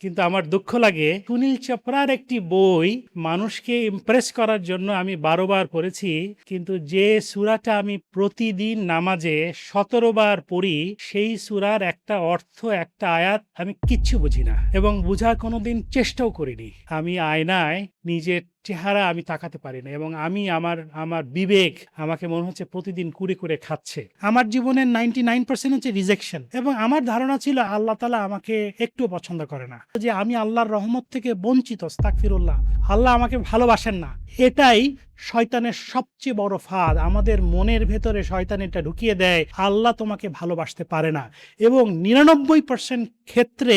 কিন্তু আমার দুঃখ লাগে সুনীল চোপড়ার একটি বই মানুষকে ইমপ্রেস করার জন্য আমি ১২ বার পড়েছি, কিন্তু যে সূরাটা আমি প্রতিদিন নামাজে ১৭ বার পড়ি সেই সূরার একটা অর্থ, একটা আয়াত আমি কিচ্ছু বুঝি না এবং বুঝার কোনোদিন চেষ্টাও করিনি। আমি আয়নায় নিজের চেহারা আমি তাকাতে পারি না এবং আমি আমার আমার বিবেক আমাকে মনে হচ্ছে প্রতিদিন কুরে কুরে খাচ্ছে। আমার জীবনের 99% হচ্ছে রিজেকশন এবং আমার ধারণা ছিল আল্লাহ তাআলা আমাকে একটুও পছন্দ করে না, যে আমি আল্লাহর রহমত থেকে বঞ্চিত। আস্তাগফিরুল্লাহ, আল্লাহ আমাকে ভালোবাসেন না। এটাই শয়তানের সবচেয়ে বড় ফাঁদ। আমাদের মনের ভেতরে শয়তান এটা ঢুকিয়ে দেয়, আল্লাহ তোমাকে ভালোবাসতে পারে না, এবং 99% ক্ষেত্রে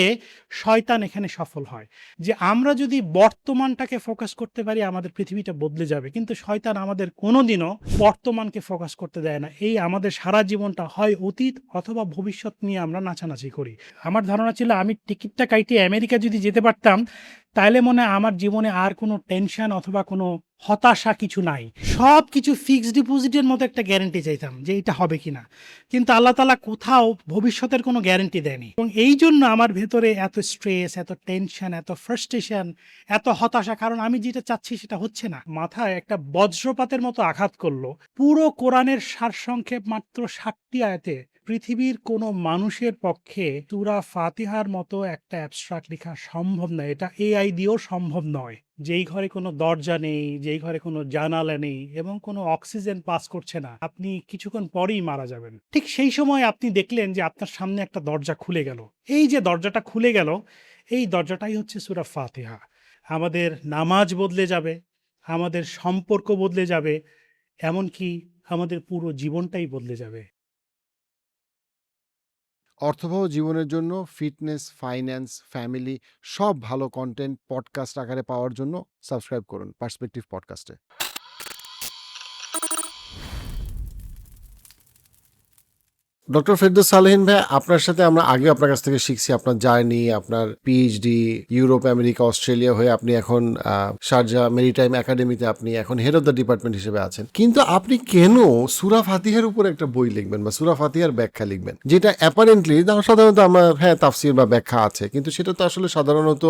শয়তান এখানে সফল হয়। যে আমরা যদি বর্তমানটাকে ফোকাস করতে পারি আমাদের পৃথিবীটা বদলে যাবে, কিন্তু শয়তান আমাদের কোনোদিনও বর্তমানকে ফোকাস করতে দেয় না। এই আমাদের সারা জীবনটা হয় অতীত অথবা ভবিষ্যৎ নিয়ে আমরা নাচানাচি করি। আমার ধারণা ছিল আমি টিকিটটা কাইটে আমেরিকা যদি যেতে পারতাম তাহলে মনে হয় আমার জীবনে আর কোনো টেনশন অথবা কোনো হতাশা কিছু নাই। সব কিছু ফিক্সড ডিপোজিটের মতো একটা গ্যারেন্টি চাইতাম যে এটা হবে কিনা, কিন্তু আল্লাহ তাআলা কোথাও ভবিষ্যতের কোনো গ্যারেন্টি দেয়নি। এবং এই জন্য আমার ভেতরে এত স্ট্রেস, এত টেনশন, এত ফ্রাস্ট্রেশন, এত হতাশা, কারণ আমি যেটা চাচ্ছি সেটা হচ্ছে না। মাথায় একটা বজ্রপাতের মতো আঘাত করলো। পুরো কোরআনের সারসংক্ষেপ মাত্র ৭টি আয়াতে। পৃথিবীর কোনো মানুষের পক্ষে সূরা ফাতিহার মতো একটা অ্যাবস্ট্রাক্ট লেখা সম্ভব নয়। এটা এআই দিয়েও সম্ভব নয়। যেই ঘরে কোনো দরজা নেই, যেই ঘরে কোনো জানালা নেই এবং কোনো অক্সিজেন পাস করছে না, আপনি কিছুক্ষণ পরেই মারা যাবেন। ঠিক সেই সময় আপনি দেখলেন যে আপনার সামনে একটা দরজা খুলে গেল। এই যে দরজাটা খুলে গেল, এই দরজাটাই হচ্ছে সূরা ফাতিহা। আমাদের নামাজ বদলে যাবে, আমাদের সম্পর্ক বদলে যাবে, এমনকি আমাদের পুরো জীবনটাই বদলে যাবে। অর্থবহ জীবনের জন্য ফিটনেস, ফাইন্যান্স, ফ্যামিলি সব ভালো কন্টেন্ট পডকাস্ট আকারে পাওয়ার জন্য সাবস্ক্রাইব করুন পার্সপেক্টিভ পডকাস্টে। ডক্টর ফেরদৌস সালেহীন ভাই, আপনার সাথে আমরা আগে আপনার কাছ থেকে শিখছি আপনার জার্নি, আপনার পিএইচডি, ইউরোপ, আমেরিকা, অস্ট্রেলিয়া হয়ে আপনি এখন শারজা মেরিটাইম একাডেমিতে আপনি এখন হেড অফ দ্য ডিপার্টমেন্ট হিসেবে আছেন। কিন্তু আপনি কেন সূরা ফাতিহার উপর একটা বই লিখবেন বা সূরা ফাতিহার ব্যাখ্যা লিখবেন, যেটা অ্যাপারেন্টলি সাধারণত আমরা তাফসির বা ব্যাখ্যা আছে, কিন্তু সেটা তো আসলে সাধারণত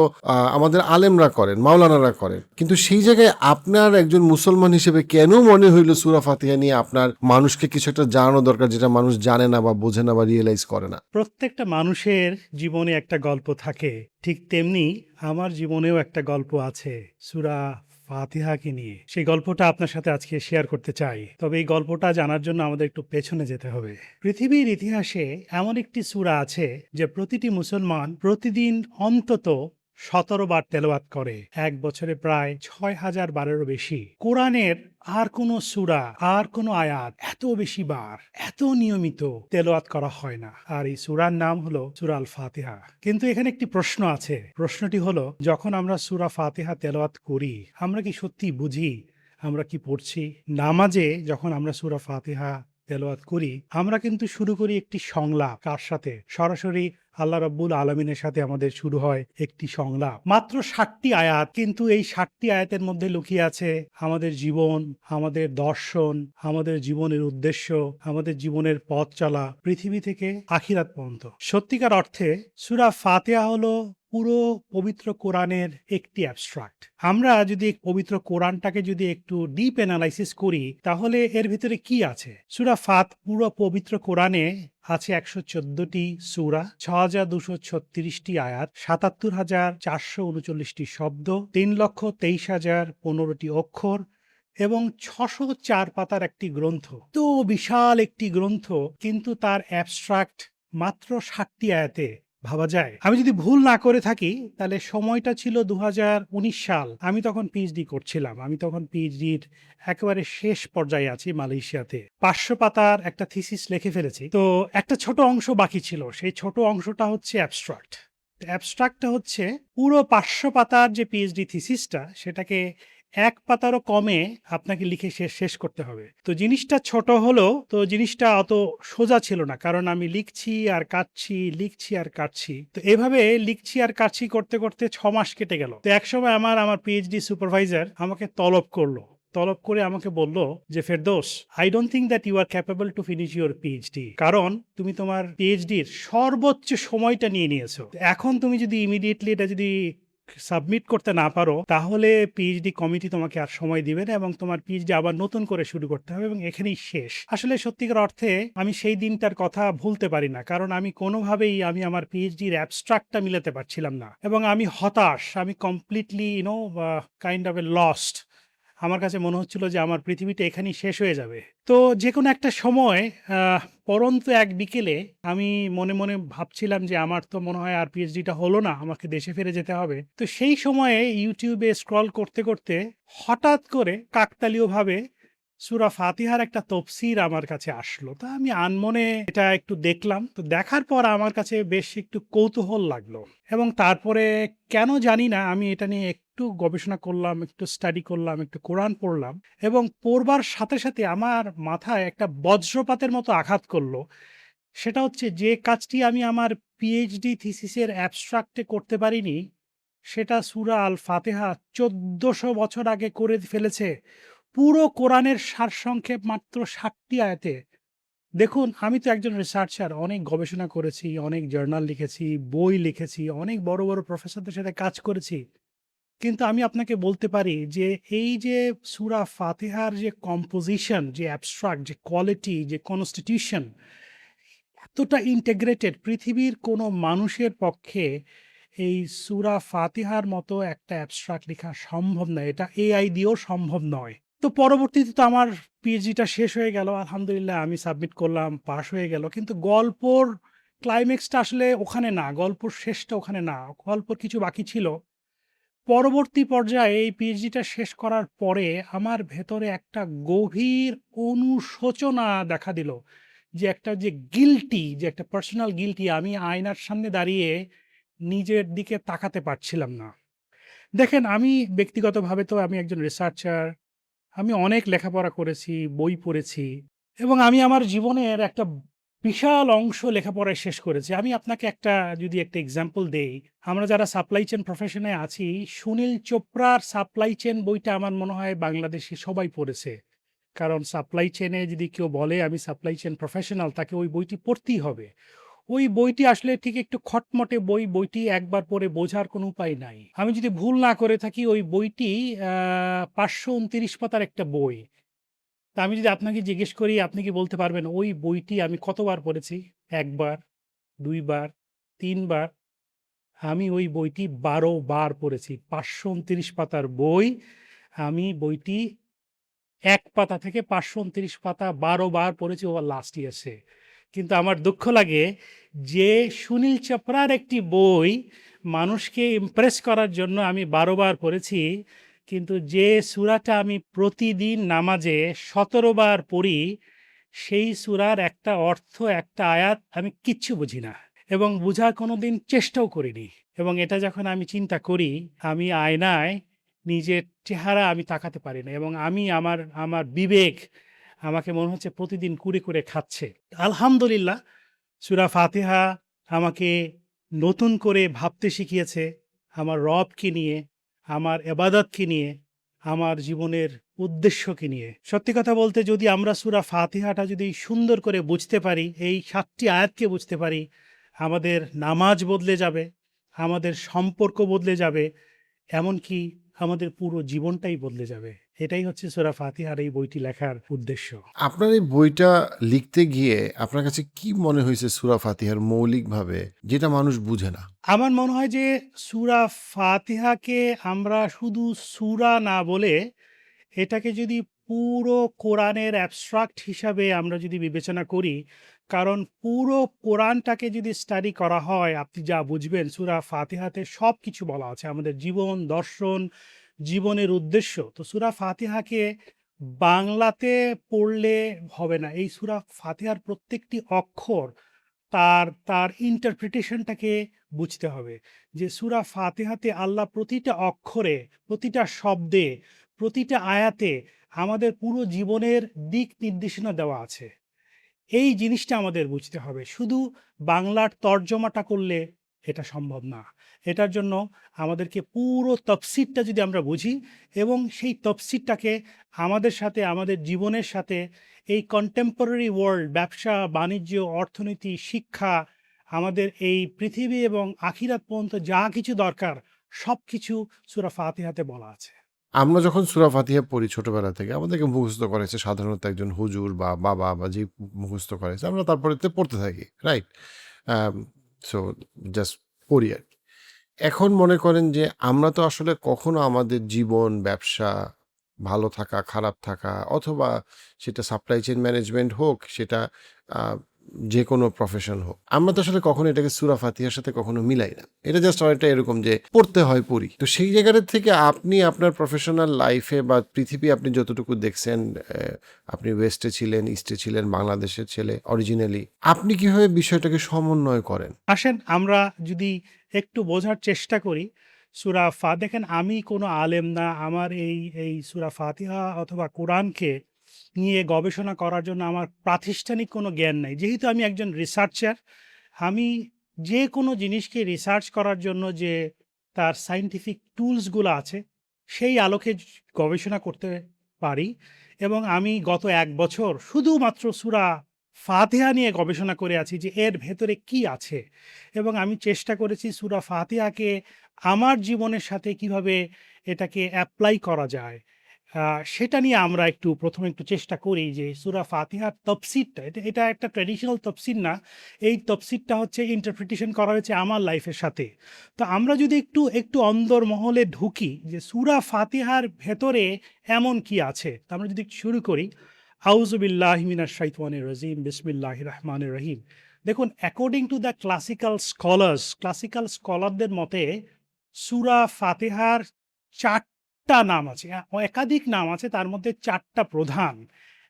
আমাদের আলেমরা করেন, মাওলানারা করেন। কিন্তু সেই জায়গায় আপনার একজন মুসলমান হিসেবে কেন মনে হইলো সূরা ফাতিহা নিয়ে আপনার মানুষকে কিছু একটা জানানো দরকার, যেটা মানুষ জানে না বা বোঝে না বা রিয়েলাইজ করে না? প্রত্যেকটা মানুষের জীবনে একটা গল্প থাকে, ঠিক তেমনি আমার জীবনেও একটা গল্প আছে সূরা ফাতিহাকে নিয়ে। সেই গল্পটা আপনার সাথে আজকে শেয়ার করতে চাই। তবে এই গল্পটা জানার জন্য আমাদের একটু পেছনে যেতে হবে। পৃথিবীর ইতিহাসে এমন একটি সূরা আছে যে প্রতিটি মুসলমান প্রতিদিন অন্তত ১৭ বার তেলাওয়াত করে। এক বছরে প্রায় ৬,০০০ বারেরও বেশি। কোরআনের আর কোনো সূরা, আর কোনো আয়াত এত বেশি বার, এত নিয়মিত তেলাওয়াত করা হয় না। আর এই সূরার নাম হলো সূরা আল ফাতিহা। কিন্তু এখানে একটি প্রশ্ন আছে। প্রশ্নটি হলো, যখন আমরা সূরা ফাতিহা তেলাওয়াত করি, আমরা কি সত্যি বুঝি আমরা কি পড়ছি? নামাজে যখন আমরা সূরা ফাতিহা তেলাওয়াত করি, আমরা কিন্তু শুরু করি একটি সংলাপ। কার সাথে? সরাসরি আল্লাহ রাব্বুল আলামিনের সাথে আমাদের শুরু হয় একটি সংলাপ। মাত্র ৭টি আয়াত, কিন্তু এই ৭টি আয়াতের মধ্যে লুকিয়ে আছে আমাদের জীবন, আমাদের দর্শন, আমাদের জীবনের উদ্দেশ্য, আমাদের জীবনের পথ চলা পৃথিবী থেকে আখিরাত পর্যন্ত। সত্যিকার অর্থে সূরা ফাতিহা হলো পুরো পবিত্র কোরআনের একটি অ্যাবস্ট্রাক্ট। আমরা যদি পবিত্র কোরআনটাকে যদি একটু ডিপ অ্যানালাইসিস করি, তাহলে এর ভিতরে কি আছে? সূরা পুরো পবিত্র কোরআনে আছে ১১৪টি সূরা, ৬,২৩৬টি আয়াত, ৭৭,৪৩৯টি শব্দ, ৩,২৩,০১৫টি অক্ষর এবং ৬০৪ পাতার একটি গ্রন্থ। তো বিশাল একটি গ্রন্থ, কিন্তু তার অ্যাবস্ট্রাক্ট মাত্র ৭টি আয়াতে। ভাবা যায়? আমি যদি ভুল না করে থাকি তাহলে সময়টা ছিল ২০১৯ সাল। আমি তখন পিএইচডি করছিলাম। আমি তখন পিএইচডির একেবারে শেষ পর্যায়ে আছি মালয়েশিয়াতে। ৫০০ পাতার একটা থিসিস লিখে ফেলেছি। তো একটা ছোট অংশ বাকি ছিল। সেই ছোট অংশটা হচ্ছে অ্যাবস্ট্রাক্ট। অ্যাবস্ট্রাক্টটা হচ্ছে পুরো ৫০০ পাতার যে পিএইচডি থিসিসটা, সেটাকে ১ পাতারও কমে আপনাকে লিখে শেষ করতে হবে। তো জিনিসটা ছোট হলেও তো জিনিসটা অত সোজা ছিল না, কারণ আমি লিখছি আর কাটছি, লিখছি আর কাটছি। তো এভাবে লিখছি আর কাটছি করতে করতে ৬ মাস কেটে গেল। তো একসময় আমার পিএইচডি সুপারভাইজার আমাকে তলব করলো তলব করে আমাকে বলল যে, "Ferdous, I don't think that you are capable to finish your PhD, কারণ তুমি তোমার পিএইচডির সর্বোচ্চ সময়টা নিয়ে নিয়েছো। এখন তুমি যদি ইমিডিয়েটলি এটা যদি সাবমিট করতে না পারো, তাহলে পিএইচডি কমিটি তোমাকে আর সময় দিবে না এবং তোমার পিএইচডি আবার নতুন করে শুরু করতে হবে এবং এখানেই শেষ।" আসলে সত্যিকার অর্থে আমি সেই দিনটার কথা ভুলতে পারি না। কারণ আমি কোনোভাবেই আমার পিএইচডির অ্যাবস্ট্রাক্টটা মিলাতে পারছিলাম না। এবং আমি হতাশ, আমি completely kind of a lost. আমার কাছে মনে হচ্ছিল যে আমার পৃথিবীটা এখানেই শেষ হয়ে যাবে। তো যেকোনো একটা সময় পড়ন্ত এক বিকেলে আমি মনে, মনে ভাবছিলাম যে আমার তো মনে হয় আর পিএইচডিটা হলো না, আমাকে দেশে ফিরে যেতে হবে। তো সেই সময়ে YouTube এ স্ক্রল করতে, করতে হঠাৎ করে কাকতালীয়ভাবে সূরা ফাতিহার একটা তফসির আমার কাছে আসলো। তো আমি আনমনে এটা একটু দেখলাম। তো দেখার পর আমার কাছে বেশ একটু কৌতূহল লাগলো এবং তারপরে কেন জানি না আমি এটা নিয়ে একটু গবেষণা করলাম, একটু স্টাডি করলাম, একটু কোরআন পড়লাম এবং পড়বার সাথে, সাথে আমার মাথায় একটা বজ্রপাতের মতো আঘাত করলো। সেটা হচ্ছে যে কাজটি আমি আমার পিএইচডি থিসিসের অ্যাবস্ট্রাক্টে করতে পারিনি, সেটা সূরা আল ফাতিহা ১৪০০ বছর আগে করে ফেলেছে পুরো কোরআনের সারসংক্ষেপ মাত্র ৭টি আয়াতে। দেখুন, আমি তো একজন রিসার্চার, অনেক গবেষণা করেছি, অনেক জার্নাল লিখেছি, বই লিখেছি, অনেক বড়, বড় প্রফেসরদের সাথে কাজ করেছি। কিন্তু আমি আপনাকে বলতে পারি যে এই যে সূরা ফাতিহার যে কম্পোজিশন, যে অ্যাবস্ট্রাক্ট, যে কোয়ালিটি, যে কনস্টিটিউশন এতটা ইন্টিগ্রেটেড, পৃথিবীর কোনো মানুষের পক্ষে এই সূরা ফাতিহার মতো একটা অ্যাবস্ট্রাক্ট লেখা সম্ভব নয়। এটা এআই দিয়েও সম্ভব নয়। তো পরবর্তীতে তো আমার পিএইচডিটা শেষ হয়ে গেল। আলহামদুলিল্লাহ আমি সাবমিট করলাম, পাস হয়ে গেল। কিন্তু গল্পর ক্লাইম্যাক্সটা আসলে ওখানে না, গল্পর শেষটা ওখানে না। গল্পর কিছু বাকি ছিল। পরবর্তী পর্যায়ে এই পিএইচডিটা শেষ করার পরে আমার ভেতরে একটা গভীর অনুশোচনা দেখা দিল। যে একটা যে গিল্টি, যে একটা পার্সোনাল গিল্টি, আমি আয়নার সামনে দাঁড়িয়ে নিজের দিকে তাকাতে পারছিলাম না। দেখেন, আমি ব্যক্তিগতভাবে তো আমি একজন রিসার্চার। আমি অনেক লেখাপড়া করেছি, বই পড়েছি এবং আমি আমার জীবনের একটা বিশাল অংশ লেখাপড়ায় শেষ করেছি। আমি আপনাকে যদি একটা এক্সাম্পল দেই, আমরা যারা সাপ্লাই চেইন প্রফেশনে আছি, সুনীল চোপড়ার সাপ্লাই চেইন বইটা আমার মনে হয় বাংলাদেশে সবাই পড়েছে। কারণ সাপ্লাই চেইনে যদি কেউ বলে আমি সাপ্লাই চেইন প্রফেশনাল, তাকে ওই বইটি পড়তেই হবে। ওই বইটি আসলে ঠিক একটু খটমটে বই, বইটি একবার পড়ে বোঝার কোনো উপায় নাই। আমি যদি ভুল না করে থাকি ওই বইটি ৫২৯ পাতার একটা বই। তা আমি যদি আপনাকে জিজ্ঞেস করি, আপনি কি বলতে পারবেন ওই বইটি আমি কতবার পড়েছি? ১ বার, ২ বার, ৩ বার? আমি ওই বইটি ১২ বার পড়েছি। ৫২৯ পাতার বই। আমি বইটি ১ পাতা থেকে ৫২৯ পাতা ১২ বার পড়েছি ওভার লাস্ট ইয়ার্সে। কিন্তু আমার দুঃখ লাগে যে সুনীল চোপড়ার একটি বই মানুষকে ইমপ্রেস করার জন্য আমি ১২ বার পড়েছি। কিন্তু যে সূরাটা আমি প্রতিদিন নামাজে ১৭ বার পড়ি, সেই সূরার একটা অর্থ, একটা আয়াত আমি কিচ্ছু বুঝি না এবং বুঝার কোনোদিন চেষ্টাও করিনি। এবং এটা যখন আমি চিন্তা করি, আমি আয়নায় নিজের চেহারা আমি তাকাতে পারি না এবং আমার বিবেক আমাকে মনে হচ্ছে প্রতিদিন কুরে, কুরে খাচ্ছে। আলহামদুলিল্লাহ, সূরা ফাতিহা আমাকে নতুন করে ভাবতে শিখিয়েছে আমার রবকে নিয়ে, আমার ইবাদতকে নিয়ে, আমার জীবনের উদ্দেশ্যকে নিয়ে। সত্যি কথা বলতে, যদি আমরা সূরা ফাতিহাটা যদি সুন্দর করে বুঝতে পারি, এই ৭ টি আয়াতকে বুঝতে পারি, আমাদের নামাজ বদলে যাবে, আমাদের সম্পর্ক বদলে যাবে, এমনকি আমাদের পুরো জীবনটাই বদলে যাবে। এটাই হচ্ছে সূরা ফাতিহার এই বইটি লেখার উদ্দেশ্য। আপনার এই বইটা লিখতে গিয়ে আপনার কাছে কি মনে হয়েছে সূরা ফাতিহার মৌলিকভাবে, যেটা মানুষ বুঝে না? আমার মনে হয় যে সূরা ফাতিহাকে আমরা শুধু সূরা না বলে এটাকে যদি পুরো কোরআনের অ্যাবস্ট্রাক্ট হিসাবে আমরা যদি বিবেচনা করি, কারণ পুরো কোরআনটাকে যদি স্টাডি করা হয়, আপনি যা বুঝবেন সূরা ফাতিহাতে সব কিছু বলা আছে। আমাদের জীবন, দর্শন, জীবনের উদ্দেশ্য। তো সূরা ফাতিহাকে বাংলাতে পড়লে হবে না। এই সূরা ফাতিহার প্রত্যেকটি অক্ষর তার ইন্টারপ্রিটেশনটাকে বুঝতে হবে। যে সূরা ফাতিহাতে আল্লাহ প্রতিটা অক্ষরে, প্রতিটা শব্দে, প্রতিটা আয়াতে আমাদের পুরো জীবনের দিক নির্দেশনা দেওয়া আছে। এই জিনিসটা আমাদের বুঝতে হবে। শুধু বাংলার তর্জমাটা করলে এটা সম্ভব না। এটার জন্য আমাদেরকে পুরো তফসিরটা যদি আমরা বুঝি এবং সেই তফসিরটাকে আমাদের সাথে, আমাদের জীবনের সাথে এই কন্টেম্পোরারি ওয়ার্ল্ড, ব্যবসা, বাণিজ্য, অর্থনীতি, শিক্ষা, আমাদের এই পৃথিবী এবং আখিরাত পর্যন্ত যা কিছু দরকার সবকিছু সূরা ফাতিহাতে বলা আছে। আমরা যখন সূরা ফাতিহা পড়ি ছোটবেলা থেকে আমাদেরকে মুখস্থ করাইছে সাধারণত একজন হুজুর বা বাবা বা যে মুখস্থ করাইছে আমরা তারপরে পড়তে থাকি, রাইট? সো জাস্ট পড়ি আর কি। এখন মনে করেন যে আমরা তো আসলে কখনো আমাদের জীবন, ব্যবসা, ভালো থাকা, খারাপ থাকা অথবা সেটা সাপ্লাই চেইন ম্যানেজমেন্ট হোক, সেটা আ যেকোনো প্রফেশন হোক। আমরা তো আসলে কখনো এটাকে সূরা ফাতিহার সাথে কখনো মিলাই না। এটা জাস্ট অনেকটা এরকম যে পড়তে হয়, পড়ি। তো সেই জায়গাটা থেকে আপনি আপনার প্রফেশনাল লাইফে বা পৃথিবী আপনি যতটুকু দেখছেন, আপনি ওয়েস্টে ছিলেন, ইস্টে ছিলেন, বাংলাদেশের ছেলে অরিজিনালি। আপনি কিভাবে বিষয়টাকে সমন্বয় করেন? আসেন আমরা যদি একটু বোঝার চেষ্টা করি দেখেন আমি কোনো আলেম না। আমার এই সূরা ফাতিহা অথবা কোরআনকে নিয়ে গবেষণা করার জন্য আমার প্রাতিষ্ঠানিক কোনো জ্ঞান নাই। যেহেতু আমি একজন রিসার্চার, আমি যে কোনো জিনিসকে রিসার্চ করার জন্য যে তার সায়েন্টিফিক টুলসগুলো আছে, সেই আলোকে গবেষণা করতে পারি এবং আমি গত ১ বছর শুধুমাত্র সূরা ফাতিহা নিয়ে গবেষণা করে আছি যে এর ভেতরে কি আছে এবং আমি চেষ্টা করেছি সূরা ফাতিহাকে আমার জীবনের সাথে কিভাবে এটাকে এপ্লাই করা যায়। সেটা নিয়ে আমরা প্রথমে একটু চেষ্টা করি যে সূরা ফাতিহার তফসিরটা এটা একটা ট্র্যাডিশনাল তফসির না। এই তফসিরটা হচ্ছে ইন্টারপ্রিটেশন করা হয়েছে আমার লাইফের সাথে। তো আমরা যদি একটু অন্দরমহলে ঢুকি যে সূরা ফাতিহার ভেতরে এমন কি আছে? তো আমরা যদি শুরু করি, আউযু বিল্লাহি মিনাশ শাইতানির রাজিম, বিসমিল্লাহির রহমানির রহিম। দেখুন অ্যাকর্ডিং টু দ্য ক্লাসিক্যাল স্কলারদের মতে সূরা ফাতিহার ৪ টা নাম আছে। একাধিক নাম আছে, তার মধ্যে ৪ টা প্রধান।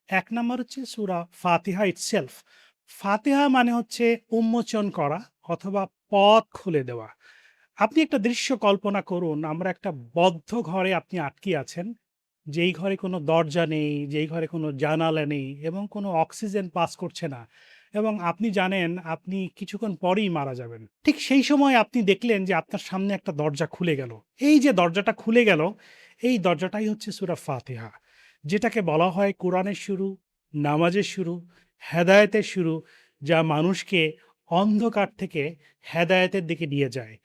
১ নাম্বার হচ্ছে সূরা ফাতিহা ইটসেলফ। ফাতিহা মানে হচ্ছে উন্মোচন করা অথবা পথ খুলে দেওয়া। আপনি একটা দৃশ্য কল্পনা করুন, আমরা একটা বদ্ধ ঘরে আপনি আটকে আছেন। যেই ঘরে কোনো দরজা নেই, যেই ঘরে কোনো জানালা নেই এবং কোনো অক্সিজেন পাস করছে না এবং আপনি জানেন আপনি কিছুক্ষণ পরেই মারা যাবেন। ঠিক সেই সময় আপনি দেখলেন যে আপনার সামনে একটা দরজা খুলে গেল। এই যে দরজাটা খুলে গেল, এই দরজাটাই হচ্ছে সূরা ফাতিহা। যেটাকে বলা হয় কোরআনের শুরু, নামাজের শুরু, হেদায়েতের শুরু, যা মানুষকে অন্ধকার থেকে হেদায়েতের দিকে নিয়ে যায়।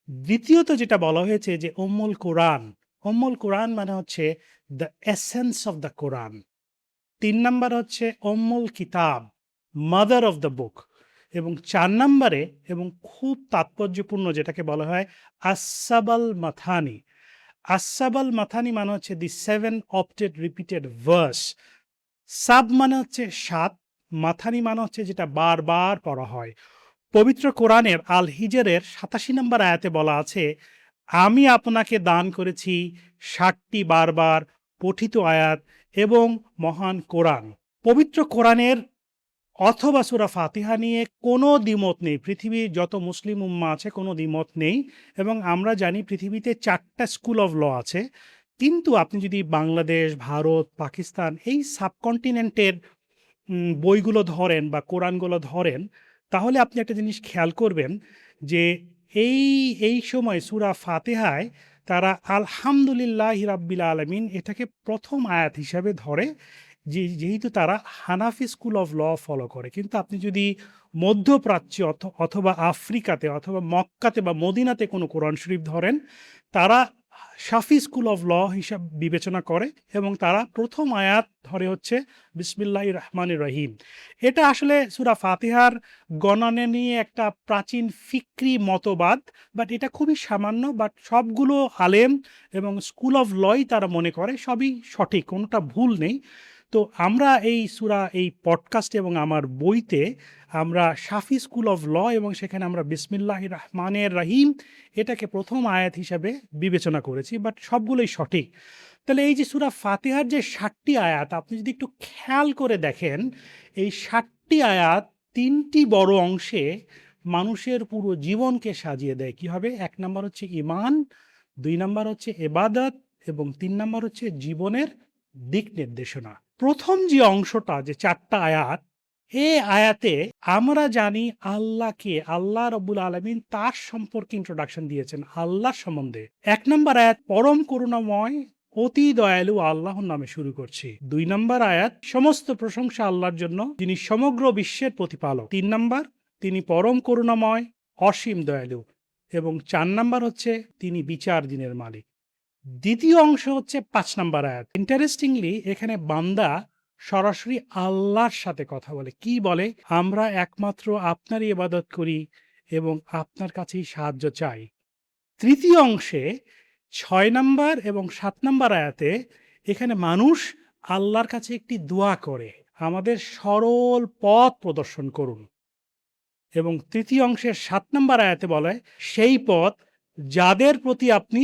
দ্বিতীয়ত যেটা বলা হয়েছে যে উম্মুল কোরআন মানে হচ্ছে the essence of the Quran. ৩ number হচ্ছে উম্মুল কিতাব, মাদার অফ দ্য বুক এবং ৪ নাম্বারে এবং খুব তাৎপর্যপূর্ণ যেটাকে বলা হয় আসসাবাল মাথানি। আসসাবাল মাথানি মানে হচ্ছে দি 7 অপ্টেড রিপিটেড ভার্স। সাব মানে হচ্ছে ৭, মাথানি মানে হচ্ছে যেটা বারবার পড়া হয়। পবিত্র কোরআনের আল হিজরের ৮৭ নম্বর আয়াতে বলা আছে, আমি আপনাকে দান করেছি ৬০টি বারবার পঠিত আয়াত এবং মহান কোরআন। পবিত্র কোরআনের অথবা সূরা ফাতিহা নিয়ে কোনো দ্বিমত নেই। পৃথিবীর যত মুসলিম উম্মাহ আছে কোনো দ্বিমত নেই এবং আমরা জানি পৃথিবীতে ৪ টা স্কুল অফ ল আছে। কিন্তু আপনি যদি বাংলাদেশ, ভারত, পাকিস্তান এই সাবকন্টিনেন্টের বইগুলো ধরেন বা কোরআনগুলো ধরেন, তাহলে আপনি একটা জিনিস খেয়াল করবেন যে এই, এই সময় সূরা ফাতিহায় তারা আলহামদুলিল্লাহি রাব্বিল আলামিন এটাকে ১ম আয়াত হিসাবে ধরে যেহেতু তারা হানাফি স্কুল অফ ল ফলো করে। কিন্তু আপনি যদি মধ্যপ্রাচ্যে অথবা আফ্রিকাতে অথবা মক্কাতে বা মদিনাতে কোনো কোরআন শরীফ ধরেন, তারা শাফি স্কুল অফ ল হিসাব বিবেচনা করে এবং তারা ১ম আয়াত ধরে হচ্ছে বিসমিল্লাহির রহমানির রহিম। এটা আসলে সূরা ফাতিহার গণনা নিয়ে একটা প্রাচীন ফিকরি মতবাদ, বাট এটা খুবই সামান্য। বাট সবগুলো আলেম এবং স্কুল অফ লই তারা মনে করে সবই সঠিক, কোনোটা ভুল নেই। তো আমরা এই পডকাস্ট এবং আমার বইতে আমরা শাফি স্কুল অফ ল এবং সেখানে আমরা বিসমিল্লাহির রহমানির রহিম এটাকে ১ম আয়াত হিসাবে বিবেচনা করেছি, বাট সবগুলোই সঠিক। তাহলে এই যে সূরা ফাতিহার যে ৬০টি আয়াত আপনি যদি একটু খেয়াল করে দেখেন, এই ৬০টি আয়াত ৩টি বড় অংশে মানুষের পুরো জীবনকে সাজিয়ে দেয়। কিভাবে? ১ নাম্বার হচ্ছে ঈমান, ২ নাম্বার হচ্ছে ইবাদত এবং ৩ নাম্বার হচ্ছে জীবনের দিক নির্দেশনা। ১ম যে অংশটা যে ৪ টা আয়াত, এই আয়াতে আমরা জানি আল্লাহকে, আল্লাহ রব্বুল আলামিন তার সম্পর্কে ইন্ট্রোডাকশন দিয়েছেন আল্লাহর সম্বন্ধে। ১ নম্বর আয়াত পরম করুণাময় অতি দয়ালু আল্লাহর নামে শুরু করছি। ২ নম্বর আয়াত সমস্ত প্রশংসা আল্লাহর জন্য যিনি সমগ্র বিশ্বের প্রতিপালক। ৩ নম্বর তিনি পরম করুণাময় অসীম দয়ালু এবং ৪ নম্বর হচ্ছে তিনি বিচার দিনের মালিক। দ্বিতীয় অংশ হচ্ছে ৫ নম্বর আয়াত। ইন্টারেস্টিংলি এখানে বান্দা সরাসরি আল্লাহর সাথে কথা বলে। কি বলে? আমরা একমাত্র আপনারই ইবাদত করি এবং আপনার কাছেই সাহায্য চাই। তৃতীয় অংশে ৬ নাম্বার এবং ৭ নাম্বার আয়াতে এখানে মানুষ আল্লাহর কাছে একটি দোয়া করে, আমাদের সরল পথ প্রদর্শন করুন। এবং তৃতীয় অংশের ৭ নাম্বার আয়াতে বলে, সেই পথ যাদের প্রতি আপনি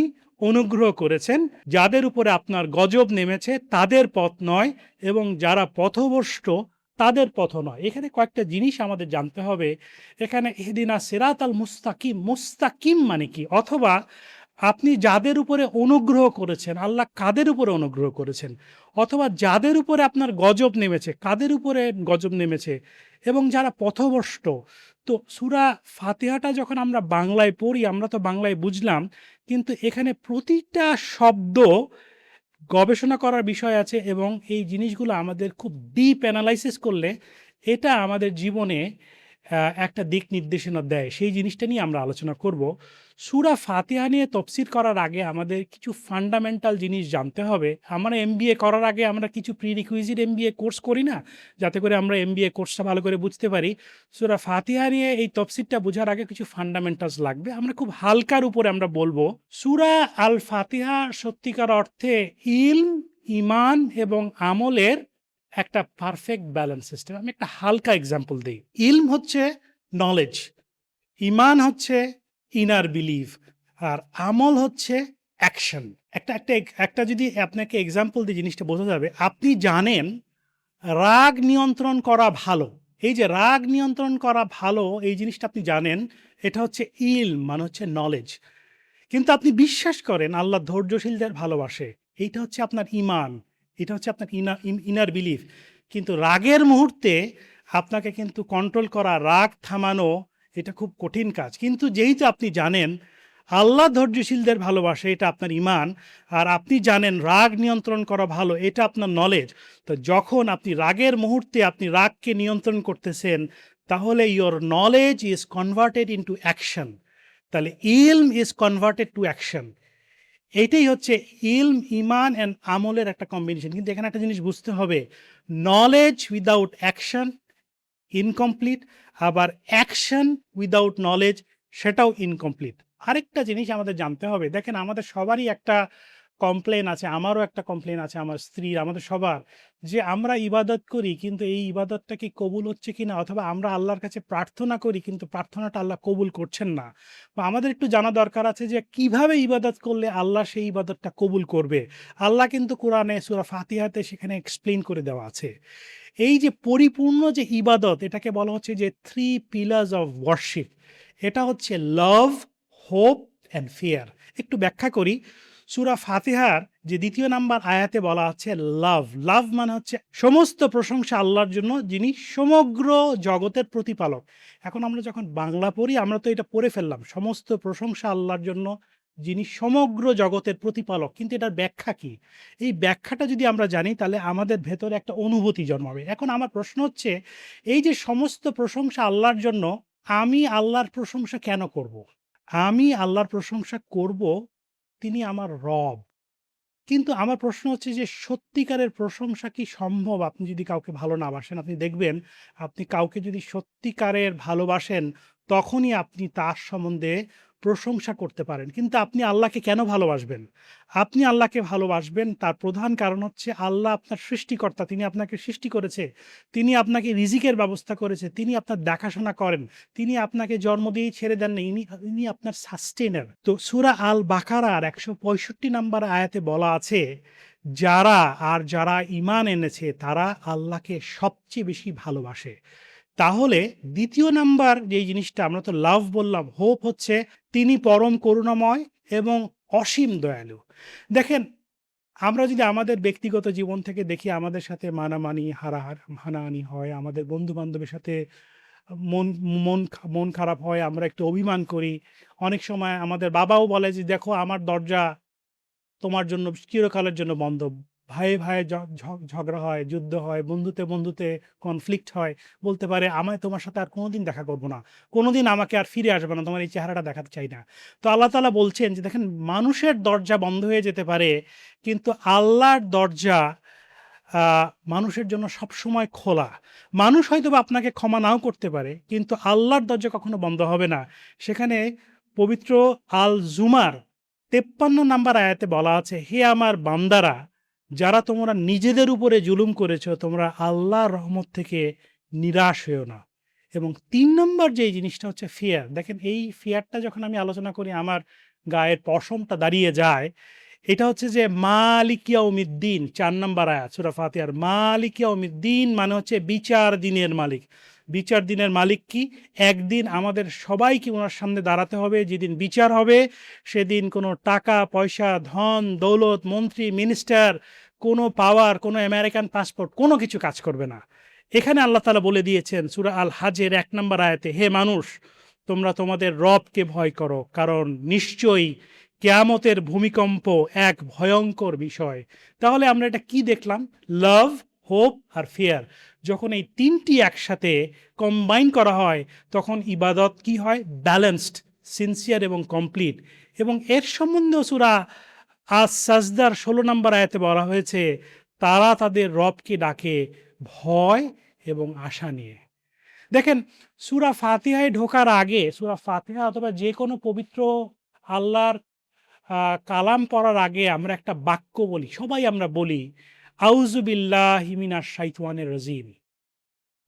অনুগ্রহ করেছেন, যাদের উপরে আপনার গজব নেমেছে তাদের পথ নয় এবং যারা পথভ্রষ্ট তাদের পথ নয়। এখানে কয়েকটা জিনিস আমাদের জানতে হবে। এখানে ইহদিনা সিরাতাল মুস্তাকিম, মুস্তাকিম মানে কি? অথবা আপনি যাদের উপরে অনুগ্রহ করেছেন, আল্লাহ কাদের উপরে অনুগ্রহ করেছেন? অথবা যাদের উপরে আপনার গজব নেমেছে, কাদের উপরে গজব নেমেছে? এবং যারা পথভ্রষ্ট। তো সূরা ফাতিহাটা যখন আমরা বাংলায় পড়ি, আমরা তো বাংলায় বুঝলাম, কিন্তু এখানে প্রতিটা শব্দ গবেষণা করার বিষয় আছে এবং এই জিনিসগুলো আমাদের খুব ডিপ অ্যানালাইসিস করলে এটা আমাদের জীবনে একটা দিক নির্দেশনা দেয়। সেই জিনিসটা নিয়ে আমরা আলোচনা করব। সূরা ফাতিহা নিয়ে তফসির করার আগে আমাদের কিছু ফান্ডামেন্টাল জিনিস জানতে হবে। আমরা এমবিএ করার আগে আমরা কিছু প্রিরিকুইজিট এমবিএ কোর্স করি না? যাতে করে আমরা এমবিএ কোর্সটা ভালো করে বুঝতে পারি। সূরা ফাতিহা নিয়ে এই তফসিরটা বোঝার আগে কিছু ফান্ডামেন্টালস লাগবে। আমরা খুব হালকার উপরে আমরা বলবো। সূরা আল ফাতিহা সত্যিকার অর্থে ইলম, ঈমান এবং আমলের একটা পারফেক্ট ব্যালেন্স সিস্টেম। আমি একটা হালকা এক্সাম্পল দেই। ইলম হচ্ছে নলেজ, ঈমান হচ্ছে ইনার বিলিভ, আর আমল হচ্ছে অ্যাকশন। একটা যদি আপনাকে এক্সাম্পল দিয়ে জিনিসটা বোঝা যাবে, আপনি জানেন রাগ নিয়ন্ত্রণ করা ভালো। এই যে রাগ নিয়ন্ত্রণ করা ভালো, এই জিনিসটা আপনি জানেন, এটা হচ্ছে ইলম মানে হচ্ছে নলেজ। কিন্তু আপনি বিশ্বাস করেন আল্লাহ ধৈর্যশীলদের ভালোবাসে, এইটা হচ্ছে আপনার ঈমান, এটা হচ্ছে আপনার ইনার বিলিফ। কিন্তু রাগের মুহূর্তে আপনাকে কিন্তু কন্ট্রোল করা, রাগ থামানো, এটা খুব কঠিন কাজ। কিন্তু যেহেতু আপনি জানেন আল্লাহ ধৈর্যশীলদের ভালোবাসে, এটা আপনার ঈমান, আর আপনি জানেন রাগ নিয়ন্ত্রণ করা ভালো, এটা আপনার নলেজ। তো যখন আপনি রাগের মুহূর্তে আপনি রাগকে নিয়ন্ত্রণ করতেছেন, তাহলে your knowledge is converted into action. তাহলে ইলম ইজ কনভার্টেড টু অ্যাকশন। এইটাই হচ্ছে ইলম, ঈমান অ্যান্ড আমলের একটা কম্বিনেশন। কিন্তু এখানে একটা জিনিস বুঝতে হবে, নলেজ উইদাউট অ্যাকশন ইনকমপ্লিট, আবার অ্যাকশন উইদাউট নলেজ সেটাও ইনকমপ্লিট। আরেকটা জিনিস আমাদের জানতে হবে, দেখেন আমাদের সবারই একটা কমপ্লেন আছে, আমারও একটা কমপ্লেন আছে, আমার স্ত্রীর, আমাদের সবার, যে আমরা ইবাদত করি কিন্তু এই ইবাদতটা কি কবুল হচ্ছে কিনা, অথবা আমরা আল্লাহর কাছে প্রার্থনা করি কিন্তু প্রার্থনাটা আল্লাহ কবুল করছেন না। বা আমাদের একটু জানা দরকার আছে যে কিভাবে ইবাদত করলে আল্লাহ সেই ইবাদতটা কবুল করবে। আল্লাহ কিন্তু কোরআনে সূরা ফাতিহাতে সেখানে এক্সপ্লেইন করে দেওয়া আছে। এই যে পরিপূর্ণ যে ইবাদত, এটাকে বলা হচ্ছে যে 3 পিলার্স অফ ওয়ার্শিপ। এটা হচ্ছে লাভ, হোপ অ্যান্ড ফিয়ার। একটু ব্যাখ্যা করি। সূরা ফাতিহার যে ২য় নাম্বার আয়াতে বলা আছে লাভ। লাভ মানে হচ্ছে সমস্ত প্রশংসা আল্লাহর জন্য, যিনি সমগ্র জগতের প্রতিপালক। এখন আমরা যখন বাংলা পড়ি আমরা তো এটা পড়ে ফেললাম, সমস্ত প্রশংসা আল্লাহর জন্য যিনি সমগ্র জগতের প্রতিপালক। কিন্তু এটার ব্যাখ্যা কি? এই ব্যাখ্যাটা যদি আমরা জানি তাহলে আমাদের ভেতরে একটা অনুভূতি জন্মাবে। এখন আমার প্রশ্ন হচ্ছে, এই যে সমস্ত প্রশংসা আল্লাহর জন্য, আমি আল্লাহর প্রশংসা কেন করব? আমি আল্লাহর প্রশংসা করব, তিনি আমার রব। কিন্তু আমার প্রশ্ন হচ্ছে যে সত্যিকারের প্রশংসা কি সম্ভব? আপনি যদি কাউকে ভালো না বাসেন, আপনি দেখবেন আপনি কাউকে যদি সত্যিকারের ভালোবাসেন, তখনই আপনি তার সম্বন্ধে প্রশংসা করতে পারেন। কিন্তু আপনি আল্লাহকে কেন ভালোবাসবেন? আপনি আল্লাহকে ভালোবাসবেন তার প্রধান কারণ হচ্ছে আল্লাহ আপনার সৃষ্টিকর্তা, তিনি আপনাকে সৃষ্টি করেছে, তিনি আপনাকে রিজিকের ব্যবস্থা করেছে, তিনি আপনার দেখাশোনা করেন, তিনি আপনাকে জন্ম দিয়েই ছেড়ে দেন না, ইনি আপনার সাস্টেনার। তো সূরা আল বাকারার ১৬৫ নাম্বার আয়াতে বলা আছে, যারা ঈমান এনেছে তারা আল্লাহকে সবচেয়ে বেশি ভালোবাসে। তাহলে ২য় নাম্বার যেই জিনিসটা, আমরা তো লাভ বললাম, হোপ হচ্ছে তিনি পরম করুণাময় এবং অসীম দয়ালু। দেখেন আমরা যদি আমাদের ব্যক্তিগত জীবন থেকে দেখি, আমাদের সাথে হানাহানি হয়, আমাদের বন্ধু-বান্ধবের সাথে মন মন খারাপ হয়, আমরা একটু অভিমান করি। অনেক সময় আমাদের বাবাও বলে যে, "দেখো আমার দরজা তোমার জন্য চিরকালের জন্য বন্ধ।" ভাইয়ে ঝগড়া হয়, যুদ্ধ হয়, বন্ধুতে কনফ্লিক্ট হয়। বলতে পারে, "আমায় তোমার সাথে আর কোনোদিন দেখা করব না। কোনোদিন আমাকে আর ফিরে আসবে না। তোমার এই চেহারাটা দেখাতে চাই না।" তো আল্লাহ তাআলা বলছেন যে দেখেন, মানুষের দরজা বন্ধ হয়ে যেতে পারে, কিন্তু আল্লাহর দরজা আ মানুষের জন্য সবসময় খোলা। মানুষ হয়তোবা আপনাকে ক্ষমা নাও করতে পারে, কিন্তু আল্লাহর দরজা কখনো বন্ধ হবে না। সেখানে পবিত্র আল জুমার ৫৩ নাম্বার আয়াতে বলা আছে, "হে আমার বান্দারা, যারা তোমরা নিজেদের উপরে জুলুম করেছ, তোমরা আল্লাহর রহমত থেকে নিরাশ হইও না।" এবং ৩ নম্বর যেই জিনিসটা হচ্ছে ফিয়ার। দেখেন, এই ফিয়ারটা যখন আমি আলোচনা করি আমার গায়ের পশমটা দাঁড়িয়ে যায়। এটা হচ্ছে যে মালিক ইয়াউমিদ্দিন, ৪ নাম্বার আয়াত সূরা ফাতিহার। মালিক ইয়াউমিদ্দিন মানে হচ্ছে বিচার দিনের মালিক। বিচার দিনের মালিক কি? একদিন আমাদের সবাইকে উনার সামনে দাঁড়াতে হবে। যেদিন বিচার হবে সেদিন কোনো টাকা, পয়সা, ধন, দৌলত, মন্ত্রী, মিনিস্টার, কোনো পাওয়ার, কোনো আমেরিকান পাসপোর্ট কোনো কিছু কাজ করবে না। এখানে আল্লাহ তাআলা বলে দিয়েছেন সূরা আল হাজের ১ নাম্বার আয়াতে, "হে মানুষ, তোমরা তোমাদের রবকে ভয় করো, কারণ নিশ্চয়ই কেয়ামতের ভূমিকম্প এক ভয়ঙ্কর বিষয়।" তাহলে আমরা এটা কি দেখলাম? লাভ, হোপ আর ফিয়ার। যখন এই ৩টি একসাথে কম্বাইন করা হয়, তখন ইবাদত কি হয়? ব্যালেন্সড, সিনসিয়ার এবং কমপ্লিট। এবং এর সম্বন্ধেও সূরা আস-সাজদার ১৬ নম্বর আয়াতে বলা হয়েছে, তারা তাদের রবকে ডাকে ভয় এবং আশা নিয়ে। দেখেন, সূরা ফাতিহায় ঢোকার আগে, সূরা ফাতিহা অথবা যেকোনো পবিত্র আল্লাহর কালাম পড়ার আগে আমরা একটা বাক্য বলি, সবাই আমরা বলি, আউযু বিল্লাহি মিনাশ শাইতানির রাজিম।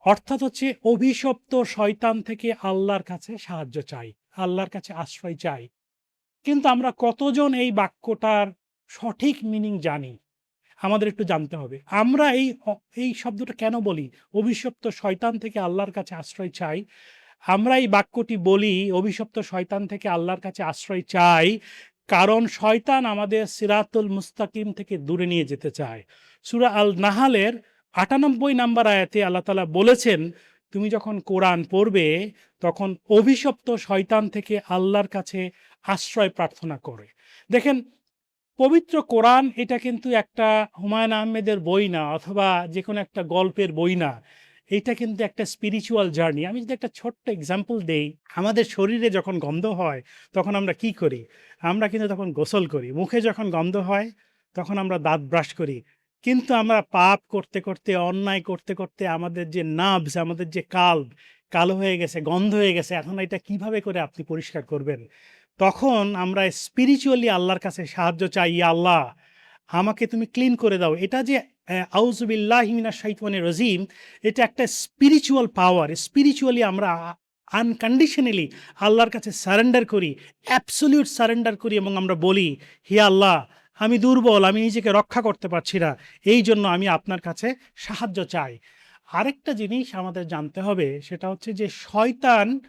অর্থাৎ হচ্ছে অভিশপ্ত শয়তান থেকে আল্লাহর কাছে সাহায্য চাই, আল্লাহর কাছে আশ্রয় চাই। কিন্তু আমরা কতজন এই বাক্যটার সঠিক মিনিং জানি? আমাদের একটু জানতে হবে। আমরা এই শব্দটা কেন বলি? অভিশপ্ত শয়তান থেকে আল্লাহর কাছে আশ্রয় চাই। আমরা এই বাক্যটি বলি অভিশপ্ত শয়তান থেকে আল্লাহর কাছে আশ্রয় চাই, কারণ শয়তান আমাদের সিরাতুল মুস্তাকিম থেকে দূরে নিয়ে যেতে চায়। সূরা আল নাহালের ৯৮ নাম্বার আয়াতে আল্লাহ তাআলা বলেছেন, তুমি যখন কোরআন পড়বে তখন অভিশপ্ত শয়তান থেকে আল্লাহর কাছে আশ্রয় প্রার্থনা করে। দেখেন, পবিত্র কোরআন এটা কিন্তু একটা হুমায়ূন আহমেদের বই না, অথবা যেকোনো একটা গল্পের বই না। এইটা কিন্তু একটা স্পিরিচুয়াল জার্নি। আমি যদি একটা ছোট্ট এক্সাম্পল দেই, আমাদের শরীরে যখন গন্ধ হয় তখন আমরা কি করি? আমরা কিন্তু তখন গোসল করি। মুখে যখন গন্ধ হয় তখন আমরা দাঁত ব্রাশ করি। কিন্তু আমরা পাপ করতে, অন্যায় করতে আমাদের যে নার্ভস, আমাদের যে কালো হয়ে গেছে, গন্ধ হয়ে গেছে। এখন এটা কিভাবে করে আপনি পরিষ্কার করবেন? তখন আমরা স্পিরিচুয়ালি আল্লাহর কাছে সাহায্য চাই, "ইয়া আল্লাহ, আমাকে তুমি ক্লিন করে দাও।" এটা যে আউযু বিল্লাহি মিনাশ শাইতানির রাজিম, এটা একটা স্পিরিচুয়াল পাওয়ার। স্পিরিচুয়ালি আমরা আনকন্ডিশনালি আল্লাহর কাছে সারেন্ডার করি, অ্যাবসোলিউট সারেন্ডার করি এবং আমরা বলি, "হে আল্লাহ, আমি দুর্বল, আমি নিজেকে রক্ষা করতে পারছি না। এইজন্য আমি আপনার কাছে সাহায্য চাই।" আরেকটা জিনিস আমাদের জানতে হবে, সেটা হচ্ছে যে শয়তান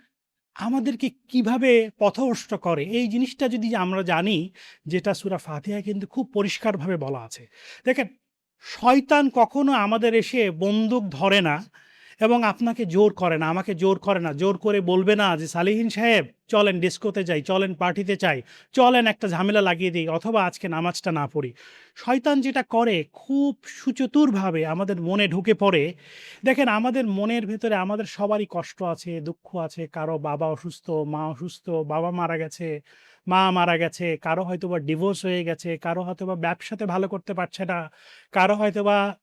আমাদেরকে কিভাবে পথভ্রষ্ট করে, এই জিনিসটা যদি আমরা জানি, যেটা সূরা ফাতিহায় কিন্তু খুব পরিষ্কারভাবে বলা আছে। দেখেন, শয়তান কখনো আমাদের এসে বন্দুক ধরে না এবং আপনাকে জোর করে না, আমাকে জোর করে না। জোর করে বলবে না যে, "সালেহীন সাহেব, চলেন ডিস্কোতে যাই, চলেন পার্টিতে যাই, চলেন একটা ঝামেলা লাগিয়ে দিই, অথবা আজকে নামাজটা না পড়ি।" শয়তান যেটা করে, খুব সুচতুরভাবে আমাদের মনে ঢুকে পড়ে। দেখেন, আমাদের মনের ভেতরে আমাদের সবারই কষ্ট আছে, দুঃখ আছে। কারো বাবা অসুস্থ, মা অসুস্থ, বাবা মারা গেছে, মা মারা গেছে, কারো হয়তোবা ডিভোর্স হয়ে গেছে, কারো হয়তোবা ব্যবসাতে ভালো করতে পারছে না, কারো হয়তোবা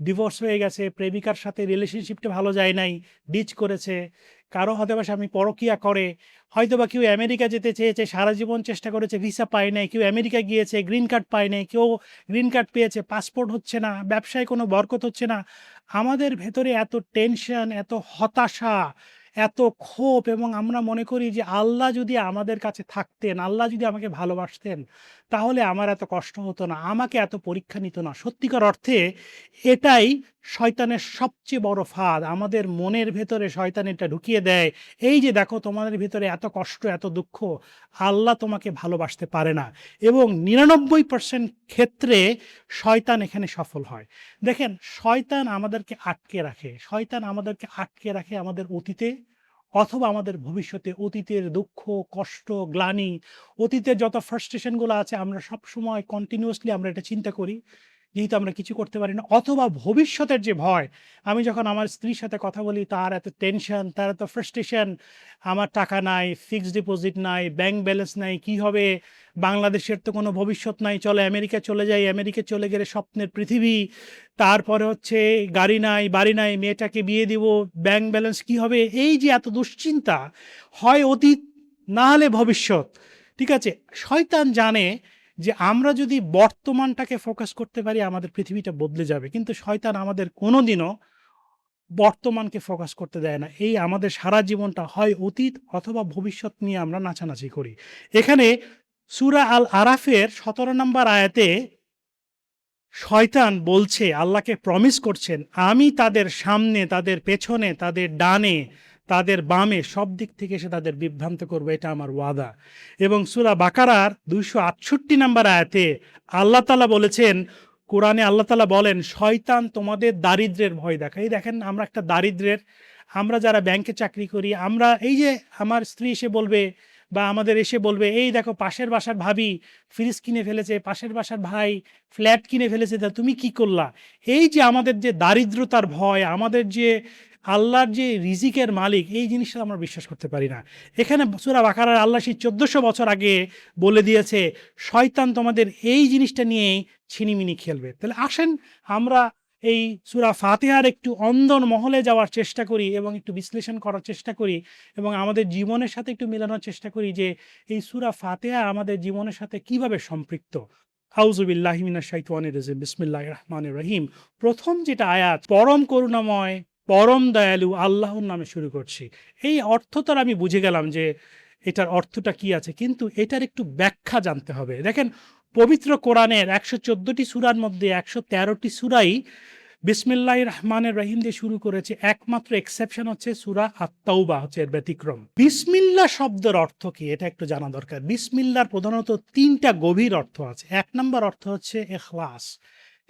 ডিভোর্স হয়ে গেছে, প্রেমিকার সাথে রিলেশনশিপটা ভালো যায় নাই, ডিচ করেছে, কারো হয়তোবা স্বামী পরকীয়া করে, হয়তোবা কেউ আমেরিকা যেতে চেয়েছে, সারা জীবন চেষ্টা করেছে, ভিসা পায় নাই, কেউ আমেরিকা গিয়েছে, গ্রিন কার্ড পায় নাই, কেউ গ্রিন কার্ড পেয়েছে, পাসপোর্ট হচ্ছে না, ব্যবসায় কোনো বরকত হচ্ছে না। আমাদের ভেতরে এত টেনশন, এত হতাশা, এত ক্ষোভ, এবং আমরা মনে করি যে আল্লাহ যদি আমাদের কাছে থাকতেন, আল্লাহ যদি আমাকে ভালোবাসতেন, তাহলে আমার এত কষ্ট হতো না, আমাকে এত পরীক্ষা নিত না। সত্যিকার অর্থে এটাই শয়তানের সবচেয়ে বড় ফাঁদ, আমাদের মনের ভেতরে শয়তান এটা ঢুকিয়ে দেয়, এই যে দেখো তোমাদের ভিতরে এত কষ্ট, এত দুঃখ, আল্লাহ তোমাকে ভালোবাসতে পারে না। এবং 99% ক্ষেত্রে শয়তান এখানে সফল হয়। দেখেন, শয়তান আমাদেরকে আটকে রাখে, শয়তান আমাদেরকে আটকে রাখে আমাদের অতীতে অথবা আমাদের ভবিষ্যতে। অতীতের দুঃখ, কষ্ট, গ্লানি, অতীতের যত ফ্রাস্ট্রেশনগুলো আছে আমরা সবসময় কন্টিনিউয়াসলি আমরা এটা চিন্তা করি, যেহেতু আমরা কিছু করতে পারি না। অথবা ভবিষ্যতের যে ভয়, আমি যখন আমার স্ত্রীর সাথে কথা বলি, তার এত টেনশন, তার এত ফ্রাস্ট্রেশন, আমার টাকা নাই, ফিক্সড ডিপোজিট নাই, ব্যাংক ব্যালেন্স নাই, কি হবে, বাংলাদেশের তো কোনো ভবিষ্যৎ নাই, চলো আমেরিকা চলে যাই, আমেরিকা চলে গেলে স্বপ্নের পৃথিবী, তারপরে হচ্ছে গাড়ি নাই, বাড়ি নাই, মেয়েটাকে বিয়ে দিব, ব্যাংক ব্যালেন্স কি হবে, এই যে এত দুশ্চিন্তা, হয় অতীত না হলে ভবিষ্যৎ। ঠিক আছে, শয়তান জানে যে আমরা যদি বর্তমানটাকে ফোকাস করতে পারি আমাদের পৃথিবীটা বদলে যাবে, কিন্তু শয়তান আমাদের কোনোদিনও বর্তমানকে ফোকাস করতে দেয় না। এই আমাদের সারা জীবনটা হয় অতীত অথবা ভবিষ্যৎ নিয়ে আমরা নাচানাচি করি। এখানে সূরা আল আরাফের 17 নম্বর আয়াতে শয়তান বলছে, আল্লাহকে প্রমিস করছেন, আমি তাদের সামনে, তাদের পেছনে, তাদের ডানে, তাদের বামে, সব দিক থেকে এসে তাদের বিভ্রান্ত করবে, এটা আমার ওয়াদা। এবং সূরা বাকারার 268 নম্বর আয়াতে আল্লাহ তাআলা বলেছেন, কোরআনে আল্লাহ তাআলা বলেন, শয়তান তোমাদের দারিদ্র্যের ভয় দেখায়। এই দেখেন, আমরা একটা দারিদ্র্যের, আমরা যারা ব্যাংকে চাকরি করি, আমরা এই যে আমার স্ত্রী এসে বলবে বা আমাদের এসে বলবে, এই দেখো পাশের বাসার ভাবি ফ্রিজ কিনে ফেলেছে, পাশের বাসার ভাই ফ্ল্যাট কিনে ফেলেছে, তা তুমি কি করলা? এই যে আমাদের যে দারিদ্রতার ভয়, আমাদের যে আল্লাহর যে রিজিকের মালিক, এই জিনিসটা আমরা বিশ্বাস করতে পারি না। এখানে সূরা বাকারার আল্লাহ সেই 1400 বছর আগে বলে দিয়েছে, শয়তান তোমাদের এই জিনিসটা নিয়েই ছিনিমিনি খেলবে। তাহলে আসেন আমরা এই সূরা ফাতিহার একটু অন্দর মহলে যাওয়ার চেষ্টা করি এবং একটু বিশ্লেষণ করার চেষ্টা করি এবং আমাদের জীবনের সাথে একটু মেলানোর চেষ্টা করি যে এই সূরা ফাতিহা আমাদের জীবনের সাথে কিভাবে সম্পৃক্ত। আউযু বিল্লাহি মিনাশ শাইতানির রাজিম, বিসমিল্লাহির রহমানির রহিম। প্রথম যেটা আয়াত, পরম করুণাময়, পরম দয়ালু আল্লাহর নামে শুরু করছি। এই অর্থটা আমি বুঝে গেলাম যে এটার অর্থটা কি আছে, কিন্তু এটার একটু ব্যাখ্যা জানতে হবে। দেখেন, পবিত্র কোরআনের 114টি সূরার মধ্যে 113টি সূরাই বিসমিল্লাহির রহমানির রহিম দিয়ে শুরু করেছে। একমাত্র এক্সেপশন হচ্ছে সূরা আত-তাওবা, হচ্ছে এর ব্যতিক্রম। বিসমিল্লাহ শব্দের অর্থ কি এটা একটু জানা দরকার। বিসমিল্লাহর প্রধানত 3টা গভীর অর্থ আছে। 1 নম্বর অর্থ হচ্ছে ইখলাস।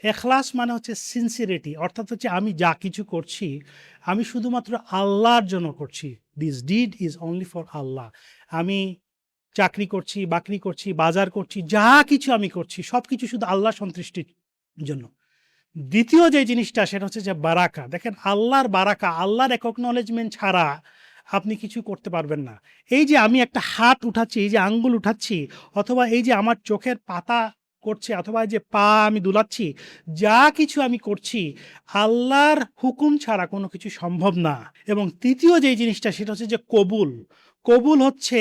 ইখলাস মানে হচ্ছে সিনসিয়ারিটি, অর্থাৎ হচ্ছে আমি যা কিছু করছি আমি শুধুমাত্র আল্লাহর জন্য করছি। This deed is only for Allah. আমি চাকরি করছি, বাকরি করছি, বাজার করছি, যা কিছু আমি করছি সবকিছু শুধু আল্লাহ সন্তুষ্টির জন্য। দ্বিতীয় যে জিনিসটা সেটা হচ্ছে যে বারাকা। দেখেন, আল্লাহর বারাকা, আল্লাহর অ্যাকনলেজমেন্ট ছাড়া আপনি কিছু করতে পারবেন না। এই যে আমি একটা হাত উঠাচ্ছি, এই যে আঙ্গুল উঠাচ্ছি, অথবা এই যে আমার চোখের পাতা করছে, অথবা এই যে পা আমি দুলাচ্ছি, যা কিছু আমি করছি আল্লাহর হুকুম ছাড়া কোনো কিছু সম্ভব না। এবং তৃতীয় যে জিনিসটা সেটা হচ্ছে যে কবুল। কবুল হচ্ছে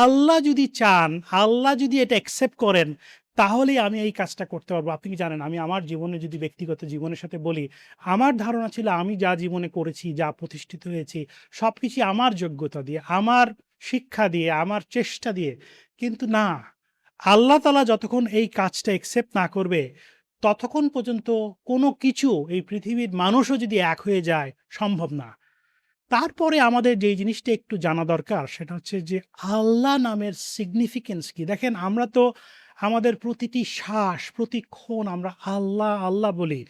আল্লাহ যদি চান, আল্লাহ যদি এটা অ্যাকসেপ্ট করেন, তাহলেই আমি এই কাজটা করতে পারবো। আপনি কি জানেন, আমি আমার জীবনে যদি ব্যক্তিগত জীবনের সাথে বলি, আমার ধারণা ছিল আমি যা জীবনে করেছি, যা প্রতিষ্ঠিত হয়েছি, সব কিছু আমার যোগ্যতা দিয়ে, আমার শিক্ষা দিয়ে, আমার চেষ্টা দিয়ে। কিন্তু না, আল্লাহ তাআলা যতক্ষণ এই কাজটা অ্যাকসেপ্ট না করবে, ততক্ষণ পর্যন্ত কোনো কিছু, এই পৃথিবীর মানুষও যদি এক হয়ে যায়, সম্ভব না। তারপরে আমাদের যেই জিনিসটা একটু জানা দরকার সেটা হচ্ছে যে আল্লাহ নামের সিগনিফিকেন্স কি। দেখেন, আমরা তো আমাদের প্রতিটি শ্বাস, প্রতিক্ষণ আমরা আল্লাহ আল্লাহ বলি,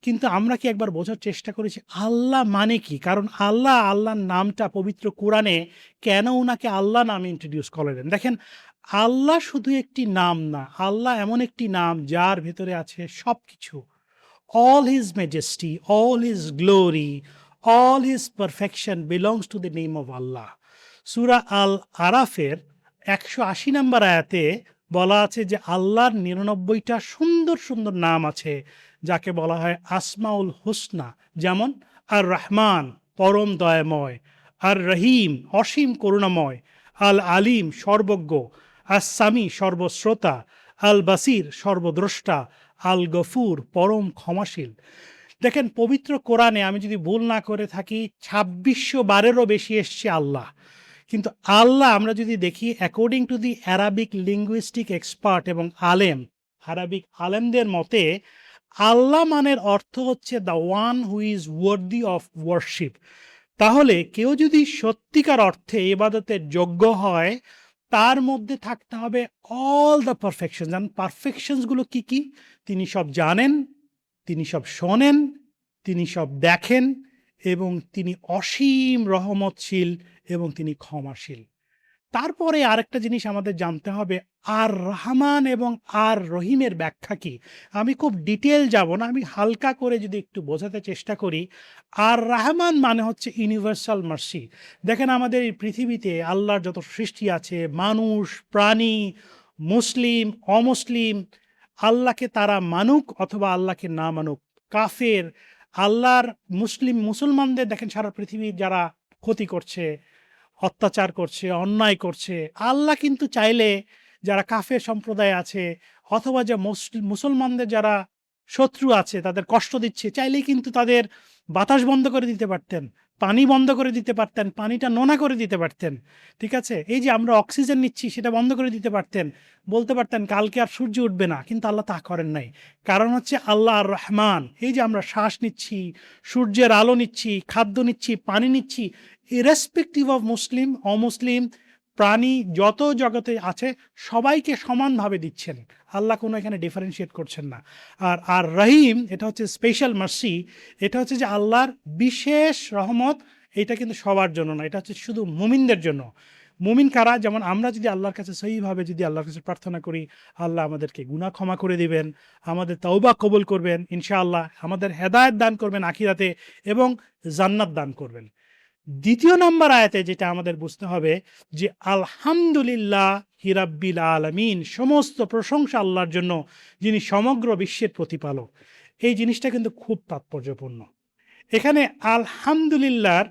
কিন্তু আমরা কি একবার বোঝার চেষ্টা করেছি আল্লাহ মানে কি? কারণ আল্লাহ, আল্লাহর নামটা পবিত্র কোরআনে কেন ওনাকে আল্লাহ নামে ইন্ট্রোডিউস করলেন? দেখেন, আল্লাহ শুধু একটি নাম না, আল্লাহ এমন একটি নাম যার ভেতরে আছে সব কিছু। All his majesty, all his glory, all his perfection belongs to the name of Allah. সূরা আল আরাফের 180 নম্বর আয়াতে বলা আছে যে আল্লাহর 99টা সুন্দর সুন্দর নাম আছে, যাকে বলা হয় আসমাউল হুসনা। যেমন আর রহমান, পরম দয়াময়; আর রহিম, অসীম করুণাময়; আল আলিম, সর্বজ্ঞ; আস সামি, সর্বশ্রোতা; আল বাসির, সর্বদ্রষ্টা; আল গফুর, পরম ক্ষমাশীল। দেখেন, পবিত্র কোরআনে আমি যদি ভুল না করে থাকি 2600 বারেরও বেশি এসছে আল্লাহ। কিন্তু আল্লাহ আমরা যদি দেখি, according to the Arabic linguistic expert এবং আলেম, আরবিক আলেমদের মতে আল্লাহ মানের অর্থ হচ্ছে the one who is worthy of worship. তাহলে কেউ যদি সত্যিকার অর্থে ইবাদতের যোগ্য হয়, তার মধ্যে থাকতে হবে অল দ্য পারফেকশন। জান পারফেকশনসগুলো কি কি? তিনি সব জানেন, তিনি সব শোনেন, তিনি সব দেখেন, এবং তিনি অসীম রহমতশীল এবং তিনি ক্ষমাশীল। তারপরে আরেকটা জিনিস আমাদের জানতে হবে, আর রহমান এবং আর রহিমের ব্যাখ্যা কি। আমি খুব ডিটেল যাব না, আমি হালকা করে যদি একটু বোঝাতে চেষ্টা করি। আর রহমান মানে হচ্ছে ইউনিভার্সাল মার্সি। দেখেন আমাদের এই পৃথিবীতে আল্লাহর যত সৃষ্টি আছে, মানুষ, প্রাণী, মুসলিম, অমুসলিম, আল্লাহকে তারা মানুক অথবা আল্লাহকে না মানুক, কাফের, আল্লাহর মুসলমানদের দেখেন সারা পৃথিবীর যারা ক্ষতি করছে, অত্যাচার করছে, অন্যায় করছে, আল্লাহ কিন্তু চাইলে যারা কাফের সম্প্রদায় আছে অথবা যে মুসলমানদের যারা শত্রু আছে তাদের কষ্ট দিচ্ছে, চাইলেই কিন্তু তাদের বাতাস বন্ধ করে দিতে পারতেন, পানি বন্ধ করে দিতে পারতেন, পানিটা নোনা করে দিতে পারতেন। ঠিক আছে, এই যে আমরা অক্সিজেন নিচ্ছি সেটা বন্ধ করে দিতে পারতেন, বলতে পারতেন কালকে আর সূর্য উঠবে না, কিন্তু আল্লাহ তা করেন নাই। কারণ হচ্ছে আল্লাহ আর রহমান। এই যে আমরা শ্বাস নিচ্ছি, সূর্যের আলো নিচ্ছি, খাদ্য নিচ্ছি, পানি নিচ্ছি, ইরেসপেক্টিভ অফ মুসলিম অমুসলিম প্রাণী যত জগতে আছে সবাইকে সমানভাবে দিচ্ছেন। আল্লাহ কোনো এখানে ডিফারেন্সিয়েট করছেন না। আর রহিম, এটা হচ্ছে স্পেশাল মার্সি। এটা হচ্ছে যে আল্লাহর বিশেষ রহমত। এটা কিন্তু সবার জন্য না, এটা হচ্ছে শুধু মুমিনদের জন্য। মুমিন কারা? যেমন আমরা যদি আল্লাহর কাছে সহিভাবে যদি আল্লাহর কাছে প্রার্থনা করি, আল্লাহ আমাদেরকে গুনাহ ক্ষমা করে দিবেন, আমাদের তাওবা কবুল করবেন ইনশাআল্লাহ, আমাদের হেদায়েত দান করবেন আখিরাতে, এবং জান্নাত দান করবেন। দ্বিতীয় নম্বর আয়াতে যেটা আমাদের বুঝতে হবে যে আলহামদুলিল্লাহ হিরাব্বিল আলামিন, সমস্ত প্রশংসা আল্লাহর জন্য যিনি সমগ্র বিশ্বের প্রতিপালক। এই জিনিসটা কিন্তু খুব তাৎপর্যপূর্ণ। এখানে আলহামদুলিল্লাহর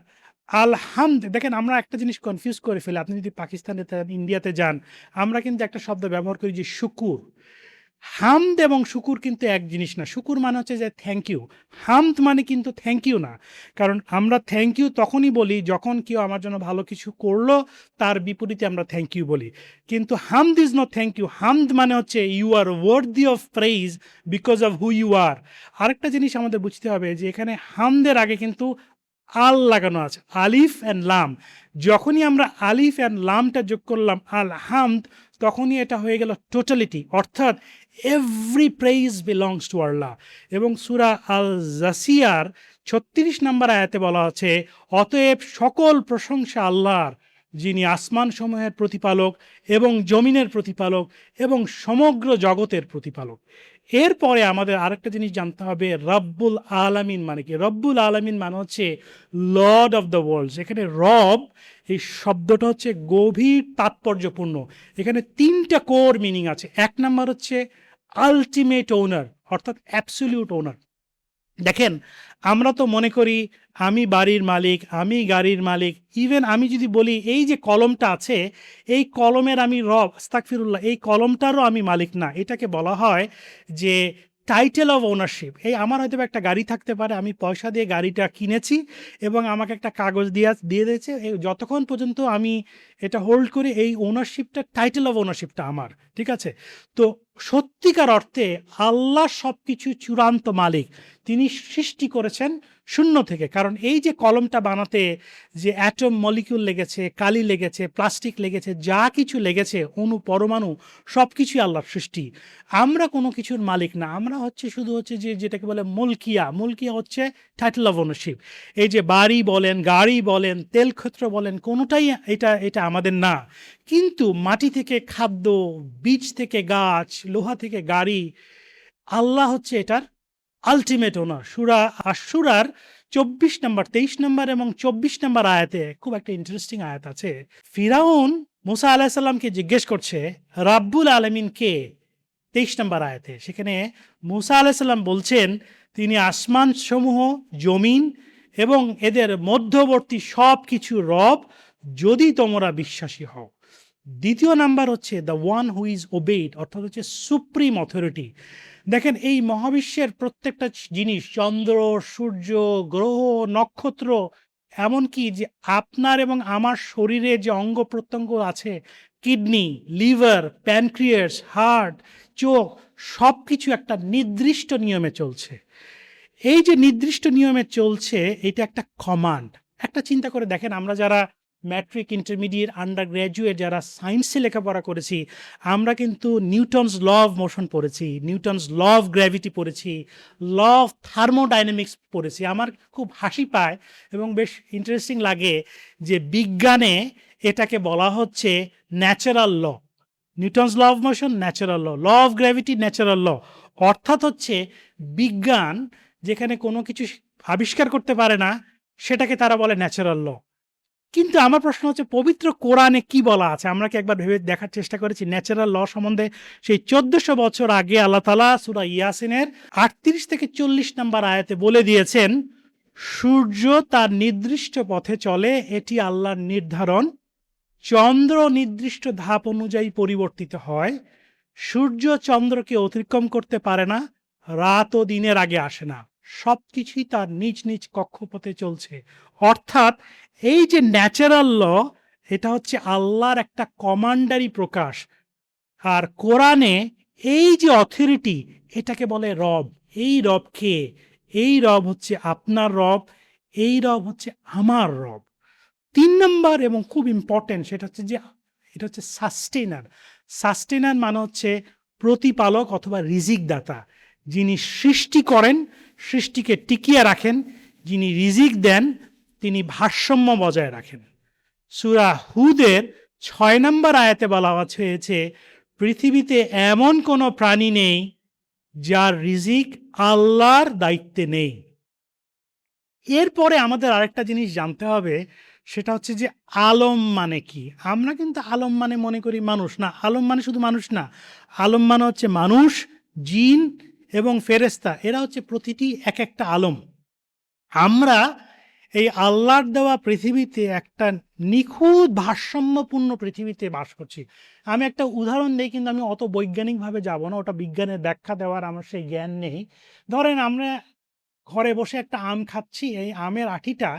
দেখেন আমরা একটা জিনিস কনফিউজ করে ফেলি। আপনি যদি পাকিস্তানে যান, ইন্ডিয়াতে যান, আমরা কিন্তু একটা শব্দ ব্যবহার করি যে শুকুর। হামদ এবং শুকুর কিন্তু এক জিনিস না। শুকুর মানে হচ্ছে যে থ্যাংক ইউ, হামদ মানে কিন্তু থ্যাংক ইউ না। কারণ আমরা থ্যাংক ইউ তখনই বলি যখন কেউ আমার জন্য ভালো কিছু করলো, তার বিপরীতে আমরা থ্যাংক ইউ বলি। কিন্তু হামদ ইজ নট থ্যাংক ইউ। হামদ মানে হচ্ছে you are worthy of praise because of who you are. আরেকটা জিনিস আমাদের বুঝতে হবে যে এখানে হামদের আগে কিন্তু আল লাগানো আছে, আলিফ অ্যান্ড লাম। যখনই আমরা আলিফ অ্যান্ড লামটা যোগ করলাম আল হামদ, তখনই এটা হয়ে গেল টোটালিটি, অর্থাৎ এভরি প্রেইজ বিলংস টু আল্লাহ। এবং সূরা আল জাসিয়ার ৩৬ নম্বর আয়াতে বলা আছে, অতএব সকল প্রশংসা আল্লাহর, যিনি আসমান সমূহের প্রতিপালক এবং জমিনের প্রতিপালক এবং সমগ্র জগতের প্রতিপালক। এরপরে আমাদের আরেকটা জিনিস জানতে হবে, রব্বুল আলামিন মানে কি। রব্বুল আলামিন মানে হচ্ছে লর্ড অফ দ্য ওয়ার্ল্ডস। এখানে রব, এই শব্দটা হচ্ছে গভীর তাৎপর্যপূর্ণ। এখানে তিনটা কোর মিনিং আছে। এক নাম্বার হচ্ছে আলটিমেট ওনার, অর্থাৎ অ্যাবসলিউট ওনার। দেখেন আমরা তো মনে করি আমি বাড়ির মালিক, আমি গাড়ির মালিক, ইভেন আমি যদি বলি এই যে কলমটা আছে, এই কলমের আমি রব, আস্তাগফিরুল্লাহ, এই কলমটারও আমি মালিক না। এটাকে বলা হয় যে টাইটেল অফ ওনারশিপ। এই আমার হয়তো একটা গাড়ি থাকতে পারে, আমি পয়সা দিয়ে গাড়িটা কিনেছি এবং আমাকে একটা কাগজ দিয়ে দিয়েছে, যতক্ষণ পর্যন্ত আমি এটা হোল্ড করি, এই ওনারশিপটা, টাইটেল অফ ওনারশিপটা আমার। ঠিক আছে, তো সত্যিকার অর্থে আল্লাহ সব কিছু চূড়ান্ত মালিক। তিনি সৃষ্টি করেছেন শূন্য থেকে। কারণ এই যে কলমটা বানাতে যে অ্যাটম মলিকিউল লেগেছে, কালি লেগেছে, প্লাস্টিক লেগেছে, যা কিছু লেগেছে, অণু পরমাণু, সব কিছুই আল্লাহর সৃষ্টি। আমরা কোনো কিছুর মালিক না, আমরা শুধু যে যেটাকে বলে মুলকিয়া। মুলকিয়া হচ্ছে টাইটেল অফ ওনারশিপ। এই যে বাড়ি বলেন, গাড়ি বলেন, তেলক্ষেত্র বলেন, কোনোটাই এটা আমাদের না। কিন্তু মাটি থেকে খাদ্য, বীজ থেকে গাছ, লোহা থেকে গাড়ি, আল্লাহ হচ্ছে এটার আলটিমেট ওনার। সূরা আশ-শূরার ২৪ নম্বর, ২৩ নম্বর এবং ২৪ নম্বর আয়াতে খুব একটা ইন্টারেস্টিং আয়াত আছে। ফিরাউন মুসা আলাইহিস সালামকে জিজ্ঞেস করছে রাব্বুল আলামিন কে। ২৩ নম্বর আয়াতে সেখানে মুসা আলাইহিস সালাম বলছেন, তিনি আসমান সমূহ, জমিন এবং এদের মধ্যবর্তী সব কিছু রব, যদি তোমরা বিশ্বাসী হও। দ্বিতীয় নাম্বার হচ্ছে দ্য ওয়ান হু ইজ ওবেইড, অর্থাৎ হচ্ছে সুপ্রিম অথরিটি। দেখেন এই মহাবিশ্বের প্রত্যেকটা জিনিস, চন্দ্র, সূর্য, গ্রহ, নক্ষত্র, এমনকি যে আপনার এবং আমার শরীরে যে অঙ্গ প্রত্যঙ্গ আছে, কিডনি, লিভার, প্যানক্রিয়াস, হার্ট, চোখ সব কিছু একটা নির্দিষ্ট নিয়মে চলছে। এই যে নির্দিষ্ট নিয়মে চলছে, এটা একটা কমান্ড। একটা চিন্তা করে দেখেন, আমরা যারা ম্যাট্রিক, ইন্টারমিডিয়েট, আন্ডার গ্র্যাজুয়েট, যারা সায়েন্সে লেখাপড়া করেছি, আমরা কিন্তু নিউটনস ল অফ মোশন পড়েছি, নিউটনস ল অফ গ্র্যাভিটি পড়েছি, ল অফ থার্মোডাইনামিক্স পড়েছি। আমার খুব হাসি পায় এবং বেশ ইন্টারেস্টিং লাগে যে বিজ্ঞানে এটাকে বলা হচ্ছে natural law. Newton's law of motion natural law, law of gravity natural law. অর্থাৎ হচ্ছে বিজ্ঞান যেখানে কোনো কিছু আবিষ্কার করতে পারে না, সেটাকে তারা বলে ন্যাচারাল ল। কিন্তু আমার প্রশ্ন হচ্ছে, পবিত্র কোরআনে কি বলা আছে? আমরা কি একবার ভেবে দেখার চেষ্টা করেছি ন্যাচারাল ল সম্বন্ধে? সেই 1400 বছর আগে আল্লাহ তাআলা সূরা ইয়াসিনের 38 থেকে 40 নম্বর আয়াতে বলে দিয়েছেন, সূর্য তার নির্দিষ্ট পথে চলে, এটি আল্লাহর নির্ধারণ। চন্দ্র নির্দিষ্ট ধাপ অনুযায়ী পরিবর্তিত হয়। সূর্য চন্দ্রকে অতিক্রম করতে পারে না, রাত ও দিনের আগে আসে না, সব কিছুই তার নিজ নিজ কক্ষপথে চলছে। অর্থাৎ এই যে ন্যাচারাল ল, এটা হচ্ছে আল্লাহর একটা কমান্ডারি প্রকাশ। আর কোরআনে এই যে অথরিটি, এটাকে বলে রব। এই রব কে? এই রব হচ্ছে আপনার রব, এই রব হচ্ছে আমার রব। 3 নম্বর এবং খুব ইম্পর্টেন্ট, সেটা হচ্ছে যে এটা হচ্ছে সাস্টেনার। সাস্টেনার মানে হচ্ছে প্রতিপালক অথবা রিজিক দাতা। যিনি সৃষ্টি করেন, সৃষ্টিকে টিকিয়ে রাখেন, যিনি রিজিক দেন, তিনি ভারসাম্য বজায় রাখেন। সূরা হুদের 6 নম্বর আয়াতে বলা হয়েছে, পৃথিবীতে এমন কোনো প্রাণী নেই যার রিজিক আল্লাহর দায়িত্বে নেই। এরপরে আমাদের আরেকটা জিনিস জানতে হবে, সেটা হচ্ছে যে আলম মানে কি? আমরা কিন্তু আলম মানে মনে করি মানুষ না। আলম মানে শুধু মানুষ না, আলম মানে হচ্ছে মানুষ, জিন এবং ফেরেশতা, এরা হচ্ছে প্রতিটি এক একটা আলম। আমরা এই আল্লাহর দেওয়া পৃথিবীতে একটা নিখুঁত ভারসাম্যপূর্ণ পৃথিবীতে বাস করছি। আমি একটা উদাহরণ দিই, কিন্তু আমি অত বৈজ্ঞানিকভাবে যাব না, ওটা বিজ্ঞানের ব্যাখ্যা দেওয়ার আমার সেই জ্ঞান নেই। ধরেন আমরা ঘরে বসে একটা আম খাচ্ছি, এই আমের আঠিটা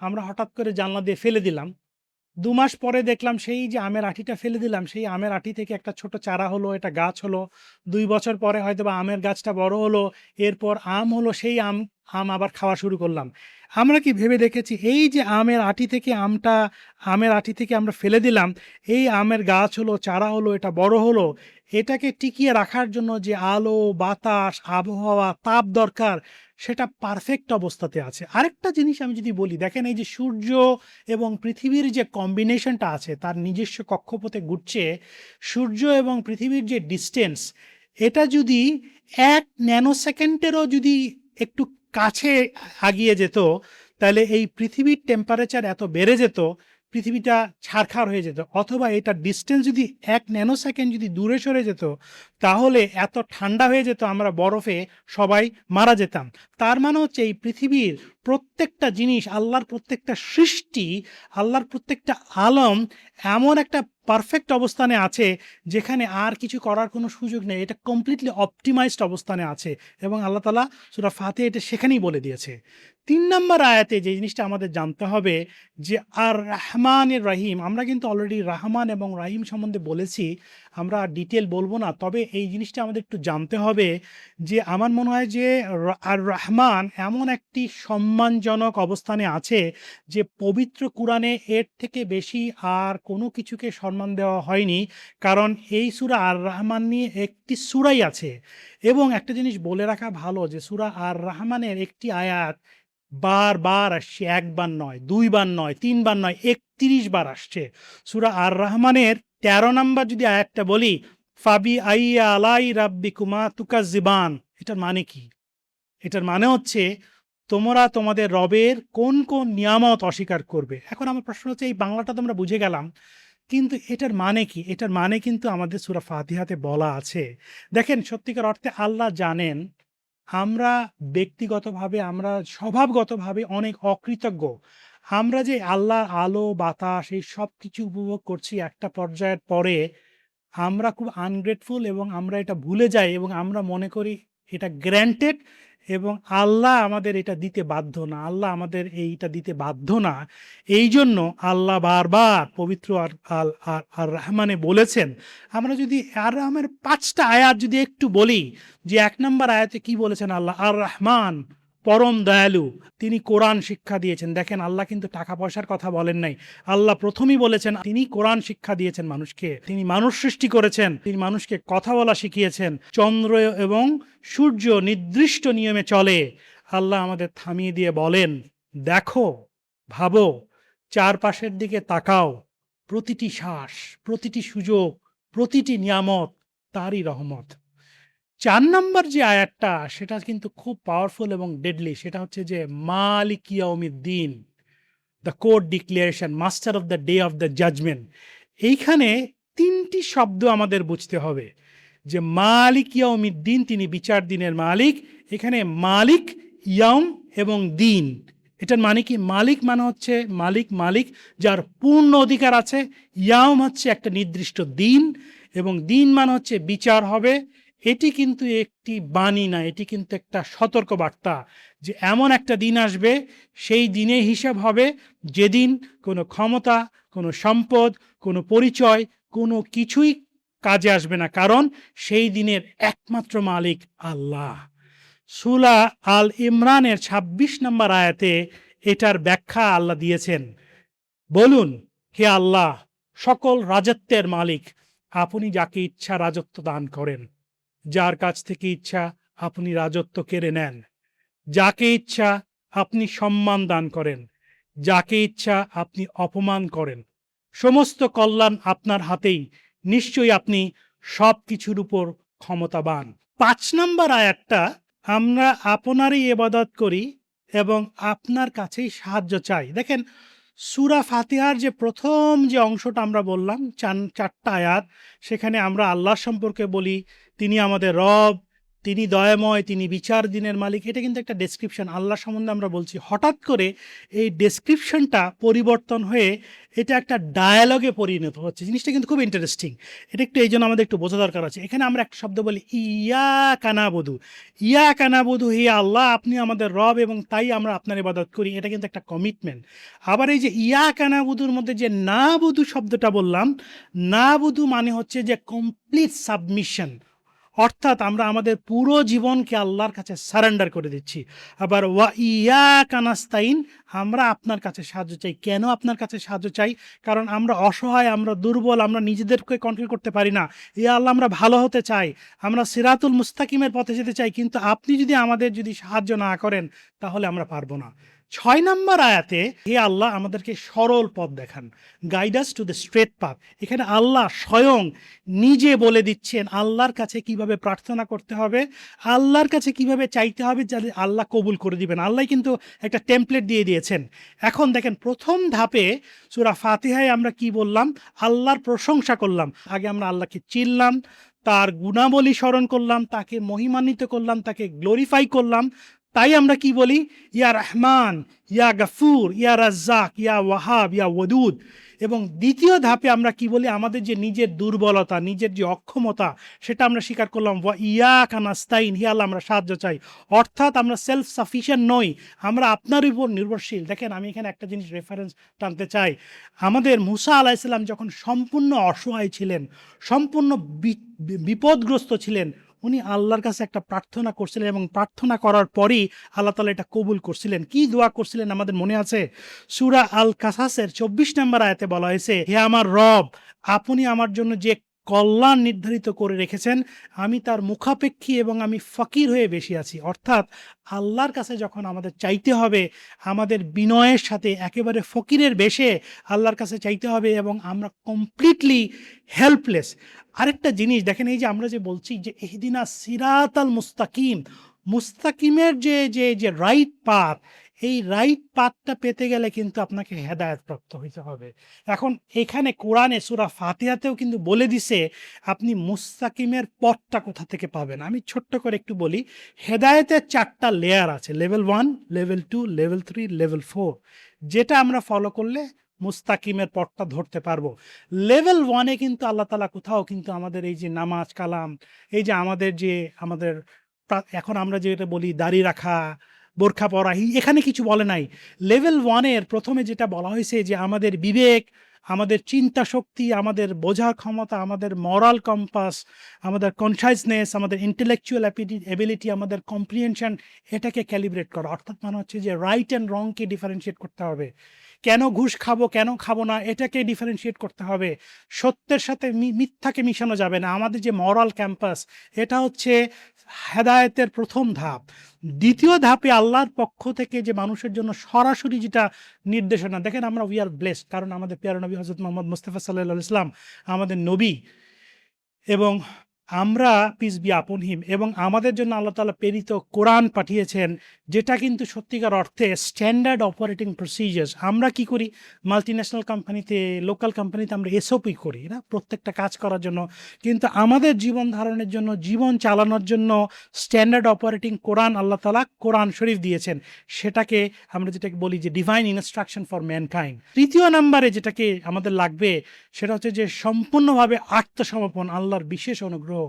আমরা হঠাৎ করে জানলা দিয়ে ফেলে দিলাম। 2 মাস পরে দেখলাম সেই যে আমের আঠিটা ফেলে দিলাম, সেই আমের আঠি থেকে একটা ছোট চারা হলো, এটা গাছ হলো। 2 বছর পরে হয়তোবা আমের গাছটা বড় হলো, এরপর আম হলো, সেই আম আবার খাওয়া শুরু করলাম। আমরা কি ভেবে দেখেছি এই যে আমের আঠি থেকে আমরা ফেলে দিলাম, এই আমের গাছ হলো, চারা হলো, এটা বড় হলো, এটাকে টিকিয়ে রাখার জন্য যে আলো, বাতাস, আবহাওয়া, তাপ দরকার, সেটা পারফেক্ট অবস্থাতে আছে। আরেকটা জিনিস আমি যদি বলি, দেখেন এই যে সূর্য এবং পৃথিবীর যে কম্বিনেশনটা আছে, তার নিজস্ব কক্ষপথে ঘুরছে। সূর্য এবং পৃথিবীর যে ডিস্টেন্স, এটা যদি 1 ন্যানোসেকেন্ডেরও যদি একটু কাছে আগিয়ে যেত, তাহলে এই পৃথিবীর টেম্পারেচার এত বেড়ে যেত, পৃথিবীটা ছারখার হয়ে যেত। অথবা এটা ডিস্টেন্স যদি 1 ন্যানোসেকেন্ড যদি দূরে সরে যেত, তাহলে এত ঠান্ডা হয়ে যেত, আমরা বরফে সবাই মারা যেতাম। তার মানে হচ্ছে এই পৃথিবীর প্রত্যেকটা জিনিস, আল্লাহর প্রত্যেকটা সৃষ্টি, আল্লাহর প্রত্যেকটা আলম এমন একটা পারফেক্ট অবস্থানে আছে, যেখানে আর কিছু করার কোনো সুযোগ নেই। এটা কমপ্লিটলি অপটিমাইজড অবস্থানে আছে, এবং আল্লাহ তাআলা সূরা ফাতিহা এটা সেখানেই বলে দিয়েছে। 3 নম্বর আয়াতে যে জিনিসটা আমাদের জানতে হবে, যে আর রহমানের রহিম, আমরা কিন্তু অলরেডি রহমান এবং রহিম সম্বন্ধে বলেছি, আমরা ডিটেল বলবো না। তবে এই জিনিসটা আমাদের একটু জানতে হবে, যে আমার মনে হয় যে আর রহমান এমন একটি সম্মানজনক অবস্থানে আছে, যে পবিত্র কুরআনে এর থেকে বেশি আর কোনো কিছুকে সম্মান দেওয়া হয়নি। কারণ এই সূরা আর রহমান নিয়ে একটি সূরাই আছে। এবং একটা জিনিস বলে রাখা ভালো, যে সূরা আর রহমানের একটি আয়াত বারবার আসছে, 1 বার নয়, 2 বার নয়, 3 বার নয়, 31 বার আসছে। সূরা আর রহমানের 13 নম্বর যদি আয়াতটা বলি, ফাবি আইয়া আলাই রাব্বিকুমা তুকাজ্জিবান, এটার মানে কি? এটার মানে হচ্ছে, তোমরা তোমাদের রবের কোন কোন নিয়ামত অস্বীকার করবে। এখন আমার প্রশ্ন হচ্ছে, এই বাংলাটা তো আমরা বুঝে গেলাম, কিন্তু এটার মানে কি? এটার মানে কিন্তু আমাদের সূরা ফাতিহাতে বলা আছে। দেখেন, সত্যিকার অর্থে আল্লাহ জানেন আমরা ব্যক্তিগতভাবে, আমরা স্বভাবগতভাবে অনেক অকৃতজ্ঞ। আমরা যে আল্লাহর আলো, বাতাস এই সব কিছু উপভোগ করছি, একটা পর্যায়ের পরে আমরা খুব আনগ্রেটফুল, এবং আমরা এটা ভুলে যাই, এবং আমরা মনে করি এটা গ্র্যান্টেড, এবং আল্লাহ আমাদের এটা দিতে বাধ্য না, আল্লাহ আমাদের এইটা দিতে বাধ্য না। এই জন্য আল্লাহ বারবার পবিত্র আর আল আর আর রহমানে বলেছেন। আমরা যদি আর রহমানের 5টা আয়াত যদি একটু বলি, যে 1 নম্বর আয়াতে কি বলেছেন আল্লাহ? আর রহমান, পরম দয়ালু, তিনি কোরআন শিক্ষা দিয়েছেন। দেখেন, আল্লাহ কিন্তু টাকা পয়সার কথা বলেন নাই। আল্লাহ প্রথমেই বলেছেন তিনি কোরআন শিক্ষা দিয়েছেন মানুষকে, তিনি মানুষ সৃষ্টি করেছেন, তিনি মানুষকে কথা বলা শিখিয়েছেন। চন্দ্র এবং সূর্য নির্দিষ্ট নিয়মে চলে। আল্লাহ আমাদের থামিয়ে দিয়ে বলেন, দেখো, ভাবো, চারপাশের দিকে তাকাও, প্রতিটি শ্বাস, প্রতিটি সুযোগ, প্রতিটি নিয়ামত তারই রহমত। 4 নম্বর যে আয়াতটা, সেটা কিন্তু খুব পাওয়ারফুল এবং ডেডলি। সেটা হচ্ছে যে মালিক ইয়াউমিদ্দিন, the court declaration, master of the day of the judgment. এইখানে 3টি শব্দ আমাদের বুঝতে হবে, যে মালিক ইয়াউমিদ্দিন, তিনি বিচার দিনের মালিক। এখানে মালিক, ইয়াউম এবং দিন, এটার মানে কি? মালিক মানে হচ্ছে মালিক, মালিক যার পূর্ণ অধিকার আছে। ইয়াউম হচ্ছে একটা নির্দিষ্ট দিন, এবং দিন মানে হচ্ছে বিচার হবে। এটি কিন্তু একটি বাণী না, এটি কিন্তু একটা সতর্ক বার্তা, যে এমন একটা দিন আসবে, সেই দিনে হিসাব হবে, যেদিন কোনো ক্ষমতা, কোনো সম্পদ, কোনো পরিচয়, কোনো কিছুই কাজে আসবে না, কারণ সেই দিনের একমাত্র মালিক আল্লাহ। সূরা আল ইমরানের 26 নম্বর আয়াতে এটার ব্যাখ্যা আল্লাহ দিয়েছেন। বলুন, হে আল্লাহ, সকল রাজত্বের মালিক, আপনি যাকে ইচ্ছা রাজত্ব দান করেন, যার কাছ থেকে ইচ্ছা আপনি রাজত্ব কেড়ে নেন, যাকে ইচ্ছা আপনি সম্মান দান করেন, যাকে ইচ্ছা আপনি অপমান করেন। সমস্ত কল্যাণ আপনার হাতেই, নিশ্চয়ই আপনি সব কিছুর উপর ক্ষমতাবান। 5 নম্বর আয়াতটা, আমরা আপনারই ইবাদত করি এবং আপনার কাছেই সাহায্য চাই। দেখেন, সূরা ফাতিহার যে প্রথম যে অংশটা আমরা বললাম, 4টা আয়াত, সেখানে আমরা আল্লাহ সম্পর্কে বলি, তিনি আমাদের রব, তিনি দয়াময়, তিনি বিচার দিনের মালিক। এটা কিন্তু একটা ডেসক্রিপশন, আল্লাহ সম্বন্ধে আমরা বলছি। হঠাৎ করে এই ডেসক্রিপশনটা পরিবর্তন হয়ে এটা একটা ডায়ালগে পরিণত হচ্ছে। জিনিসটা কিন্তু খুব ইন্টারেস্টিং। এটা একটু এই জন্য আমাদের একটু বোঝা দরকার আছে। এখানে আমরা একটা শব্দ বলি, ইয়া কানাবুদু। ইয়া কানাবুদু, হে আল্লাহ, আপনি আমাদের রব এবং তাই আমরা আপনার ইবাদত করি। এটা কিন্তু একটা কমিটমেন্ট। আবার এই যে ইয়া কানাবুদুর মধ্যে যে না বুধু শব্দটা বললাম, না বুধু মানে হচ্ছে যে কমপ্লিট সাবমিশন, অর্থাৎ আমরা আমাদের পুরো জীবনকে আল্লাহর কাছে সারেন্ডার করে দিচ্ছি। আবার ওয়া ইয়া কানাস্তাইন, আমরা আপনার কাছে সাহায্য চাই। কেন আপনার কাছে সাহায্য চাই? কারণ আমরা অসহায়, আমরা দুর্বল, আমরা নিজেদেরকে কন্ট্রোল করতে পারি না। ইয়া আল্লাহ, আমরা ভালো হতে চাই, আমরা সিরাতুল মুস্তাকিমের পথে যেতে চাই, কিন্তু আপনি যদি আমাদের সাহায্য না করেন, তাহলে আমরা পারবো না। 6 নম্বর আয়াতে হে আল্লাহ, আমাদেরকে সরল পথ দেখান, guide us to the straight path. এখানে আল্লাহ স্বয়ং নিজে বলে দিচ্ছেন আল্লাহর কাছে কিভাবে প্রার্থনা করতে হবে, আল্লাহর কাছে কিভাবে চাইতে হবে, যাতে আল্লাহ কবুল করে দিবেন। আল্লাহ কিন্তু একটা টেমপ্লেট দিয়ে দিয়েছেন। এখন দেখেন, প্রথম ধাপে সূরা ফাতিহায় আমরা কি বললাম? আল্লাহর প্রশংসা করলাম। আগে আমরা আল্লাহকে চিনলাম, তার গুণাবলী স্মরণ করলাম, তাকে মহিমান্বিত করলাম, তাকে গ্লোরিফাই করলাম। তাই আমরা কি বলি? ইয়া রহমান, ইয়া গাফুর, ইয়া রাজ্জাক, ইয়া ওয়াহাব, ইয়া ওয়াদুদ। এবং দ্বিতীয় ধাপে আমরা কি বলি? আমাদের যে নিজের দুর্বলতা, নিজের যে অক্ষমতা, সেটা আমরা স্বীকার করলাম। ওয়া ইয়া কানাস্তাইন, হে আল্লাহ, আমরা সাহায্য চাই। অর্থাৎ আমরা সেলফ সাফিসিয়েন্ট নই, আমরা আপনার উপর নির্ভরশীল। দেখেন, আমি এখানে একটা জিনিস রেফারেন্স টানতে চাই। আমাদের মুসা আলাইহিস সালাম যখন সম্পূর্ণ অসহায় ছিলেন, সম্পূর্ণ বিপদগ্রস্ত ছিলেন, উনি আল্লাহর কাছে একটা প্রার্থনা করছিলেন, এবং প্রার্থনা করার পরই আল্লাহ তাআলা এটা কবুল করছিলেন। কি দোয়া করছিলেন আমাদের মনে আছে? সূরা আল কাসাসের 24 নম্বর আয়াতে বলা হয়েছে, হে আমার রব, আপনি আমার জন্য যে কল্যাণ নির্ধারিত করে রেখেছেন, আমি তার মুখাপেক্ষী এবং আমি ফকির হয়ে বেশি আছি। অর্থাৎ আল্লাহর কাছে যখন আমাদের চাইতে হবে, আমাদের বিনয়ের সাথে একেবারে ফকিরের বেশে আল্লাহর কাছে চাইতে হবে, এবং আমরা কমপ্লিটলি হেল্পলেস। আরেকটা জিনিস দেখেন, এই যে আমরা যে বলছি যে ইহদিনা সিরাতাল মুস্তাকিম, মুস্তাকিমের যে যে যে রাইট পাথ, এই রাইট পাথটা পেতে গেলে কিন্তু আপনাকে হেদায়েত প্রাপ্ত হইতে হবে। এখন এখানে কোরআনে সূরা ফাতিহাতেও কিন্তু বলে দিছে আপনি মুস্তাকিমের পথটা কোথা থেকে পাবেন। আমি ছোট্ট করে একটু বলি। হেদায়েতের 4টা লেয়ার আছে, লেভেল 1, লেভেল 2, লেভেল 3, লেভেল 4, যেটা আমরা ফলো করলে মুস্তাকিমের পথটা ধরতে পারবো। লেভেল 1-এ কিন্তু আল্লাহ তাআলা কোথাও কিন্তু আমাদের এই যে নামাজ কালাম, এই যে আমাদের এখন আমরা যেটা বলি দাড়ি রাখা, বোরখা পরা, এখানে কিছু বলে নাই। লেভেল 1-এর প্রথমে যেটা বলা হয়েছে যে আমাদের বিবেক, আমাদের চিন্তা শক্তি, আমাদের বোঝার ক্ষমতা, আমাদের মরাল কম্পাস, আমাদের কনসাসনেস, আমাদের ইন্টেলেকচুয়াল এবিলিটি, আমাদের কম্প্রিহেনশন, এটাকে ক্যালিব্রেট করা। অর্থাৎ মানে হচ্ছে যে রাইট অ্যান্ড রংকে ডিফারেন্সিয়েট করতে হবে। কেন ঘুষ খাবো, কেন খাবো না, এটাকে ডিফারেন্সিয়েট করতে হবে। সত্যের সাথে মিথ্যাকে মিশানো যাবে না। আমাদের যে মরাল ক্যাম্পাস, এটা হচ্ছে হেদায়েতের প্রথম ধাপ। দ্বিতীয় ধাপে আল্লাহর পক্ষ থেকে যে মানুষের জন্য সরাসরি যেটা নির্দেশনা, দেখেন আমরা উই আর ব্লেসড, কারণ আমাদের প্যারা নবী হযরত মুহাম্মদ মুস্তাফা সাল্লাল্লাহু আলাইহি ওয়াসাল্লাম আমাদের নবী, এবং আমরা পিস বি আপন হিম, এবং আমাদের জন্য আল্লাহ তাআলা প্রেরিত কোরআন পাঠিয়েছেন, যেটা কিন্তু সত্যিকার অর্থে স্ট্যান্ডার্ড অপারেটিং প্রসিজার্স। আমরা কি করি মাল্টিন্যাশনাল কোম্পানিতে, লোকাল কোম্পানিতে আমরা এসওপি করি না প্রত্যেকটা কাজ করার জন্য, কিন্তু আমাদের জীবন ধারণের জন্য, জীবন চালানোর জন্য স্ট্যান্ডার্ড অপারেটিং কোরআন আল্লাহ তাআলা কোরআন শরীফ দিয়েছেন। সেটাকে আমরা যেটাকে বলি যে ডিভাইন ইনস্ট্রাকশন ফর ম্যানকাইন্ড। তৃতীয় নম্বরে যেটাকে আমাদের লাগবে সেটা হচ্ছে যে সম্পূর্ণভাবে আত্মসমর্পণ, আল্লাহর বিশেষ অনুগ্রহ।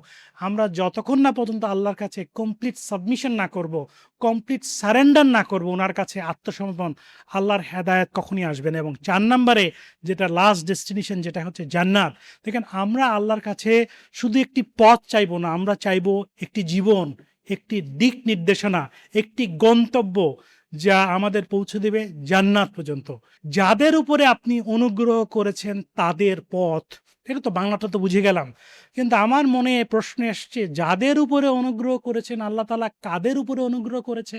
আমরা যতক্ষণ না পর্যন্ত আল্লাহর কাছে কমপ্লিট সাবমিশন না করব, কমপ্লিট সারেন্ডার না করব ওনার কাছে আত্মসমর্পণ, আল্লাহর হেদায়েত কখনই আসবে না। এবং 4 নম্বরে যেটা লাস্ট ডেস্টিনেশন, যেটা হচ্ছে জান্নাত। দেখেন আমরা আল্লাহর কাছে শুধু একটি পথ চাইবো না, আমরা চাইবো একটি জীবন, একটি দিক নির্দেশনা, একটি গন্তব্য যা আমাদের পৌঁছে দেবে জান্নাত পর্যন্ত। যাদের উপরে আপনি অনুগ্রহ করেছেন তাদের পথ, এটা তো বাংলাটা তো বুঝে গেলাম, কিন্তু আমার মনে প্রশ্ন এসছে, যাদের উপরে অনুগ্রহ করেছেন আল্লাহ তাআলা কাদের উপরে অনুগ্রহ করেছে?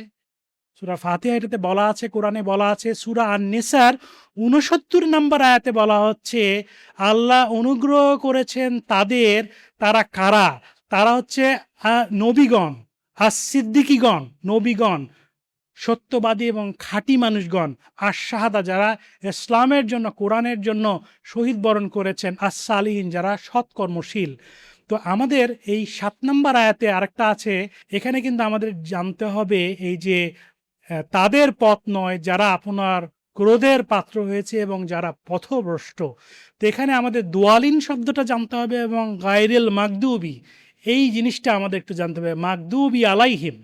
সূরা ফাতিহা এটাতে বলা আছে, কোরআনে বলা আছে। সূরা আন-নিসার ৬৯ নম্বর আয়াতে বলা হচ্ছে আল্লাহ অনুগ্রহ করেছেন তাদের, তারা কারা? তারা হচ্ছে নবীগণ, সিদ্দিকীগণ, নবীগণ, সত্যবাদী এবং খাঁটি মানুষগণ, শাহাদা যারা ইসলামের জন্য, কোরআনের জন্য শহীদ বরণ করেছেন, সালিহিন যারা সৎকর্মশীল। তো আমাদের এই 7 নম্বর আয়াতে আরেকটা আছে, এখানে কিন্তু আমাদের জানতে হবে এই যে তাদের পথ নয় যারা আপনার ক্রোধের পাত্র হয়েছে এবং যারা পথভ্রষ্ট। তো এখানে আমাদের দোয়ালিন শব্দটা জানতে হবে, এবং গায়রিল মাগদুবি, এই জিনিসটা আমাদের একটু জানতে হবে। মাগদুবি আলাইহিম,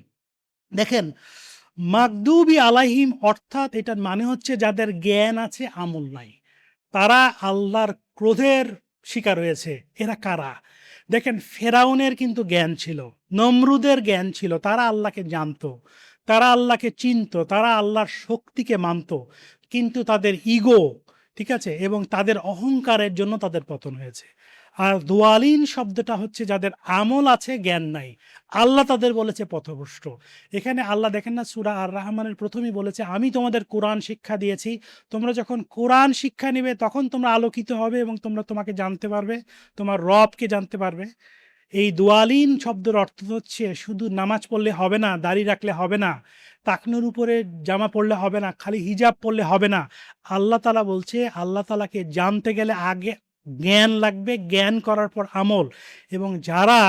দেখেন মাগদুবি আলাইহিম অর্থাৎ এটার মানে হচ্ছে যাদের জ্ঞান আছে আমল নাই, তারা আল্লাহর ক্রোধের শিকার হয়েছে। এরা কারা? দেখেন ফেরাউনের কিন্তু জ্ঞান ছিল, নমরুদের জ্ঞান ছিল, তারা আল্লাহকে জানতো, তারা আল্লাহকে চিনত, তারা আল্লাহর শক্তিকে মানত, কিন্তু তাদের ইগো, ঠিক আছে, এবং তাদের অহংকারের জন্য তাদের পতন হয়েছে। আর দোয়ালিন শব্দটা হচ্ছে যাদের আমল আছে জ্ঞান নাই, আল্লাহ তাদের বলেছে পথভ্রষ্ট। এখানে আল্লাহ দেখেন না, সূরা আর রহমানের প্রথমেই বলেছে আমি তোমাদের কোরআন শিক্ষা দিয়েছি, তোমরা যখন কোরআন শিক্ষা নেবে তখন তোমরা আলোকিত হবে এবং তোমরা তোমাকে জানতে পারবে, তোমার রবকে জানতে পারবে। এই দোয়ালিন শব্দের অর্থ হচ্ছে শুধু নামাজ পড়লে হবে না, দাড়ি রাখলে হবে না, টাকনুর উপরে জামা পড়লে হবে না, খালি হিজাব পড়লে হবে না। আল্লাহ তাআলা বলছে আল্লাহ তাআলাকে জানতে গেলে আগে জ্ঞান লাগবে, জ্ঞান করার পর আমল। এবং যারা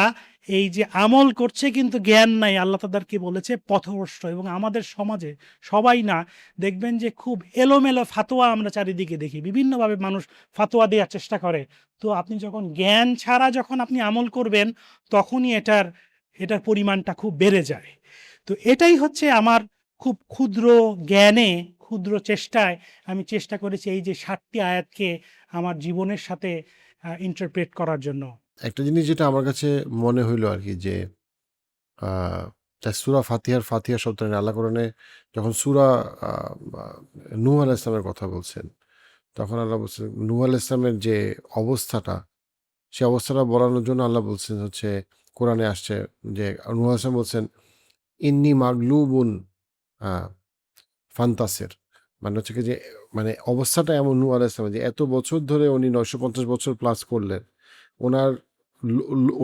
এই যে আমল করছে কিন্তু জ্ঞান নাই, আল্লাহ তাদেরকে বলেছে পথভ্রষ্ট। এবং আমাদের সমাজে সবাই না, দেখবেন যে খুব এলোমেলো ফাতোয়া আমরা চারিদিকে দেখি, বিভিন্নভাবে মানুষ ফাতোয়া দেওয়ার চেষ্টা করে। তো আপনি যখন জ্ঞান ছাড়া যখন আপনি আমল করবেন তখনই এটার পরিমাণটা খুব বেড়ে যায়। তো এটাই হচ্ছে আমার খুব ক্ষুদ্র জ্ঞানে, ক্ষুদ্র চেষ্টায় আমি চেষ্টা করেছি এই যে 7টি আয়াতকে আমার জীবনের সাথে ইন্টারপ্রেট করার জন্য। একটা জিনিস যেটা আমার কাছে মনে হইলো আর কি, যে সূরা ফাতিহা শব্দটা আল্লাহ কোরআনে যখন সূরা নূহ আলাইহিস সালামের কথা বলছেন, তখন আল্লাহ বলছেন নূহ আলাইহিস সালামের যে অবস্থাটা, সে অবস্থাটা বলানোর জন্য আল্লাহ বলছেন হচ্ছে, কোরআনে আসছে যে নূহ আলাইহিস সালাম বলছেন ইন্নী মাগলুবুন ফান্তাসির, মানে হচ্ছে কি যে মানে অবস্থাটা এমন নূহ আলাইহিস সালামের যে এত বছর ধরে উনি 950 বছর প্লাস করলেন, ওনার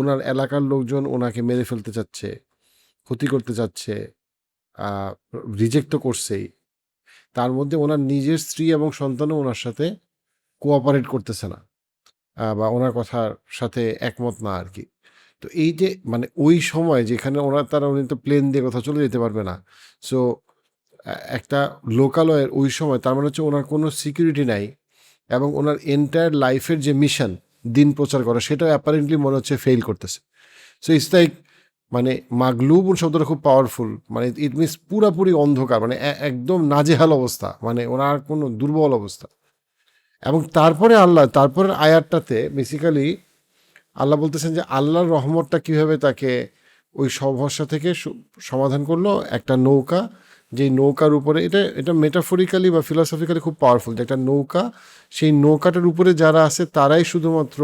ওনার এলাকার লোকজন ওনাকে মেরে ফেলতে চাচ্ছে, ক্ষতি করতে চাচ্ছে, রিজেক্ট তো করছেই, তার মধ্যে ওনার নিজের স্ত্রী এবং সন্তানও ওনার সাথে কোঅপারেট করতেছে না, বা ওনার কথার সাথে একমত না আর কি। তো এই যে মানে ওই সময় যেখানে উনি তো প্লেন দিয়ে কোথাও চলে যেতে পারবে না, সো একটা লোকালয়ের ওই সময়, তার মানে হচ্ছে ওনার কোনো সিকিউরিটি নাই, এবং ওনার এন্টায়ার লাইফের যে মিশন দিন প্রচার করা, সেটাও অ্যাপারেন্টলি মনে হচ্ছে ফেল করতেছে। সো ইটস লাইক মানে মাগলুবুন শব্দটা খুব পাওয়ারফুল, মানে ইট মিনস পুরাপুরি অন্ধকার, মানে একদম নাজেহাল অবস্থা, মানে ওনার কোনো দুর্বল অবস্থা। এবং তারপরের আয়াতটাতে বেসিক্যালি আল্লাহ বলতেছেন যে আল্লাহর রহমতটা কিভাবে তাকে ওই সমস্যা থেকে সমাধান করলো। একটা নৌকা, যেই নৌকার উপরে, এটা মেটাফরিক্যালি বা ফিলসফিক্যালি খুব পাওয়ারফুল, যে একটা নৌকা, সেই নৌকাটার উপরে যারা আছে তারাই শুধুমাত্র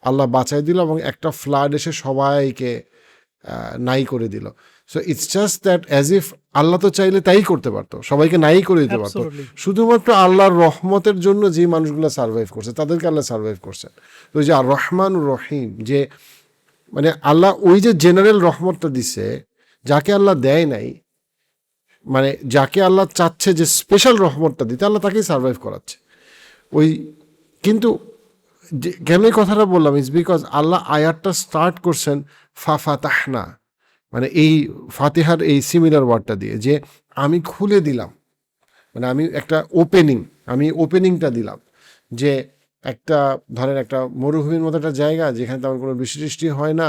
আল্লাহ বাঁচাই দিল এবং একটা ফ্লাড এসে সবাইকে নাই করে দিল। So it's just that as if Allah তো চাইলে তাই করতে পারতো, সবাইকে নাই করে দিতে পারতো, Absolutely. শুধুমাত্র আল্লাহর রহমতের জন্য যে মানুষগুলো সার্ভাইভ করছে তাদেরকে আল্লাহ সার্ভাইভ করছেন। তো ওই যে আর রহমান রহিম, যে মানে আল্লাহ ওই যে জেনারেল রহমতটা দিছে, যাকে আল্লাহ দেয় নাই, মানে যাকে আল্লাহ চাচ্ছে যে স্পেশাল রহমতটা দিতে, আল্লাহ তাকেই সার্ভাইভ করাচ্ছে। ওই কিন্তু কেন এই কথাটা বললাম ইজ বিকজ আল্লাহ আয়াতটা স্টার্ট করছেন ফাতাহনা, মানে এই ফাতিহার এই সিমিলার ওয়ার্ডটা দিয়ে, যে আমি খুলে দিলাম, মানে আমি একটা ওপেনিংটা দিলাম, যে একটা ধরেন একটা মরুভূমির মতো একটা জায়গা যেখানে তেমন কোনো বৃষ্টি হয় না,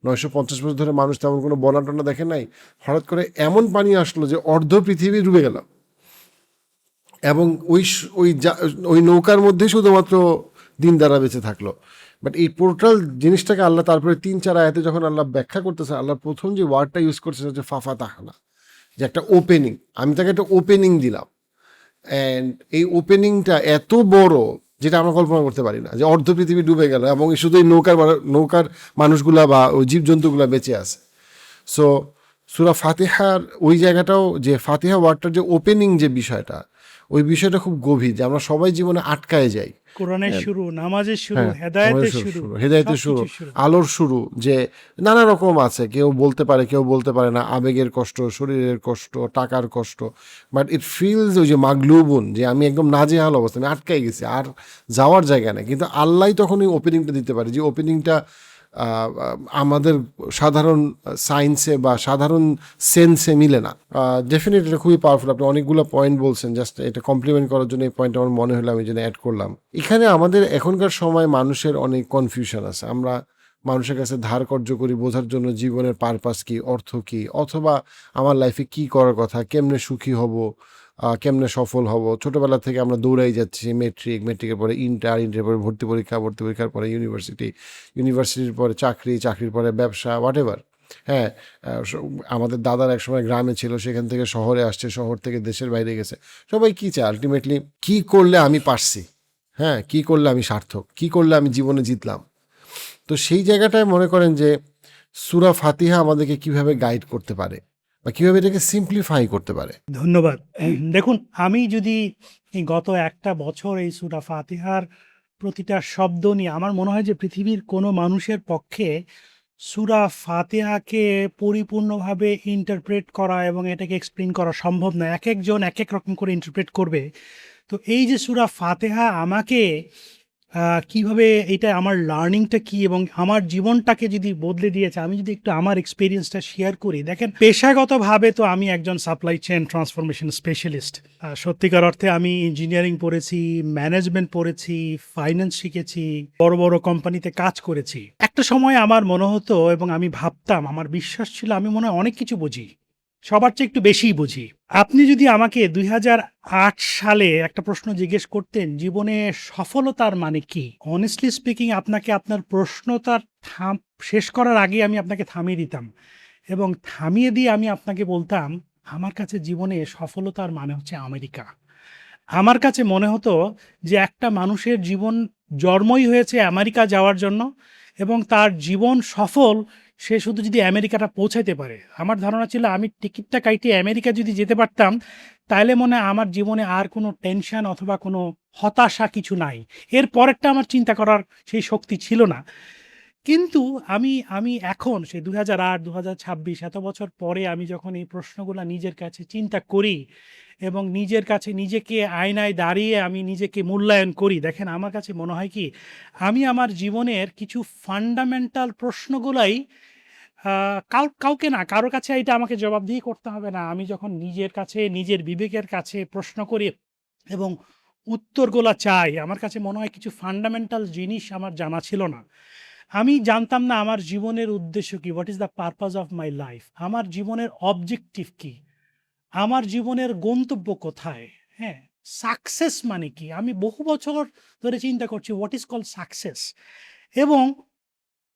950 বছর ধরে মানুষ তেমন কোনো বন্যা টন্যা দেখে নাই, হঠাৎ করে এমন পানি আসলো যে অর্ধ পৃথিবী ডুবে গেল, এবং ওই নৌকার মধ্যে শুধুমাত্র দিন দ্বারা বেঁচে থাকলো। বাট এই পোর্টাল জিনিসটাকে আল্লাহ তারপরে 3-4 আয়াতে যখন আল্লাহ ব্যাখ্যা করতেছে, আল্লাহ প্রথম যে ওয়ার্ডটা ইউজ করছে হচ্ছে ফাতাহনা, যে একটা ওপেনিং, আমি তাকে একটা ওপেনিং দিলাম। অ্যান্ড এই ওপেনিংটা এত বড় যেটা আমরা কল্পনা করতে পারি না, যে অর্ধ পৃথিবী ডুবে গেল এবং শুধু এই নৌকার মানুষগুলা বা ওই জীবজন্তুগুলা বেঁচে আছে। সো সূরা ফাতিহার ওই জায়গাটাও, যে ফাতিহা ওয়ার্ডটার যে ওপেনিং যে বিষয়টা, ওই বিষয়টা খুব গভীর, যে আমরা সবাই জীবনে আটকায় যাই। কোরআনের শুরু, নামাজের শুরু, হ্যাঁ, হেদায়েতের আমাদের শুরু, হেদায়েতের শুরু, সবকিছুর শুরু। আলোর শুরু, যে নানা রকম আছে, কেউ বলতে পারে কেউ বলতে পারে না, আবেগের কষ্ট, শরীরের কষ্ট, টাকার কষ্ট, বাট ইট ফিলস ওই যে মাগলুবুন, যে আমি একদম নাজেহাল অবস্থা, আমি আটকাই গেছি, আর যাওয়ার জায়গা নেই। কিন্তু আল্লাহ তখন ওই ওপেনিংটা দিতে পারে, যে ওপেনিংটা আমাদের সাধারণ সায়েন্সে বা সাধারণ সেন্সে মিলে না। ডেফিনেটলি এটা খুবই পাওয়ারফুল। আপনি অনেকগুলো পয়েন্ট বলছেন, জাস্ট এটা কমপ্লিমেন্ট করার জন্য এই পয়েন্ট আমার মনে হলো আমি যেন অ্যাড করলাম। এখানে আমাদের এখনকার সময় মানুষের অনেক কনফিউশন আছে। আমরা মানুষের কাছে ধার কর্য করি বোঝার জন্য জীবনের পারপাস কি, অর্থ কি, অথবা আমার লাইফে কি করার কথা, কেমনে সুখী হব, কেমনে সফল হব। ছোটোবেলা থেকে আমরা দৌড়াই যাচ্ছি, মেট্রিকের পরে ইন্টারের পরে ভর্তি পরীক্ষার পরে ইউনিভার্সিটির পরে চাকরির পরে ব্যবসা, হোয়াট এভার। হ্যাঁ, আমাদের দাদার একসময় গ্রামে ছিল, সেখান থেকে শহরে আসছে, শহর থেকে দেশের বাইরে গেছে। সবাই কী চায় আলটিমেটলি, কী করলে আমি পারছি, হ্যাঁ, কী করলে আমি সার্থক, কী করলে আমি জীবনে জিতলাম। তো সেই জায়গাটায় মনে করেন যে সূরা ফাতিহা আমাদেরকে কিভাবে গাইড করতে পারে বা কিভাবে এটাকে সিম্পলিফাই করতে পারে। ধন্যবাদ। দেখুন, আমি যদি এই গত একটা বছর এই সূরা ফাতিহার প্রতিটা শব্দ নিয়ে, আমার মনে হয় যে পৃথিবীর কোনো মানুষের পক্ষে সূরা ফাতিহাকে পরিপূর্ণভাবে ইন্টারপ্রেট করা এবং এটাকে এক্সপ্লেন করা সম্ভব নয়। একেকজন একেক রকম করে ইন্টারপ্রেট করবে। তো এই যে সূরা ফাতিহা আমাকে কিভাবে, এটা আমার লার্নিংটা কি এবং আমার জীবনটাকে যদি বদলে দিয়েছে, আমি যদি একটু আমার এক্সপিরিয়েন্সটা শেয়ার করি। দেখেন, পেশাগতভাবে তো আমি একজন সাপ্লাই চেইন ট্রান্সফরমেশন স্পেশালিস্ট। সত্যিকার অর্থে আমি ইঞ্জিনিয়ারিং পড়েছি, ম্যানেজমেন্ট পড়েছি, ফাইন্যান্স শিখেছি, বড় বড় কোম্পানিতে কাজ করেছি। একটা সময় আমার মনে হতো এবং আমি ভাবতাম, আমার বিশ্বাস ছিল আমি মনে হয় অনেক কিছু বুঝি, সবার চেয়ে একটু বেশিই বুঝি। আপনি যদি আমাকে 2008 সালে একটা প্রশ্ন জিজ্ঞেস করতেন, জীবনে সফলতার মানে কি, অনেস্টলি স্পিকিং আপনাকে আপনার প্রশ্নটার শেষ করার আগে আমি আপনাকে থামিয়ে দিতাম এবং থামিয়ে দিয়ে আমি আপনাকে বলতাম, আমার কাছে জীবনে সফলতার মানে হচ্ছে আমেরিকা। আমার কাছে মনে হতো যে একটা মানুষের জীবন জন্মই হয়েছে আমেরিকা যাওয়ার জন্য এবং তার জীবন সফল সে শুধু যদি আমেরিকাটা পৌঁছাইতে পারে। আমার ধারণা ছিল আমি টিকিটটা কাইটে আমেরিকা যদি যেতে পারতাম, তাহলে মনে হয় আমার জীবনে আর কোনো টেনশন অথবা কোনো হতাশা কিছু নাই। এর পরেরটা আমার চিন্তা করার সেই শক্তি ছিল না। কিন্তু আমি আমি এখন সেই 2008, 2026 এত বছর পরে আমি যখন এই প্রশ্নগুলো নিজের কাছে চিন্তা করি এবং নিজের কাছে নিজেকে আয়নায় দাঁড়িয়ে আমি নিজেকে মূল্যায়ন করি, দেখেন আমার কাছে মনে হয় কি, আমি আমার জীবনের কিছু ফান্ডামেন্টাল প্রশ্নগুলাই কাউকে না, কারো কাছে এটা আমাকে জবাবদিহি করতে হবে না। আমি যখন নিজের কাছে, নিজের বিবেকের কাছে প্রশ্ন করি এবং উত্তরগুলা চাই, আমার কাছে মনে হয় কিছু ফান্ডামেন্টাল জিনিস আমার জানা ছিল না। আমি জানতাম না আমার জীবনের উদ্দেশ্য কি, what is the purpose of my life, আমার জীবনের অবজেক্টিভ কি, আমার জীবনের গন্তব্য কোথায়। হ্যাঁ, সাকসেস মানে কি, আমি বহু বছর ধরে চিন্তা করছি হোয়াট ইজ কল সাকসেস। এবং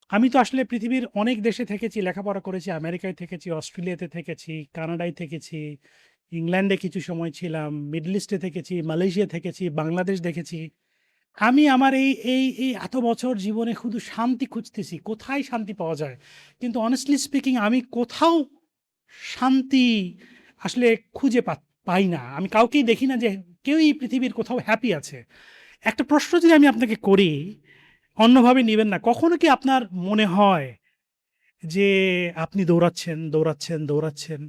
আমি তো আসলে পৃথিবীর অনেক দেশে থেকেছি, লেখাপড়া করেছি, আমেরিকায় থেকেছি, অস্ট্রেলিয়াতে থেকেছি, কানাডায় থেকেছি, ইংল্যান্ডে কিছু সময় ছিলাম, মিডল ইস্টে থেকেছি, মালয়েশিয়া থেকেছি, বাংলাদেশ দেখেছি। আমি আমার এই এত বছর জীবনে শুধু শান্তি খুঁজতেছি, কোথায় শান্তি পাওয়া যায়। কিন্তু অনেস্টলি স্পিকিং আমি কোথাও শান্তি আসলে খুঁজে পাই না। আমি কাউকেই দেখি না যে কেউই পৃথিবীর কোথাও হ্যাপি আছে। একটা প্রশ্ন যদি আমি আপনাকে করি, অন্যভাবে নেবেন না, কখনো কি আপনার মনে হয় যে আপনি দৌড়াচ্ছেন দৌড়াচ্ছেন দৌড়াচ্ছেন,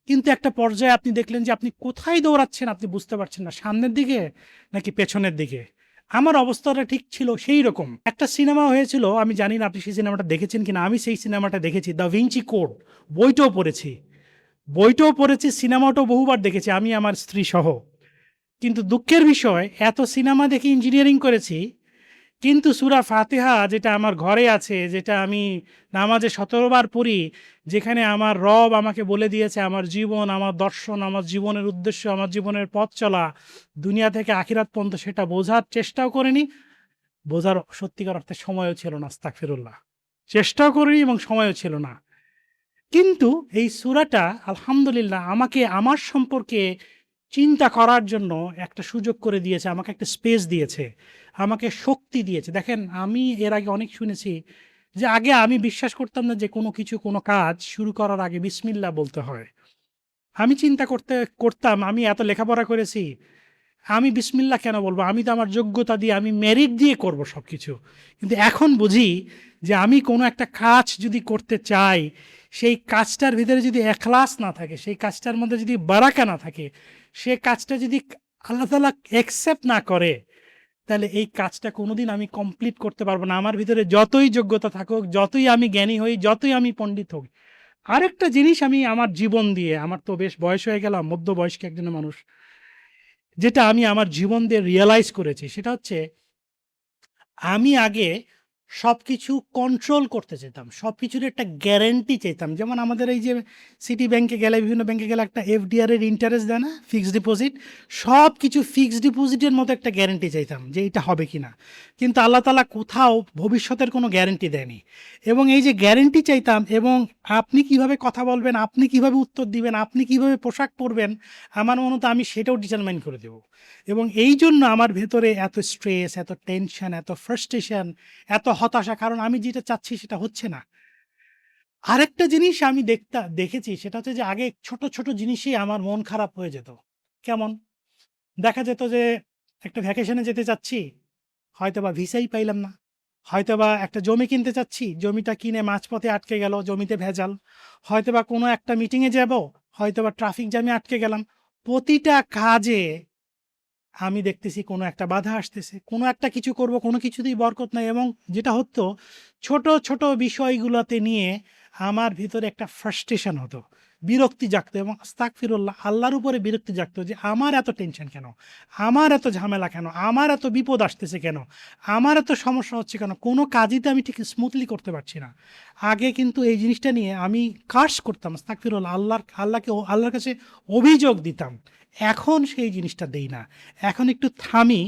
কিন্তু একটা পর্যায়ে আপনি দেখলেন যে আপনি কোথায় দৌড়াচ্ছেন আপনি বুঝতে পারছেন না, সামনের দিকে নাকি পেছনের দিকে? আমার অবস্থাটা ঠিক ছিল সেই রকম। একটা সিনেমা হয়েছিল, আমি জানি না আপনি সেই সিনেমাটা দেখেছেন কিনা, আমি সেই সিনেমাটা দেখেছি, দ্য ভিঞ্চি কোড। বইটাও পড়েছি, সিনেমাটাও বহুবার দেখেছি, আমি আমার স্ত্রী সহ। কিন্তু দুঃখের বিষয়, এত সিনেমা দেখে ইঞ্জিনিয়ারিং করেছি, কিন্তু সূরা ফাতিহা যেটা আমার ঘরে আছে, যেটা আমি নামাজে ১৭ বার পড়ি, যেখানে আমার রব আমাকে বলে দিয়েছে আমার জীবন, আমার দর্শন, আমার জীবনের উদ্দেশ্য, আমার জীবনের পথ চলা, দুনিয়া থেকে আখিরাত পর্যন্ত, সেটা বোঝার চেষ্টাও করিনি। বোঝার সত্যিকার অর্থে সময়ও ছিল না, আস্তাগফিরুল্লাহ। চেষ্টাও করিনি এবং সময়ও ছিল না। কিন্তু এই সূরাটা আলহামদুলিল্লাহ আমাকে আমার সম্পর্কে চিন্তা করার জন্য একটা সুযোগ করে দিয়েছে, আমাকে একটা স্পেস দিয়েছে, আমাকে শক্তি দিয়েছে। দেখেন, আমি এর আগে অনেক শুনেছি যে আগে আমি বিশ্বাস করতাম না যে কোনো কিছু, কোনো কাজ শুরু করার আগে বিসমিল্লাহ বলতে হয়। আমি চিন্তা করতাম, আমি এত লেখাপড়া করেছি, আমি বিসমিল্লাহ কেন বলবো? আমি তো আমার যোগ্যতা দিয়ে, আমি মেরিট দিয়ে করব সব কিছু। কিন্তু এখন বুঝি যে আমি কোনো একটা কাজ যদি করতে চাই, সেই কাজটার ভিতরে যদি এখলাস না থাকে, সেই কাজটার মধ্যে যদি বারাকা না থাকে, সে কাজটা যদি আল্লাহ তাআলা অ্যাকসেপ্ট না করে, তাহলে এই কাজটা কোনোদিন আমি কমপ্লিট করতে পারবো না। আমার ভিতরে যতই যোগ্যতা থাকুক, যতই আমি জ্ঞানী হই, যতই আমি পণ্ডিত হই। আরেকটা জিনিস আমি আমার জীবন দিয়ে, আমার তো বেশ বয়স হয়ে গেলাম, মধ্যবয়স্ক একজন মানুষ, যেটা আমি আমার জীবন দিয়ে রিয়ালাইজ করেছি, সেটা হচ্ছে আমি আগে সবকিছু কন্ট্রোল করতে চাইতাম। সবকিছুর একটা গ্যারান্টি চাইতাম। যেমন আমাদের এই যে সিটি ব্যাংকে গেলে, বিভিন্ন ব্যাংকে গেলে একটা এফডিআর এর ইন্টারেস্ট দেয় না? Fixed deposit. সবকিছু ফিক্সড ডিপোজিটের মতো একটা গ্যারান্টি চাইতাম যে এটা হবে কিনা। কিন্তু আল্লাহ তাআলা কোথাও ভবিষ্যতের কোনো গ্যারান্টি দেয়নি। এবং এই যে গ্যারান্টি চাইতাম, এবং আপনি কিভাবে কথা বলবেন, আপনি কিভাবে উত্তর দিবেন, আপনি কিভাবে পোশাক পরবেন, আমার মনে হতো আমি সেটাও ডিটারমাইন করে দেব। এবং এই জন্য আমার ভেতরে এত স্ট্রেস, এত টেনশন, এত ফ্রাস্ট্রেশন, এত হতাশা, কারণ আমি যেটা চাচ্ছি সেটা হচ্ছে না। আরেকটা জিনিস আমি দেখেছি, সেটা হচ্ছে যে আগে ছোট, ছোট জিনিসেই আমার মন খারাপ হয়ে যেত। কেমন? দেখা যেত যে একটা ভ্যাকেশনে যেতে চাচ্ছি, হয়তোবা ভিসাই পাইলাম না। হয়তোবা একটা জমি কিনতে চাচ্ছি, জমিটা কিনে মাঝপথে আটকে গেল, জমিতে ভেজাল। হয়তোবা কোনো একটা মিটিংয়ে যাব, হয়তোবা ট্রাফিক জ্যামে আটকে গেলাম। প্রতিটা কাজে আমি দেখতেছি কোনো একটা বাধা আসতেছে, কোনো একটা কিছু করব, কোনো কিছুতেই বরকত নাই। এবং যেটা হতো, ছোট ছোট বিষয়গুলোতে নিয়ে আমার ভিতরে একটা ফ্রাস্ট্রেশন হতো, বিরক্তি জাগতো, এবং আস্তাগফিরুল্লাহ, আল্লাহর উপরে বিরক্তি জাগতো যে আমার এত টেনশন কেন, আমার এত ঝামেলা কেন, আমার এত বিপদ আসতেছে কেন, আমার এত সমস্যা হচ্ছে কেন, কোনো কাজই তো আমি ঠিক স্মুথলি করতে পারছি না। আগে কিন্তু এই জিনিসটা নিয়ে আমি কার্স করতাম, আস্তাগফিরুল্লাহ, আল্লাহর কাছে অভিযোগ দিতাম। এখন সেই জিনিসটা দেই না। এখন একটু থামি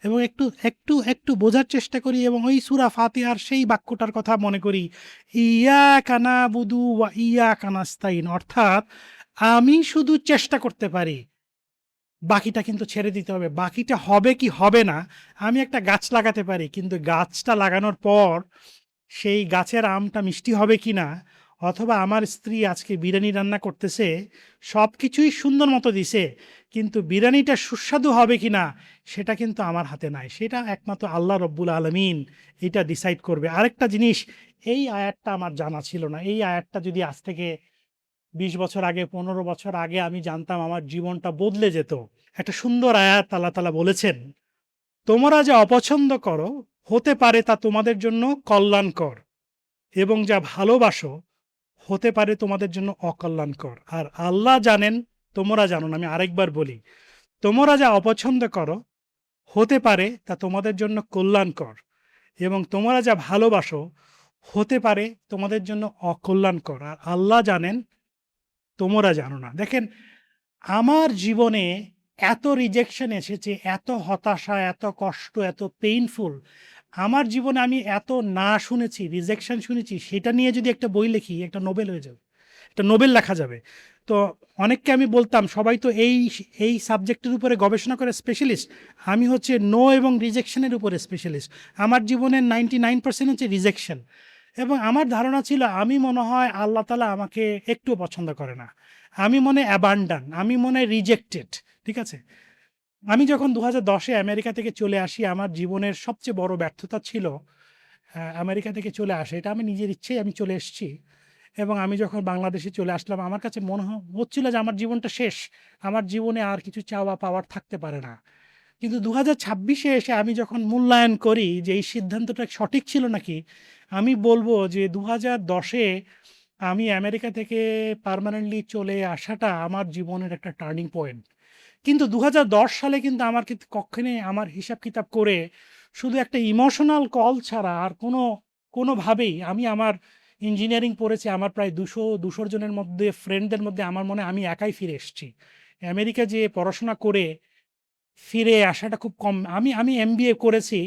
এবং একটু একটু একটু বোঝার চেষ্টা করি, এবং ওই সূরা ফাতিহার সেই বাক্যটার কথা মনে করি, ইয়াকা নাবুদু ওয়া ইয়াকা নাস্তাইন, অর্থাৎ আমি শুধু চেষ্টা করতে পারি, বাকিটা কিন্তু ছেড়ে দিতে হবে। বাকিটা হবে কি হবে না, আমি একটা গাছ লাগাতে পারি, কিন্তু গাছটা লাগানোর পর সেই গাছের আমটা মিষ্টি হবে কিনা, অথবা আমার স্ত্রী আজকে বিরিয়ানি রান্না করতেছে, সব কিছুই সুন্দর মতো দিছে, কিন্তু বিরিয়ানিটা সুস্বাদু হবে কিনা, সেটা কিন্তু আমার হাতে নাই। সেটা একমাত্র আল্লাহ রব্বুল আলমিন এটা ডিসাইড করবে। আরেকটা জিনিস, এই আয়াতটা আমার জানা ছিল না। এই আয়াতটা যদি আজ থেকে ২০ বছর আগে, ১৫ বছর আগে আমি জানতাম, আমার জীবনটা বদলে যেত। একটা সুন্দর আয়াত আল্লাহ তাআলা বলেছেন, তোমরা যা অপছন্দ করো হতে পারে তা তোমাদের জন্য কল্যাণকর, এবং যা ভালোবাসো হতে পারে তোমাদের জন্য অকল্যাণকর। আর আল্লাহ জানেন, তোমরা জানো না। আমি আরেকবার বলি, তোমরা যা অপছন্দ করো হতে পারে তা তোমাদের জন্য কল্যাণকর, এবং তোমরা যা ভালোবাসো হতে পারে তোমাদের জন্য অকল্যাণকর, আর আল্লাহ জানেন, তোমরা জানো না। দেখেন, আমার জীবনে এত রিজেকশন এসেছে, এত হতাশা, এত কষ্ট, এত পেইনফুল। আমার জীবনে আমি এত না শুনেছি, রিজেকশন শুনেছি, সেটা নিয়ে যদি একটা বই লিখি, একটা নোবেল হয়ে যাবে, একটা নোবেল লেখা যাবে। তো অনেককে আমি বলতাম, সবাই তো এই এই সাবজেক্টের উপরে গবেষণা করে স্পেশালিস্ট, আমি হচ্ছে নো এবং রিজেকশনের উপরে স্পেশালিস্ট। আমার জীবনের 99% হচ্ছে রিজেকশন। এবং আমার ধারণা ছিল, আমি মনে হয় আল্লাহ তাআলা আমাকে একটুও পছন্দ করে না, আমি মনে অ্যাবান্ডান, আমি মনে রিজেক্টেড। ঠিক আছে, আমি যখন 2010-এ আমেরিকা থেকে চলে আসি, আমার জীবনের সবচেয়ে বড় ব্যর্থতা ছিল আমেরিকা থেকে চলে আসে। এটা আমি নিজের ইচ্ছেই আমি চলে এসেছি। এবং আমি যখন বাংলাদেশে চলে আসলাম, আমার কাছে মনে হচ্ছিল যে আমার জীবনটা শেষ, আমার জীবনে আর কিছু চাওয়া পাওয়ার থাকতে পারে না। কিন্তু 2026-এ এসে আমি যখন মূল্যায়ন করি যে এই সিদ্ধান্তটা সঠিক ছিল নাকি, আমি বলবো যে 2010-এ আমি আমেরিকা থেকে পার্মানেন্টলি চলে আসাটা আমার জীবনের একটা টার্নিং পয়েন্ট। কিন্তু 2010 সালে কিন্তু আমার কিন্তু কক্ষণে আমার হিসাব কিতাব করে শুধু একটা ইমোশনাল কল ছাড়া আর কোনোভাবেই আমি আমার ইঞ্জিনিয়ারিং পড়েছি, আমার প্রায় 200 জনের মধ্যে ফ্রেন্ডদের মধ্যে আমার মনে হয় আমি একাই ফিরে এসেছি। আমেরিকা যেয়ে পড়াশোনা করে ফিরে আসাটা খুব কম। আমি আমি এমবিএ করেছি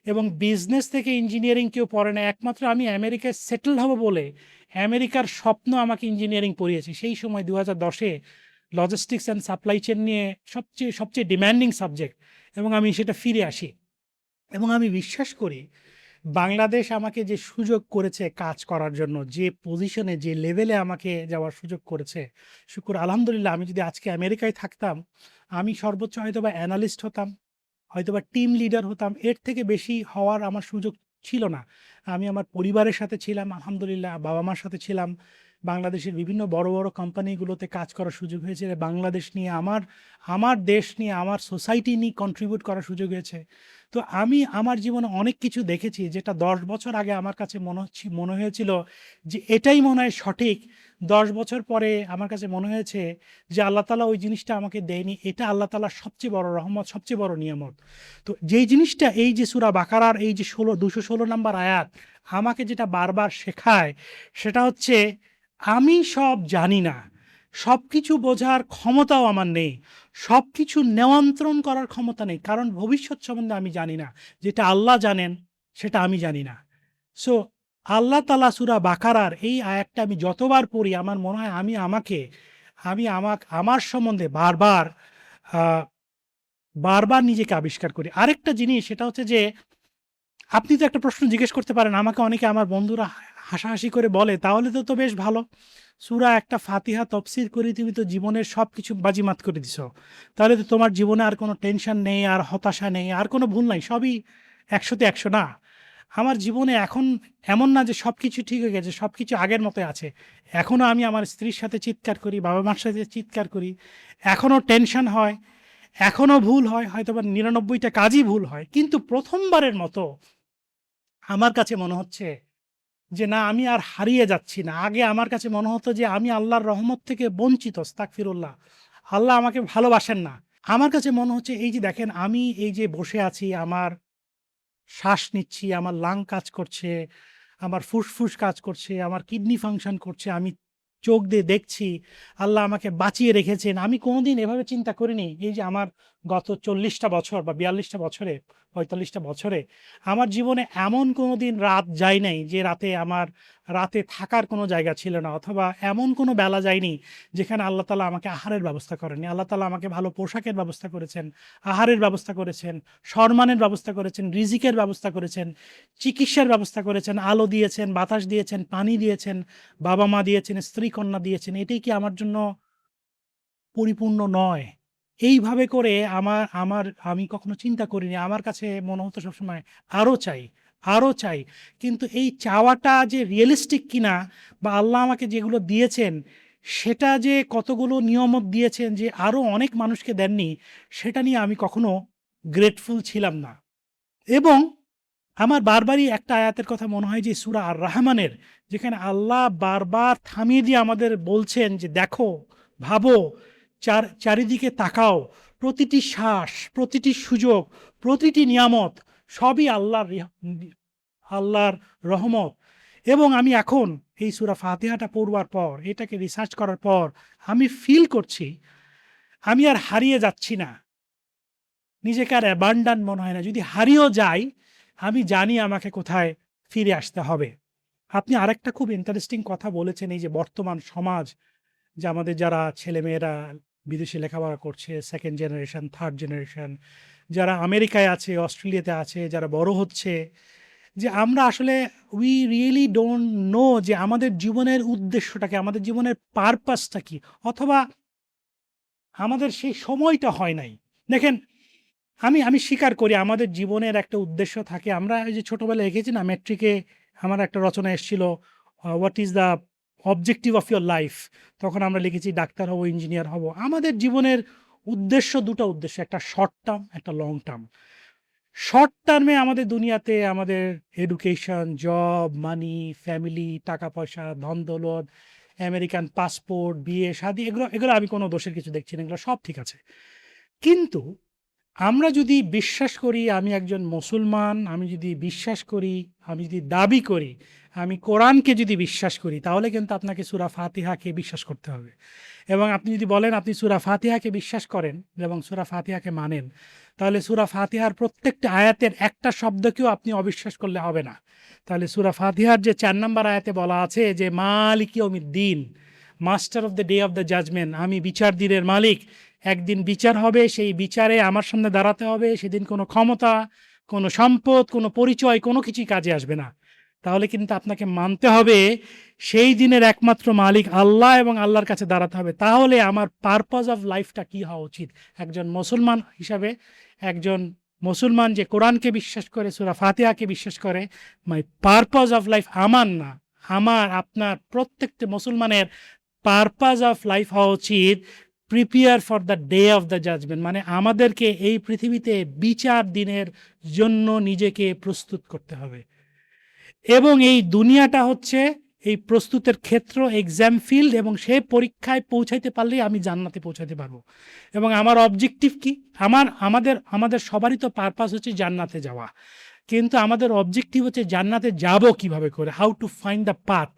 এবং বিজনেস থেকে ইঞ্জিনিয়ারিং কেউ পড়ে না। একমাত্র আমি আমেরিকায় সেটেল হব বলে আমেরিকার স্বপ্ন আমাকে ইঞ্জিনিয়ারিং পড়িয়েছে। সেই সময় 2010-এ লজিস্টিক্স অ্যান্ড সাপ্লাই চেইন নিয়ে সবচেয়ে সবচেয়ে ডিম্যান্ডিং সাবজেক্ট, এবং আমি সেটা ফিরে আসি। এবং আমি বিশ্বাস করি, বাংলাদেশ আমাকে যে সুযোগ করেছে কাজ করার জন্য, যে পজিশনে, যে লেভেলে আমাকে যাওয়ার সুযোগ করেছে, শুকুর আলহামদুলিল্লাহ। আমি যদি আজকে আমেরিকায় থাকতাম, আমি সর্বোচ্চ হয়তোবা অ্যানালিস্ট হতাম, হয়তোবা টিম লিডার হতাম, এর থেকে বেশি হওয়ার আমার সুযোগ ছিল না। আমি আমার পরিবারের সাথে ছিলাম, আলহামদুলিল্লাহ, বাবা মার সাথে ছিলাম। বাংলাদেশের বিভিন্ন বড় বড় কোম্পানিগুলোতে কাজ করার সুযোগ হয়েছে। বাংলাদেশ নিয়ে, আমার আমার দেশ নিয়ে, আমার সোসাইটি নিয়ে কন্ট্রিবিউট করার সুযোগ হয়েছে। তো আমি আমার জীবনে অনেক কিছু দেখেছি যেটা 10 বছর আগে আমার কাছে মনে হয়েছিল যে এটাই মনে হয় সঠিক। 10 বছর পরে আমার কাছে মনে হয়েছে যে আল্লাহ তাআলা ওই জিনিসটা আমাকে দেয়নি, এটা আল্লাহ তাআলার সবচেয়ে বড় রহমত, সবচেয়ে বড় নিয়ামত। তো যেই জিনিসটা, এই যে সূরা বাকারার এই যে 216 নম্বর আয়াত আমাকে যেটা বারবার শেখায়, সেটা হচ্ছে, আমি সব জানি না, সব কিছু বোঝার ক্ষমতাও আমার নেই, সব কিছু নিয়ন্ত্রণ করার ক্ষমতা নেই, কারণ ভবিষ্যৎ সম্বন্ধে আমি জানি না। যেটা আল্লাহ জানেন সেটা আমি জানি না। সো আল্লাহ তাআলা সূরা বাকারার এই আয়াতটা আমি যতবার পড়ি, আমার মনে হয় আমার সম্বন্ধে বারবার আহ, বারবার নিজেকে আবিষ্কার করি। আরেকটা জিনিস, সেটা হচ্ছে যে, আপনি তো একটা প্রশ্ন জিজ্ঞেস করতে পারেন, আমাকে অনেকে আমার বন্ধুরা হাসাহাসি করে বলে, তাহলে তো বেশ ভালো, সূরা একটা ফাতিহা তফসির করে তুমি তো জীবনের সব কিছু বাজিমাত করে দিছো, তাহলে তো তোমার জীবনে আর কোনো টেনশন নেই, আর হতাশা নেই, আর কোনো ভুল নাই, সবই 100-তে 100। না, আমার জীবনে এখন এমন না যে সব কিছু ঠিক হয়ে গেছে, সব কিছু আগের মতো আছে। এখনও আমি আমার স্ত্রীর সাথে চিৎকার করি, বাবা মার সাথে চিৎকার করি, এখনও টেনশন হয়, এখনও ভুল হয়, হয়তো বা 99টা কাজই ভুল হয়। কিন্তু প্রথমবারের মতো আমার কাছে মনে হচ্ছে যে না, আমি আর হারিয়ে যাচ্ছি না। আগে আমার কাছে মনে হতো যে আমি আল্লাহর রহমত থেকে বঞ্চিত, আস্তাগফিরুল্লাহ, আল্লাহ আমাকে ভালোবাসেন না। আমার কাছে মনে হচ্ছে, এই যে দেখেন, আমি এই যে বসে আছি, আমার শ্বাস নিচ্ছি, আমার লাং কাজ করছে, আমার ফুসফুস কাজ করছে, আমার কিডনি ফাংশন করছে, আমি চোখ দিয়ে দেখছি, আল্লাহ আমাকে বাঁচিয়ে রেখেছেন। আমি কোনোদিন এভাবে চিন্তা করিনি, এই যে আমার গত 40টা বছর বা 42টা বছরে, 45টা বছরে আমার জীবনে এমন কোনো দিন রাত যায় নাই যে রাতে থাকার কোনো জায়গা ছিল না, অথবা এমন কোনো বেলা যায়নি যেখানে আল্লাহ তাআলা আমাকে আহারের ব্যবস্থা করেনি। আল্লাহ তাআলা আমাকে ভালো পোশাকের ব্যবস্থা করেছেন, আহারের ব্যবস্থা করেছেন, সম্মানের ব্যবস্থা করেছেন, রিজিকের ব্যবস্থা করেছেন, চিকিৎসার ব্যবস্থা করেছেন, আলো দিয়েছেন, বাতাস দিয়েছেন, পানি দিয়েছেন, বাবা মা দিয়েছেন, স্ত্রী কন্যা দিয়েছেন। এটাই কি আমার জন্য পরিপূর্ণ নয়? এইভাবে করে আমার আমার আমি কখনো চিন্তা করিনি। আমার কাছে মনে হতো সবসময়, আরো চাই, আরো চাই। কিন্তু এই চাওয়াটা যে রিয়ালিস্টিক কিনা, বা আল্লাহ আমাকে যেগুলো দিয়েছেন সেটা যে কতগুলো নিয়ামত দিয়েছেন যে আরো অনেক মানুষকে দেননি, সেটা নিয়ে আমি কখনো গ্রেটফুল ছিলাম না। এবং আমার বারবারই একটা আয়াতের কথা মনে হয়, যে সূরা আর রহমানের, যেখানে আল্লাহ বারবার থামিয়ে দিয়ে আমাদের বলছেন যে দেখো, ভাবো, চারিদিকে তাকাও, প্রতিটি শ্বাস, প্রতিটি সুযোগ, প্রতিটি নিয়ামত সবই আল্লাহর রহমত। এবং আমি এখন এই সূরা ফাতিহাটা পড়বার পর, এটাকে রিসার্চ করার পর আমি ফিল করছি আমি আর হারিয়ে যাচ্ছি না। নিজেকে আর অ্যাবান্ডন মনে হয় না। যদি হারিয়েও যাই, আমি জানি আমাকে কোথায় ফিরে আসতে হবে। আপনি আরেকটা খুব ইন্টারেস্টিং কথা বলেছেন, এই যে বর্তমান সমাজ, যে আমাদের যারা ছেলেমেয়েরা বিদেশে লেখাপড়া করছে, সেকেন্ড জেনারেশন, থার্ড জেনারেশন, যারা আমেরিকায় আছে, অস্ট্রেলিয়াতে আছে, যারা বড় হচ্ছে, যে আমরা আসলে উই রিয়েলি ডোন্ট নো যে আমাদের জীবনের উদ্দেশ্যটা কি, আমাদের জীবনের পারপাসটা কি, অথবা আমাদের সেই সময়টা হয় নাই। দেখেন, আমি আমি স্বীকার করি আমাদের জীবনের একটা উদ্দেশ্য থাকে। আমরা ওই যে ছোটবেলায় লিখেছি না, মেট্রিকে আমার একটা রচনা এসেছিল, what is the objective of your life. তখন আমরা লিখেছি ডাক্তার হব, ইঞ্জিনিয়ার হব। আমাদের জীবনের উদ্দেশ্য, দুটো উদ্দেশ্য, একটা শর্ট টার্ম, একটা লং টার্ম। শর্ট টার্মে আমাদের দুনিয়াতে আমাদের এডুকেশন, জব, মানি, ফ্যামিলি, টাকা পয়সা, ধন দৌলত, আমেরিকান পাসপোর্ট, বিয়ে শাদী, এগুলো এগুলো আমি কোনো দোষের কিছু দেখছি না, এগুলো সব ঠিক আছে। কিন্তু আমরা যদি বিশ্বাস করি আমি একজন মুসলমান, আমি যদি বিশ্বাস করি, আমি যদি দাবি করি আমি কোরআনকে যদি বিশ্বাস করি, তাহলে কিন্তু আপনাকে সূরা ফাতিহাকে বিশ্বাস করতে হবে। এবং আপনি যদি বলেন আপনি সূরা ফাতিহাকে বিশ্বাস করেন এবং সূরা ফাতিহাকে মানেন, তাহলে সূরা ফাতিহার প্রত্যেকটা আয়াতের একটা শব্দকেও আপনি অবিশ্বাস করলে হবে না। তাহলে সূরা ফাতিহার যে 4 নম্বর আয়াতে বলা আছে যে মালিক ইয়াউমিদ্দিন, master of the day of the judgment, আমি বিচার দিনের মালিক, একদিন বিচার হবে, সেই বিচারে আমার সামনে দাঁড়াতে হবে, সেদিন কোনো ক্ষমতা, কোনো সম্পদ, কোনো পরিচয়, কোনো কিছুই কাজে আসবে না। তাহলে কিন্তু আপনাকে মানতে হবে সেই দিনের একমাত্র মালিক আল্লাহ, এবং আল্লাহর কাছে দাঁড়াতে হবে। তাহলে আমার পারপাস অফ লাইফটা কি হওয়া উচিত একজন মুসলমান হিসাবে? একজন মুসলমান যে কোরআনকে বিশ্বাস করে, সূরা ফাতিহাকে বিশ্বাস করে, মাই পারপাস অফ লাইফ, আমার না, আমার, আপনার, প্রত্যেকটা মুসলমানের পারপাস অফ লাইফ হওয়া উচিত prepare for the day of the judgement, মানে আমাদেরকে এই পৃথিবীতে বিচার দিনের জন্য নিজেকে প্রস্তুত করতে হবে। এবং এই দুনিয়াটা হচ্ছে এই প্রস্তুতের ক্ষেত্র, এক্সাম ফিল্ড, এবং সে পরীক্ষায় পৌঁছাইতে পারলেই আমি জান্নাতে পৌঁছাতে পারবো। এবং আমার অবজেক্টিভ কি? আমাদের সবারই তো পারপাস হচ্ছে জান্নাতে যাওয়া, কিন্তু আমাদের অবজেক্টিভ হচ্ছে জান্নাতে যাব কিভাবে করে, how to find the path.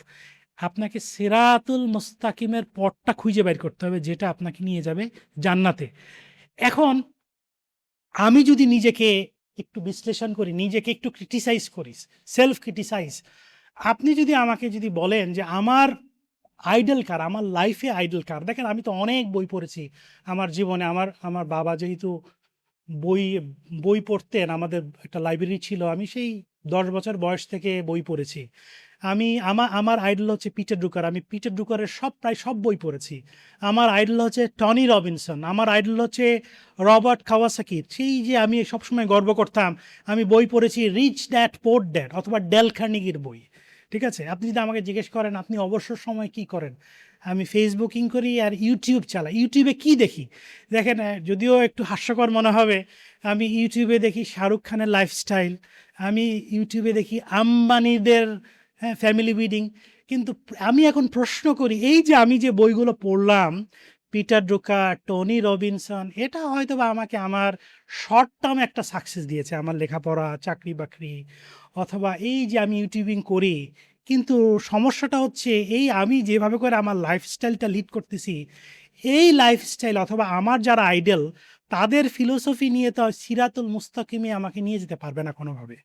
আপনাকে সিরাতুল মুস্তাকিমের পথটা খুঁজে বের করতে হবে, যেটা আপনাকে নিয়ে যাবে জান্নাতে। এখন আমি যদি নিজেকে একটু বিশ্লেষণ করি, নিজেকে একটু ক্রিটিসাইজ করি, সেলফ ক্রিটিসাইজ, আপনি যদি আমাকে যদি বলেন যে আমার আইডল কার, আমার লাইফে আইডল কার, দেখেন আমি তো অনেক বই পড়েছি আমার জীবনে। আমার আমার বাবা যেহেতু বই বই পড়তেন, আমাদের একটা লাইব্রেরি ছিল, আমি সেই 10 বছর বয়স থেকে বই পড়েছি। আমার আইডল হচ্ছে পিটার ড্রুকার, আমি পিটার ড্রুকারের প্রায় সব বই পড়েছি। আমার আইডল হচ্ছে টনি রবিনসন, আমার আইডল হচ্ছে রবার্ট কাওয়াসাকি। সেই যে আমি সবসময় গর্ব করতাম, আমি বই পড়েছি রিচ ড্যাড পোর ড্যাড অথবা ডেল কার্নেগির বই। ঠিক আছে, আপনি যদি আমাকে জিজ্ঞেস করেন আপনি অবসর সময় কি করেন, আমি ফেসবুকিং করি আর ইউটিউব চালাই। ইউটিউবে কি দেখি দেখেন, যদিও একটু হাস্যকর মনে হবে, আমি ইউটিউবে দেখি শাহরুখ খানের লাইফস্টাইল, আমি ইউটিউবে দেখি আম্বানিদের ফ্যামিলি উইডিং। কিন্তু আমি এখন প্রশ্ন করি, এই যে আমি যে বইগুলো পড়লাম, পিটার ড্রুকার, টনি রবিনসন, এটা হয়তো বা আমাকে আমার শর্ট টার্ম একটা সাকসেস দিয়েছে, আমার লেখাপড়া, চাকরি বাকরি, অথবা এই যে আমি ইউটিউবিং করি। কিন্তু সমস্যাটা হচ্ছে এই আমি যেভাবে করে আমার লাইফস্টাইলটা লিড করতেছি, এই লাইফস্টাইল অথবা আমার যারা আইডল, তাদের ফিলোসফি নিয়ে তো সিরাতুল মুস্তাকিমে আমাকে নিয়ে যেতে পারবে না কোনোভাবে।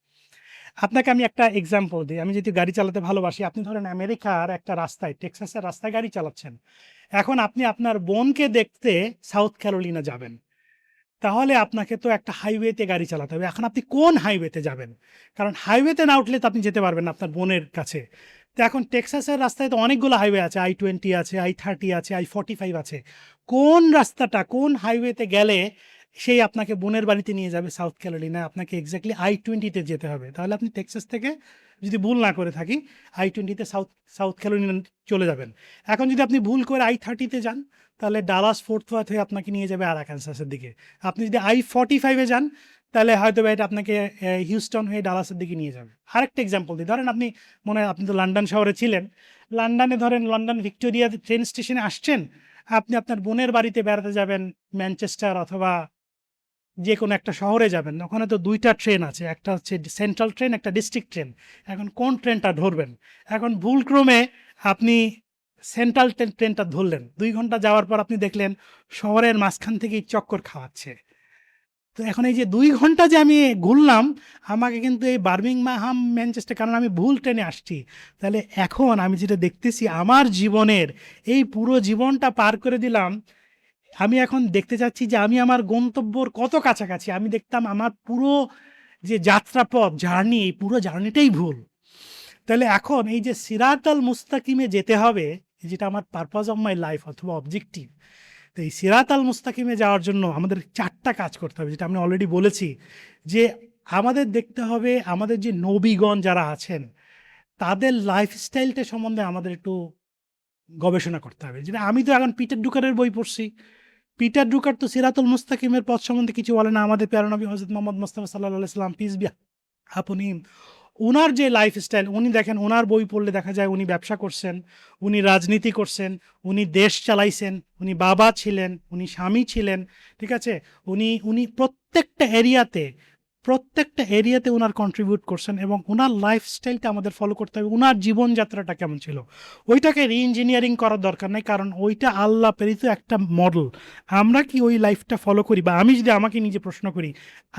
আপনাকে আমি একটা এক্সাম্পল দিই। আমি যেহেতু গাড়ি চালাতে ভালোবাসি, আপনি ধরেন আমেরিকার একটা রাস্তায়, টেক্সাসের রাস্তায় গাড়ি চালাচ্ছেন। এখন আপনি আপনার বোনকে দেখতে সাউথ ক্যারোলিনা যাবেন, তাহলে আপনাকে তো একটা হাইওয়েতে গাড়ি চালাতে হবে। এখন আপনি কোন হাইওয়েতে যাবেন? কারণ হাইওয়েতে না উঠলে তো আপনি যেতে পারবেন না আপনার বোনের কাছে। তো এখন টেক্সাসের রাস্তায় তো অনেকগুলো হাইওয়ে আছে, I-20 আছে, I-30 আছে, I-45 আছে। কোন রাস্তাটা, কোন হাইওয়েতে গেলে সেই আপনাকে বোনের বাড়িতে নিয়ে যাবে সাউথ ক্যারোলিনায়? আপনাকে এক্স্যাক্টলি I-20-তে যেতে হবে। তাহলে আপনি টেক্সাস থেকে, যদি ভুল না করে থাকি, I-20-তে সাউথ ক্যারোলিনা চলে যাবেন। এখন যদি আপনি ভুল করে I-30-তে যান, তাহলে ডালাস ফোর্ট ওয়ার্থ হয়ে আপনাকে নিয়ে যাবে আরাকানসাসের দিকে। আপনি যদি I-45-এ যান, তাহলে হয়তো বা এটা আপনাকে হিউস্টন হয়ে ডালাসের দিকে নিয়ে যাবে। আরেকটা এক্সাম্পল দিই, ধরেন আপনি মনে হয় আপনি তো লন্ডন শহরে ছিলেন, লন্ডনে ধরেন লন্ডন ভিক্টোরিয়া ট্রেন স্টেশনে আসছেন, আপনি আপনার বোনের বাড়িতে বেড়াতে যাবেন ম্যানচেস্টার অথবা যে কোনো একটা শহরে যাবেন, ওখানে তো 2টা ট্রেন আছে, একটা হচ্ছে সেন্ট্রাল ট্রেন, একটা ডিস্ট্রিক্ট ট্রেন। এখন কোন ট্রেনটা ধরবেন? এখন ভুলক্রমে আপনি সেন্ট্রাল ট্রেনটা ধরলেন, 2 ঘন্টা যাওয়ার পর আপনি দেখলেন শহরের মাঝখান থেকেই চক্কর খাওয়াচ্ছে। তো এখন এই যে 2 ঘন্টা যে আমি ঘুরলাম, আমাকে কিন্তু এই বার্মিংহাম ম্যানচেস্টার, কারণ আমি ভুল ট্রেনে আসছি। তাহলে এখন আমি যেটা দেখতেছি, আমার জীবনের এই পুরো জীবনটা পার করে দিলাম, আমি এখন দেখতে চাচ্ছি যে আমি আমার গন্তব্যর কত কাছাকাছি। আমি দেখতাম আমার পুরো যে যাত্রাপথ, জার্নি, এই পুরো জার্নিটাই ভুল। তাহলে এখন এই যে সিরাতাল মুস্তাকিমে যেতে হবে, যেটা আমার পারপাস অফ মাই লাইফ অথবা অবজেক্টিভ, তো এই সিরাতাল মুস্তাকিমে যাওয়ার জন্য আমাদের 4টা কাজ করতে হবে, যেটা আমি অলরেডি বলেছি। যে আমাদের দেখতে হবে আমাদের যে নবীগণ যারা আছেন, তাদের লাইফস্টাইলটা সম্বন্ধে আমাদের একটু গবেষণা করতে হবে। যেটা আমি তো এখন পিটার ডুকারের বই পড়ছি। পিটার ড্রুকার তো সিরাতুল মুস্তাকিমের পথ সম্বন্ধে কিছু বলে না। আমাদের প্যারা নবী হযরত মুহাম্মদ মুস্তাফা সাল্লাল্লাহু আলাইহি সাল্লাম, পিস বি আপন হিম, উনার যে লাইফস্টাইল, উনি দেখেন ওনার বই পড়লে দেখা যায় উনি ব্যবসা করছেন, উনি রাজনীতি করছেন, উনি দেশ চালাইছেন, উনি বাবা ছিলেন, উনি স্বামী ছিলেন, ঠিক আছে? উনি উনি প্রত্যেকটা এরিয়াতে ওনার কন্ট্রিবিউট করছেন, এবং ওনার লাইফস্টাইলটা আমাদের ফলো করতে হবে। ওনার জীবনযাত্রাটা কেমন ছিল, ওইটাকে রিইঞ্জিনিয়ারিং করার দরকার নেই, কারণ ওইটা আল্লাহ প্রেরিত একটা মডেল। আমরা কি ওই লাইফটা ফলো করি? বা আমি যদি আমাকে নিজে প্রশ্ন করি,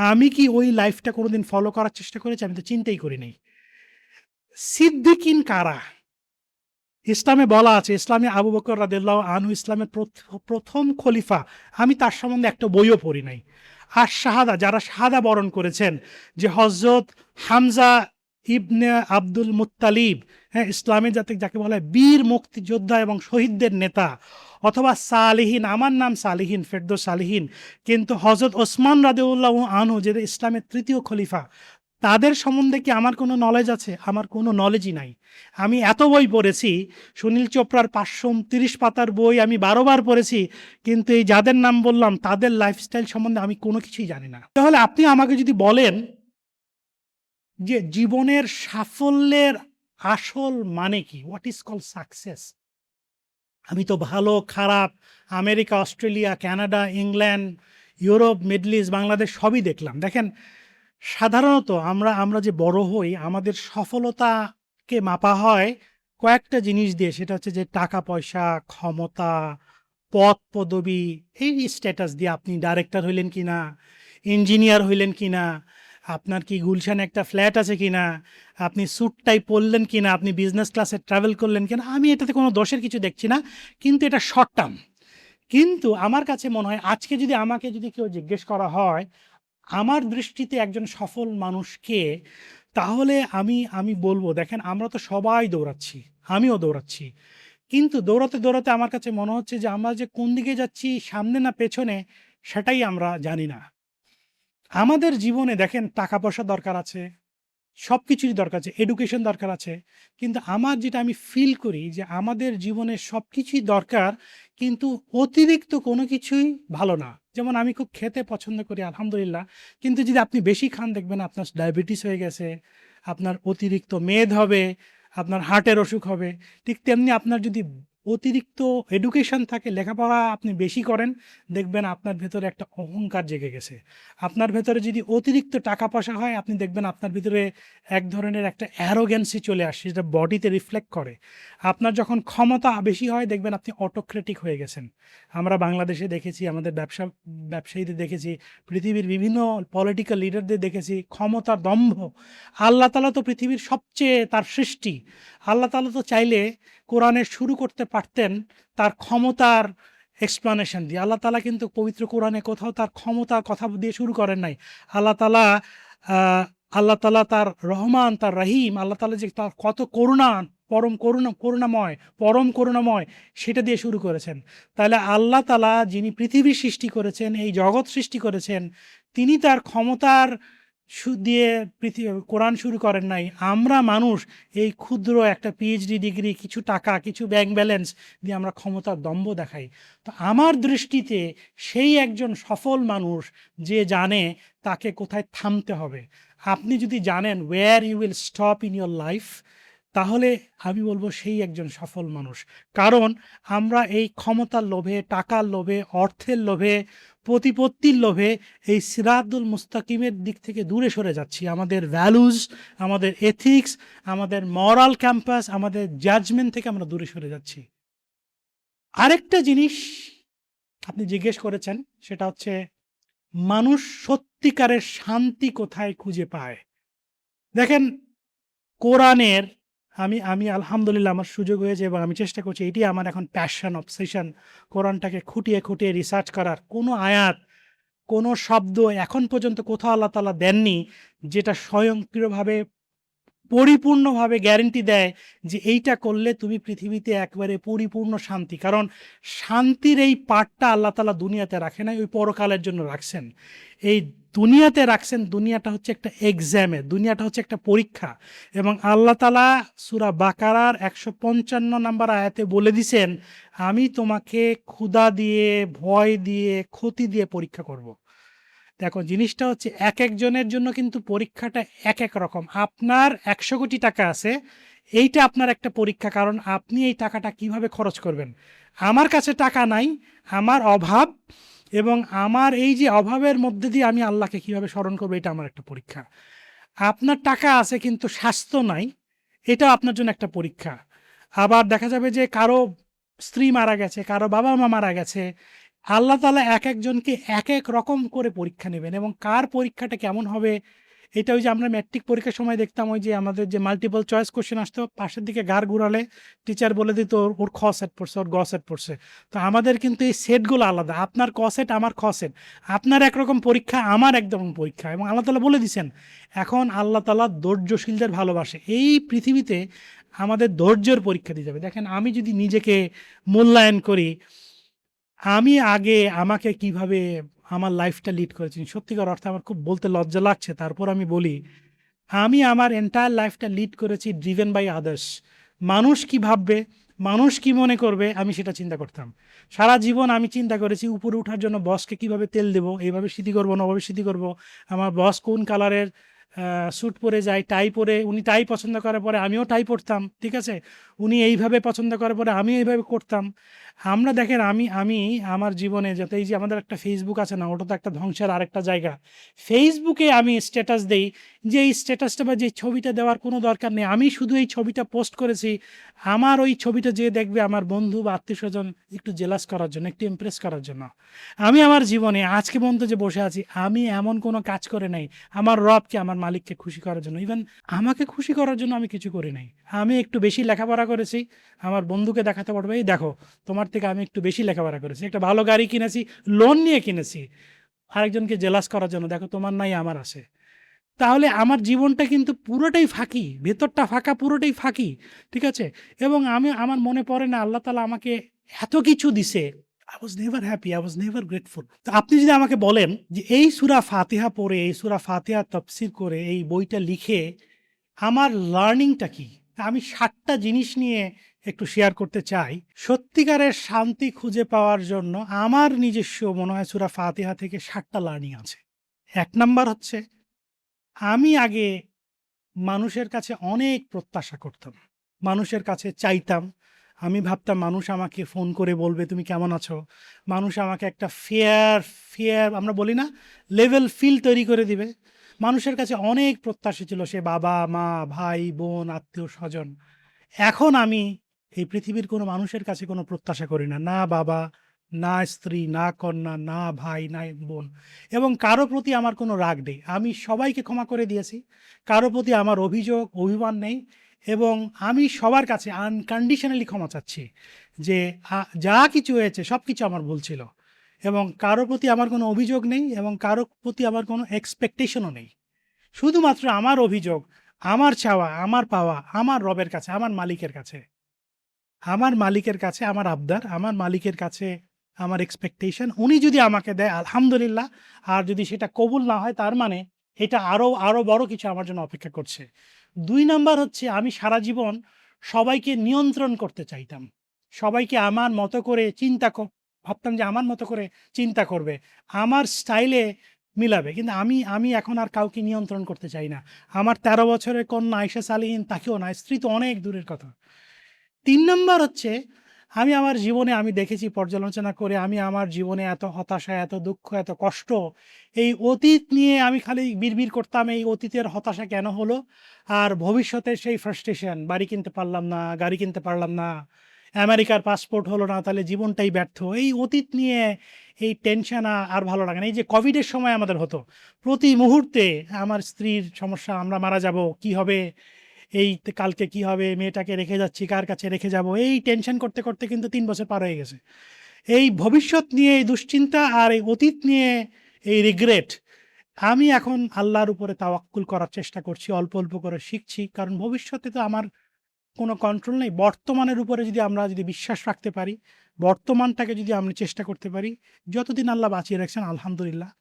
আমি কি ওই লাইফটা কোনোদিন ফলো করার চেষ্টা করেছি? আমি তো চিন্তাই করি নাই। সিদ্দিকিন কারা? ইসলামে বলা আছে, ইসলামে আবু বকর রাদিয়াল্লাহু আনহু ইসলামের প্রথম খলিফা। আমি তার সম্বন্ধে একটা বইও পড়ি নাই। আর শাহাদা, যারা শাহাদা বরণ করেছেন, যে হযরত হামজা ইবনে আব্দুল মুত্তালিব, হ্যাঁ, ইসলামে যাকে বলা হয় বীর মুক্তিযোদ্ধা এবং শহীদদের নেতা, অথবা সালিহিন, আমার নাম সালিহিন, ফেরদৌস সালিহিন, কিন্তু হযরত ওসমান রাদিয়াল্লাহু আনহু যে ইসলামের 3য় খলিফা, তাদের সম্বন্ধে কি আমার কোনো নলেজ আছে? আমার কোনো নলেজই নাই। আমি এত বই পড়েছি, সুনীল চোপড়ার 529 পাতার বই আমি 12বার পড়েছি, কিন্তু এই যাদের নাম বললাম তাদের লাইফস্টাইল সম্বন্ধে আমি কোনো কিছুই জানি না। তাহলে আপনি আমাকে যদি বলেন যে জীবনের সাফল্যের আসল মানে কি, হোয়াট ইজ কল সাকসেস, আমি তো ভালো খারাপ, America, Australia, Canada, England, Europe, middle east, Bangladesh সবই দেখলাম। দেখেন, সাধারণত আমরা যে বড় হই, আমাদের সফলতাকে মাপা হয় কয়েকটা জিনিস দিয়ে। সেটা হচ্ছে যে টাকা পয়সা, ক্ষমতা, পদ পদবি, এই স্ট্যাটাস দিয়ে। আপনি ডাইরেক্টর হইলেন কিনা, ইঞ্জিনিয়ার হইলেন কিনা, আপনার কি গুলশানে একটা ফ্ল্যাট আছে কিনা, আপনি স্যুটটাই পরলেন কিনা, আপনি বিজনেস ক্লাসে ট্রাভেল করলেন কিনা। আমি এটাতে কোনো দোষের কিছু দেখছি না, কিন্তু এটা শর্ট টার্ম। কিন্তু আমার কাছে মনে হয়, আজকে যদি আমাকে কেউ জিজ্ঞেস করা হয় আমার দৃষ্টিতে একজন সফল মানুষকে, তাহলে আমি বলবো, দেখেন, আমরা তো সবাই দৌড়াচ্ছি, আমিও দৌড়াচ্ছি, কিন্তু দৌড়াতে দৌড়াতে আমার কাছে মনে হচ্ছে যে আমরা যে কোন দিকে যাচ্ছি, সামনে না পেছনে, সেটাই আমরা জানি না। আমাদের জীবনে দেখেন টাকা পয়সা দরকার আছে, সব কিছুরই দরকার আছে, এডুকেশন দরকার আছে, কিন্তু আমার যেটা আমি ফিল করি যে আমাদের জীবনে সব কিছুই দরকার, কিন্তু অতিরিক্ত কোনো কিছুই ভালো না। যেমন আমি খুব খেতে পছন্দ করি, আলহামদুলিল্লাহ, কিন্তু যদি আপনি বেশি খান, দেখবেন আপনার ডায়াবেটিস হয়ে গেছে, আপনার অতিরিক্ত মেদ হবে, আপনার হার্টের অসুখ হবে। ঠিক তেমনি আপনার যদি অতিরিক্ত এডুকেশন থাকে, লেখাপড়া আপনি বেশি করেন, দেখবেন আপনার ভেতরে একটা অহংকার জেগে গেছে। আপনার ভেতরে যদি অতিরিক্ত টাকা পয়সা হয়, আপনি দেখবেন আপনার ভিতরে এক ধরনের একটা অ্যারোগ্যান্সি চলে আসে, যেটা বডিতে রিফ্লেক্ট করে। আপনার যখন ক্ষমতা বেশি হয়, দেখবেন আপনি অটোক্রেটিক হয়ে গেছেন। আমরা বাংলাদেশে দেখেছি, আমাদের ব্যবসায়ীদের দেখেছি, পৃথিবীর বিভিন্ন পলিটিক্যাল লিডারদের দেখেছি, ক্ষমতার দম্ভ। আল্লাহ তাআলা তো পৃথিবীর সবচেয়ে তার সৃষ্টি, আল্লাহ তাআলা তো চাইলে কোরআনে শুরু করতে পারতেন তার ক্ষমতার এক্সপ্লানেশন দিয়ে। আল্লাহ তাআলা কিন্তু পবিত্র কোরআনে কোথাও তার ক্ষমতার কথা দিয়ে শুরু করেন নাই। আল্লাহ তাআলা আল্লাহ তাআলা তার রহমান, তার রহিম, আল্লাহ তাআলা যে তার কত করুণা, পরম করুণাময়, সেটা দিয়ে শুরু করেছেন। তাহলে আল্লাহ তাআলা যিনি পৃথিবী সৃষ্টি করেছেন, এই জগৎ সৃষ্টি করেছেন, তিনি তার ক্ষমতার দিয়ে কোরআন শুরু করেন নাই। আমরা মানুষ এই ক্ষুদ্র একটা পিএইচডি ডিগ্রি, কিছু টাকা, কিছু ব্যাংক ব্যালেন্স দিয়ে আমরা ক্ষমতার দম্ভ দেখাই। তো আমার দৃষ্টিতে সেই একজন সফল মানুষ যে জানে তাকে কোথায় থামতে হবে। আপনি যদি জানেন where you will stop in your life, তাহলে আমি বলবো সেই একজন সফল মানুষ। কারণ আমরা এই ক্ষমতার লোভে, টাকার লোভে, অর্থের লোভে, প্রতিপত্তির লোভে এই সিরাতুল মুস্তাকিমের দিক থেকে দূরে সরে যাচ্ছি। আমাদের ভ্যালুজ, আমাদের এথিক্স, আমাদের মরাল ক্যাম্পাস, আমাদের জাজমেন্ট থেকে আমরা দূরে সরে যাচ্ছি। আরেকটা জিনিস আপনি জিজ্ঞেস করেছেন, সেটা হচ্ছে মানুষ সত্যিকারের শান্তি কোথায় খুঁজে পায়। দেখেন, কোরআনের আমি আমি আলহামদুলিল্লাহ আমার সুযোগ হয়েছে এবং আমি চেষ্টা করছি, এটি আমার এখন প্যাশন, অবসেশন, কোরআনটাকে খুঁটিয়ে খুঁটিয়ে রিসার্চ করার। কোনো আয়াত, কোনো শব্দ এখন পর্যন্ত কোথাও আল্লাহ তাআলা দেননি যেটা স্বয়ংক্রিয়ভাবে পরিপূর্ণভাবে গ্যারান্টি দেয় যে এইটা করলে তুমি পৃথিবীতে একবারে পরিপূর্ণ শান্তি। কারণ শান্তির এই পার্টটা আল্লাহ তাআলা দুনিয়াতে রাখে নাই, ওই পরকালের জন্য রাখছেন। এই দুনিয়াতে রাখছেন, দুনিয়াটা হচ্ছে একটা এক্সামে, দুনিয়াটা হচ্ছে একটা পরীক্ষা। এবং আল্লাহ তাআলা সূরা বাকারার ১৫৫ নম্বর আয়াতে বলে দিছেন, আমি তোমাকে ক্ষুধা দিয়ে, ভয় দিয়ে, ক্ষতি দিয়ে পরীক্ষা করব। দেখো, জিনিসটা হচ্ছে এক একজনের জন্য কিন্তু পরীক্ষাটা এক এক রকম। আপনার ১০০ কোটি টাকা আছে, এইটা আপনার একটা পরীক্ষা, কারণ আপনি এই টাকাটা কিভাবে খরচ করবেন। আমার কাছে টাকা নাই, আমার অভাব, এবং আমার এই যে অভাবের মধ্যে দিয়ে আমি আল্লাহকে কিভাবে স্মরণ করবো, এটা আমার একটা পরীক্ষা। আপনার টাকা আছে কিন্তু স্বাস্থ্য নাই, এটা আপনার জন্য একটা পরীক্ষা। আবার দেখা যাবে যে কারো স্ত্রী মারা গেছে, কারো বাবা মা মারা গেছে। আল্লাহ তাআলা এক একজনকে এক এক রকম করে পরীক্ষা নেবেন, এবং কার পরীক্ষাটা কেমন হবে, এটা ওই যে আমরা ম্যাট্রিক পরীক্ষার সময় দেখতাম, ওই যে আমাদের যে মাল্টিপল চয়েস কোশ্চেন আসতো, পাশের দিকে ঘাড় ঘুরালে টিচার বলে দিত ওর খ সেট পড়ছে, ওর গ সেট পড়ছে। তো আমাদের কিন্তু এই সেটগুলো আলাদা, আপনার ক সেট, আমার খ সেট, আপনার একরকম পরীক্ষা, আমার একদম পরীক্ষা। এবং আল্লাহ তাআলা বলে দিছেন, এখন আল্লাহ তাআলা ধৈর্যশীলদের ভালোবাসে। এই পৃথিবীতে আমাদের ধৈর্যের পরীক্ষা দিয়ে যাবে। দেখেন, আমি যদি নিজেকে মূল্যায়ন করি, আমি আগে আমাকে কিভাবে আমার লাইফটা লিড করেছি, সত্যিকার অর্থে আমার খুব বলতে লজ্জা লাগছে, তারপর আমি বলি, আমি আমার এন্টায়ার লাইফটা লিড করেছি ড্রিভেন বাই আদার্স। মানুষ কি ভাববে, মানুষ কি মনে করবে, আমি সেটা চিন্তা করতাম। সারা জীবন আমি চিন্তা করেছি উপরে ওঠার জন্য বসকে কিভাবে তেল দেবো, এইভাবে স্মৃতি করবো না, ওভাবে স্মৃতি করবো। আমার বস কোন কালারের স্যুট পরে যায়, টাই পরে, উনি টাই পছন্দ করার পরে আমিও টাই পরতাম, ঠিক আছে। উনি এইভাবে পছন্দ করার পরে আমি এইভাবে করতাম। আমরা দেখেন, আমি আমি আমার জীবনে যাতে, এই যে আমাদের একটা ফেসবুক আছে না, ওটা তো একটা ধ্বংসের আরেকটা জায়গা। ফেসবুকে আমি স্ট্যাটাস দেই, যে এই স্ট্যাটাসটা বা যে ছবিটা দেওয়ার কোনো দরকার নেই, আমি শুধু এই ছবিটা পোস্ট করেছি আমার ওই ছবিটা যে দেখবে আমার বন্ধু বা আত্মীয় স্বজন একটু জেলাস করার জন্য, একটু ইমপ্রেস করার জন্য। আমি আমার জীবনে আজকে পর্যন্ত যে বসে আছি, আমি এমন কোনো কাজ করে নাই আমার রবকে, আমার মালিককে খুশি করার জন্য। ইভেন আমাকে খুশি করার জন্য আমি কিছু করি নাই। আমি একটু বেশি লেখাপড়া করেছি, আমার বন্ধুকে দেখাতে পারবো, এই দেখো তোমার থেকে আমি একটু বেশি লেখাপড়া করেছি, একটা ভালো গাড়ি কিনেছি, লোন নিয়ে কিনেছি, আরেকজনকে জেলাস করার জন্য, দেখো তোমার নাই আমার আছে। তাহলে আমার জীবনটা কিন্তু পুরোটাই ফাঁকি, ভেতরটা ফাঁকা, পুরোটাই ফাঁকি, ঠিক আছে। এবং আমি, আমার মনে পড়ে না আল্লাহ তাআলা আমাকে এত কিছু দিছে, I was never happy, I was never grateful. তো আপনি যদি আমাকে বলেন যে এই সূরা ফাতিহা পড়ে, এই সূরা ফাতিহা তাফসীর করে, এই বইটা লিখে আমার লার্নিংটা কি, আমি ৭টা জিনিস নিয়ে একটু শেয়ার করতে চাই। সত্যিকারের শান্তি খুঁজে পাওয়ার জন্য আমার নিজস্ব মনে হয় সূরা ফাতিহা থেকে ৭টা লার্নিং আছে। ১ নাম্বার হচ্ছে, আমি আগে মানুষের কাছে অনেক প্রত্যাশা করতাম, মানুষের কাছে চাইতাম। আমি ভাবতাম মানুষ আমাকে ফোন করে বলবে তুমি কেমন আছো, মানুষ আমাকে একটা ফেয়ার ফেয়ার আমরা বলি না, লেভেল ফিল তৈরি করে দিবে। মানুষের কাছে অনেক প্রত্যাশা ছিল, সে বাবা মা, ভাই বোন, আত্মীয় স্বজন। এখন আমি এই পৃথিবীর কোনো মানুষের কাছে কোনো প্রত্যাশা করি না, না বাবা, না স্ত্রী, না কন্যা, না ভাই, না বোন। এবং কারো প্রতি আমার কোনো রাগ নেই, আমি সবাইকে ক্ষমা করে দিয়েছি। কারো প্রতি আমার অভিযোগ, অভিমান নেই। এবং আমি সবার কাছে আনকন্ডিশনালি ক্ষমা চাচ্ছি, যে যা কিছু হয়েছে সব কিছু আমার ভুল ছিল। এবং কারো প্রতি আমার কোনো অভিযোগ নেই, এবং কারো প্রতি আমার কোনো এক্সপেকটেশনও নেই। শুধুমাত্র আমার অভিযোগ, আমার চাওয়া, আমার পাওয়া আমার রবের কাছে, আমার মালিকের কাছে, আমার মালিকের কাছে আমার আবদার, আমার মালিকের কাছে আমার এক্সপেকটেশন। উনি যদি আমাকে দেয় আলহামদুলিল্লাহ, আর যদি সেটা কবুল না হয় তার মানে এটা আরও আরও বড় কিছু আমার জন্য অপেক্ষা করছে। ২ নাম্বার হচ্ছে, আমি সারা জীবন সবাইকে নিয়ন্ত্রণ করতে চাইতাম, সবাইকে আমার মতো করে ভাবতাম যে আমার মতো করে চিন্তা করবে, আমার স্টাইলে মিলাবে। কিন্তু আমি এখন আর কাউকে নিয়ন্ত্রণ করতে চাই না। আমার ১৩ বছরের কন্যা আয়েশা সালিহীন তাকেও না, স্ত্রী তো অনেক দূরের কথা। ৩ নাম্বার হচ্ছে আমি আমার জীবনে আমি দেখেছি পর্যালোচনা করে আমি আমার জীবনে এত হতাশা, এত দুঃখ, এত কষ্ট, এই অতীত নিয়ে আমি খালি বিড়বিড় করতাম এই অতীতের হতাশা কেন হলো? আর ভবিষ্যতের সেই ফ্রাস্ট্রেশন, বাড়ি কিনতে পারলাম না, গাড়ি কিনতে পারলাম না, আমেরিকার পাসপোর্ট হলো না, তাহলে জীবনটাই ব্যর্থ। এই অতীত নিয়ে এই টেনশন আর ভালো লাগে না। এই যে কোভিডের সময় আমাদের হতো, প্রতি মুহূর্তে আমার স্ত্রীর সমস্যা, আমরা মারা যাবো, কি হবে? কালকে কি হবে? মেয়েটাকে রেখে যাচ্ছি, কার কাছে রেখে যাবো? এই টেনশন করতে, করতে কিন্তু ৩ বছর পার হয়ে গেছে। এই ভবিষ্যৎ নিয়ে এই দুশ্চিন্তা আর এই অতীত নিয়ে এই রিগ্রেট, আমি এখন আল্লাহর উপরে তাওয়াক্কুল করার চেষ্টা করছি। অল্প, অল্প করে শিখছি। কারণ ভবিষ্যতে তো আমার কোনো কন্ট্রোল নেই। বর্তমানের উপরে যদি আমরা বিশ্বাস রাখতে পারি, বর্তমানটাকে যদি আমরা চেষ্টা করতে পারি, যতদিন আল্লাহ বাঁচিয়ে রাখছেন আলহামদুলিল্লাহ।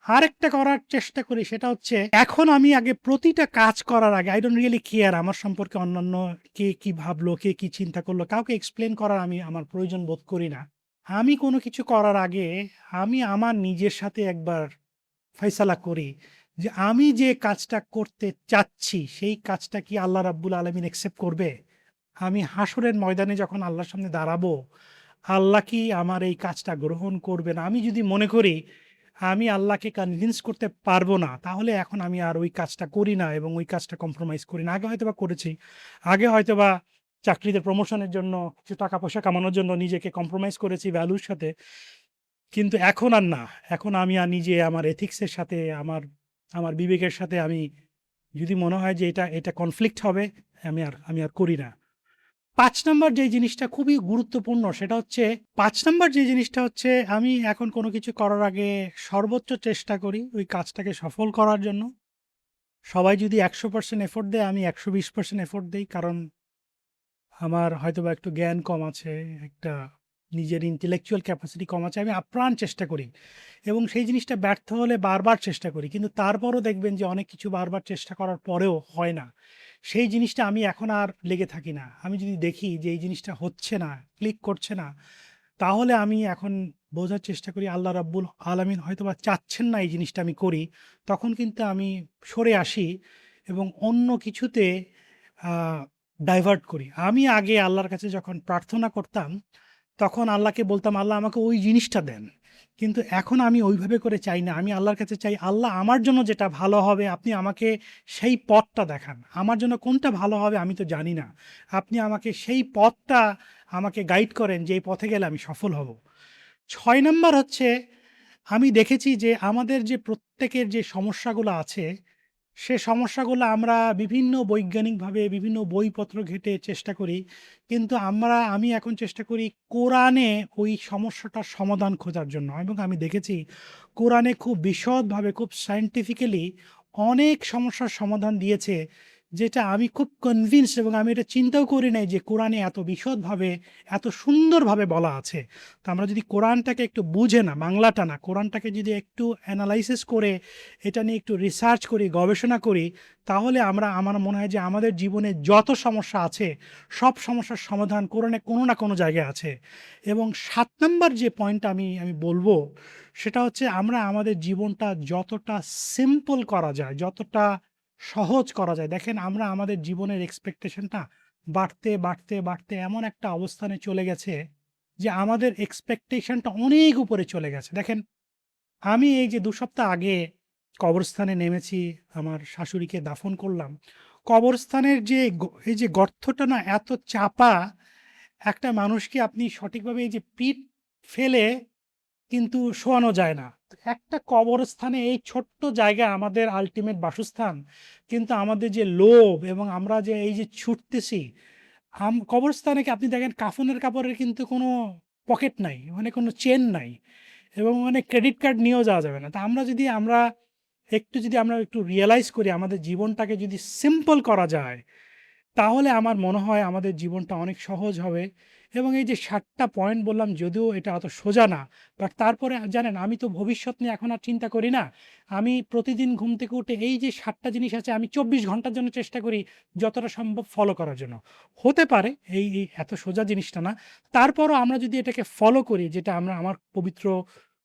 আরেকটা করার চেষ্টা করি সেটা হচ্ছে এখন আমি আগে প্রতিটা কাজ করার আগে আই ডোন্ট রিয়েলি কেয়ার আমার সম্পর্কে অন্যান্য কে কি ভাবলো, কে কি চিন্তা করলো, কাউকে এক্সপ্লেন করার আমি আমার প্রয়োজন বোধ করি না। আমি কোনো কিছু করার আগে আমি আমার নিজের সাথে একবার ফায়সালা করি যে আমি যে কাজটা করতে চাচ্ছি সেই কাজটা কি আল্লাহ রাব্বুল আলামিন অ্যাকসেপ্ট করবে? আমি হাসরের ময়দানে যখন আল্লাহর সামনে দাঁড়াবো, আল্লাহ কি আমার এই কাজটা গ্রহণ করবেন? আমি যদি মনে করি আমি আল্লাহকে কনভিন্স করতে পারবো না, তাহলে এখন আমি আর ওই কাজটা করি না এবং ওই কাজটা কম্প্রোমাইজ করি না। আগে হয়তোবা করেছি। আগে হয়তোবা চাকরিতে প্রমোশনের জন্য, কিছু টাকা পয়সা কামানোর জন্য নিজেকে কম্প্রোমাইজ করেছি ভ্যালুর সাথে। কিন্তু এখন আর না। এখন আমি নিজে আমার এথিক্স এর সাথে, আমার বিবেকের সাথে আমি যদি মনে হয় যে এটা কনফ্লিক্ট হবে, আমি আর করি না। ৫ নাম্বার যে জিনিসটা খুবই গুরুত্বপূর্ণ সেটা হচ্ছে ৫ নাম্বার যে জিনিসটা হচ্ছে আমি এখন কোনো কিছু করার আগে সর্বোচ্চ চেষ্টা করি ওই কাজটাকে সফল করার জন্য। সবাই যদি ১০০% এফোর্ট দেয়, আমি ১২০% এফোর্ট দেই। কারণ আমার হয়তোবা একটু জ্ঞান কম আছে, একটা নিজের intellectual capacity কম আছে। আমি আপ্রাণ চেষ্টা করি এবং সেই জিনিসটা ব্যর্থ হলে বারবার চেষ্টা করি। কিন্তু তারপরও দেখবেন যে অনেক কিছু বারবার চেষ্টা করার পরেও হয় না। সেই জিনিসটা আমি এখন আর লেগে থাকি না। আমি যদি দেখি যে এই জিনিসটা হচ্ছে না, ক্লিক করছে না, তাহলে আমি এখন বোঝার চেষ্টা করি আল্লাহ রাব্বুল আলামিন হয়তোবা চাচ্ছেন না এই জিনিসটা আমি করি। তখন কিন্তু আমি সরে আসি এবং অন্য কিছুতে আ ডাইভার্ট করি। আমি আগে আল্লাহর কাছে যখন প্রার্থনা করতাম, তখন আল্লাহকে বলতাম, "আল্লাহ আমাকে ওই জিনিসটা দেন।" কিন্তু এখন আমি ওইভাবে করে চাই না। আমি আল্লাহর কাছে চাই, "আল্লাহ আমার জন্য যেটা ভালো হবে আপনি আমাকে সেই পথটা দেখান। আমার জন্য কোনটা ভালো হবে আমি তো জানি না। আপনি আমাকে সেই পথটা আমাকে গাইড করেন যে এই পথে গেলে আমি সফল হব।" ৬ নাম্বার হচ্ছে আমি দেখেছি যে আমাদের যে প্রত্যেকের যে সমস্যাগুলো আছে, সে সমস্যাগুলো আমরা বিভিন্ন বৈজ্ঞানিকভাবে বিভিন্ন বইপত্র ঘেঁটে চেষ্টা করি। কিন্তু আমি এখন চেষ্টা করি কোরআনে ওই সমস্যাটার সমাধান খোঁজার জন্য এবং আমি দেখেছি কোরআনে খুব বিশদভাবে, খুব সায়েন্টিফিক্যালি অনেক সমস্যার সমাধান দিয়েছে, যেটা আমি খুব কনভিন্সড এবং আমি এটা চিন্তাও করি নাই যে কোরআনে এত বিশদভাবে, এত সুন্দরভাবে বলা আছে। তো আমরা যদি কোরআনটাকে একটু বুঝে না, বাংলাটা না, কোরআনটাকে যদি একটু অ্যানালাইসিস করে এটা নিয়ে একটু রিসার্চ করি, গবেষণা করি, তাহলে আমার মনে হয় যে আমাদের জীবনে যত সমস্যা আছে, সব সমস্যার সমাধান কোরআনে কোনো না কোনো জায়গায় আছে। এবং ৭ নাম্বার যে পয়েন্টটা আমি বলবো, সেটা হচ্ছে আমরা আমাদের জীবনটা যতটা সিম্পল করা যায়, যতটা সহজ করা যায়। দেখেন আমরা আমাদের জীবনের এক্সপেকটেশনটা বাড়তে, বাড়তে, বাড়তে এমন একটা অবস্থানে চলে গেছে যে আমাদের এক্সপেকটেশনটা অনেক উপরে চলে গেছে। দেখেন আমি এই যে ২ সপ্তাহ আগে কবরস্থানে নেমেছি, আমার শাশুড়িকে দাফন করলাম। কবরস্থানের যে এই যে গর্তটা না এত চাপা, একটা মানুষকে আপনি সঠিকভাবে এই যে পিঠ ফেলে কিন্তু শোয়ানো যায় না। তো একটা কবরস্থানে এই ছোট্ট জায়গা আমাদের আল্টিমেট বাসস্থান। কিন্তু আমাদের যে লোভ এবং আমরা যে এই যে ছুটতেছি, কবরস্থানে কি আপনি দেখেন কাফনের কাপড়ের কিন্তু কোনো পকেট নাই, মানে কোনো চেন নাই এবং মানে ক্রেডিট কার্ড নিয়েও যাওয়া যাবে না। তো আমরা একটু রিয়ালাইজ করি আমাদের জীবনটাকে যদি সিম্পল করা যায়, তাহলে আমার মনে হয় আমাদের জীবনটা অনেক সহজ হবে। এবং এই যে ৭টা পয়েন্ট বললাম, যদিও এটা অত সোজা না, বাট তারপরে জানেন আমি তো ভবিষ্যৎ নিয়ে এখন আর চিন্তা করি না। আমি প্রতিদিন ঘুম থেকে উঠে এই যে ৭টা জিনিস আছে আমি ২৪ ঘন্টার জন্য চেষ্টা করি যতটা সম্ভব ফলো করার জন্য। হতে পারে এই এত সোজা জিনিসটা না। তারপরও আমরা যদি এটাকে ফলো করি, যেটা আমার পবিত্র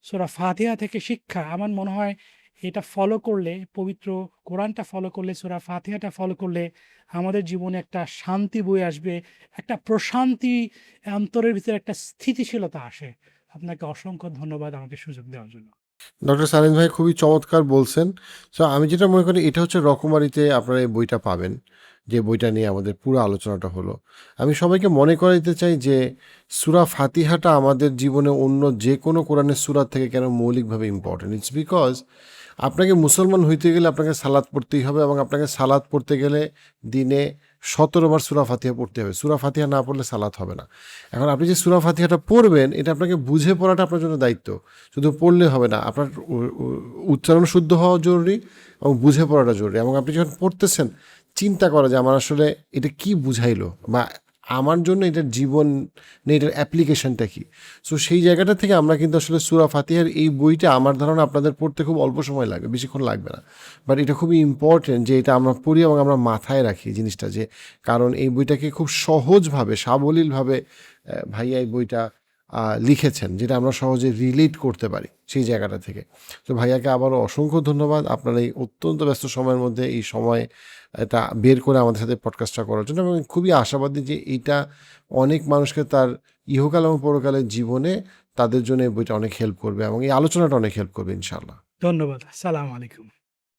সূরা ফাতিহা থেকে শিক্ষা, আমার মনে হয় এটা ফলো করলে, পবিত্র কোরআনটা ফলো করলে, সূরা ফাতিহাটা ফলো করলে আমাদের জীবনে একটা শান্তি বয়ে আসবে, একটা প্রশান্তি, অন্তরের ভিতরে একটা স্থিতিশীলতা আসে। আপনাকে অসংখ্য ধন্যবাদ আমাকে সুযোগ দেওয়ার জন্য। ডক্টর সালেন ভাই খুবই চমৎকার বলছেন। সো আমি যেটা মনে করি এটা হচ্ছে রকমারিতে আপনারা এই বইটা পাবেন, যে বইটা নিয়ে আমাদের পুরো আলোচনাটা হলো। আমি সবাইকে মনে করাই দিতে চাই যে সূরা ফাতিহাটা আমাদের জীবনে অন্য যে কোনো কোরআনের সূরা থেকে কেন মৌলিকভাবে ইম্পর্টেন্ট। ইটস বিকজ আপনাকে মুসলমান হইতে গেলে আপনাকে সালাত পড়তেই হবে, এবং আপনাকে সালাত পড়তে গেলে দিনে 17 বার সূরা ফাতিহা পড়তে হবে। সূরা ফাতিহা না পড়লে সালাত হবে না। এখন আপনি যে সূরা ফাতিহাটা পড়বেন, এটা আপনাকে বুঝে পড়াটা আপনার জন্য দায়িত্ব। শুধু পড়লে হবে না, আপনার উচ্চারণ শুদ্ধ হওয়া জরুরি এবং বুঝে পড়াটা জরুরি। এবং আপনি যখন পড়তেছেন, চিন্তা করা যে আমার আসলে এটা কি বুঝাইলো, বা আমার জন্য এটার জীবন নেই, এটার অ্যাপ্লিকেশনটা কি। সো সেই জায়গাটা থেকে আমরা কিন্তু আসলে সূরা ফাতিহার এই বইটা আমার ধারণা আপনাদের পড়তে খুব অল্প সময় লাগবে, বেশিক্ষণ লাগবে না। বাট এটা খুবই ইম্পর্টেন্ট যে এটা আমরা পড়ি এবং আমরা মাথায় রাখি জিনিসটা, যে কারণ এই বইটাকে খুব সহজভাবে, সাবলীলভাবে ভাইয়া এই বইটা লিখেছেন, যেটা আমরা সহজে রিলেট করতে পারি সেই জায়গাটা থেকে। তো ভাইয়াকে আবারও অসংখ্য ধন্যবাদ আপনার এই অত্যন্ত ব্যস্ত সময়ের মধ্যে এই সময় এটা বের করে আমাদের সাথে পডকাস্টটা করার জন্য। এবং খুবই আশাবাদী যে এটা অনেক মানুষকে তার ইহকাল এবং পরকালের জীবনে তাদের জন্য এই বইটা অনেক হেল্প করবে, এবং এই আলোচনাটা অনেক হেল্প করবে ইনশাআল্লাহ। ধন্যবাদ। আসসালামু আলাইকুম।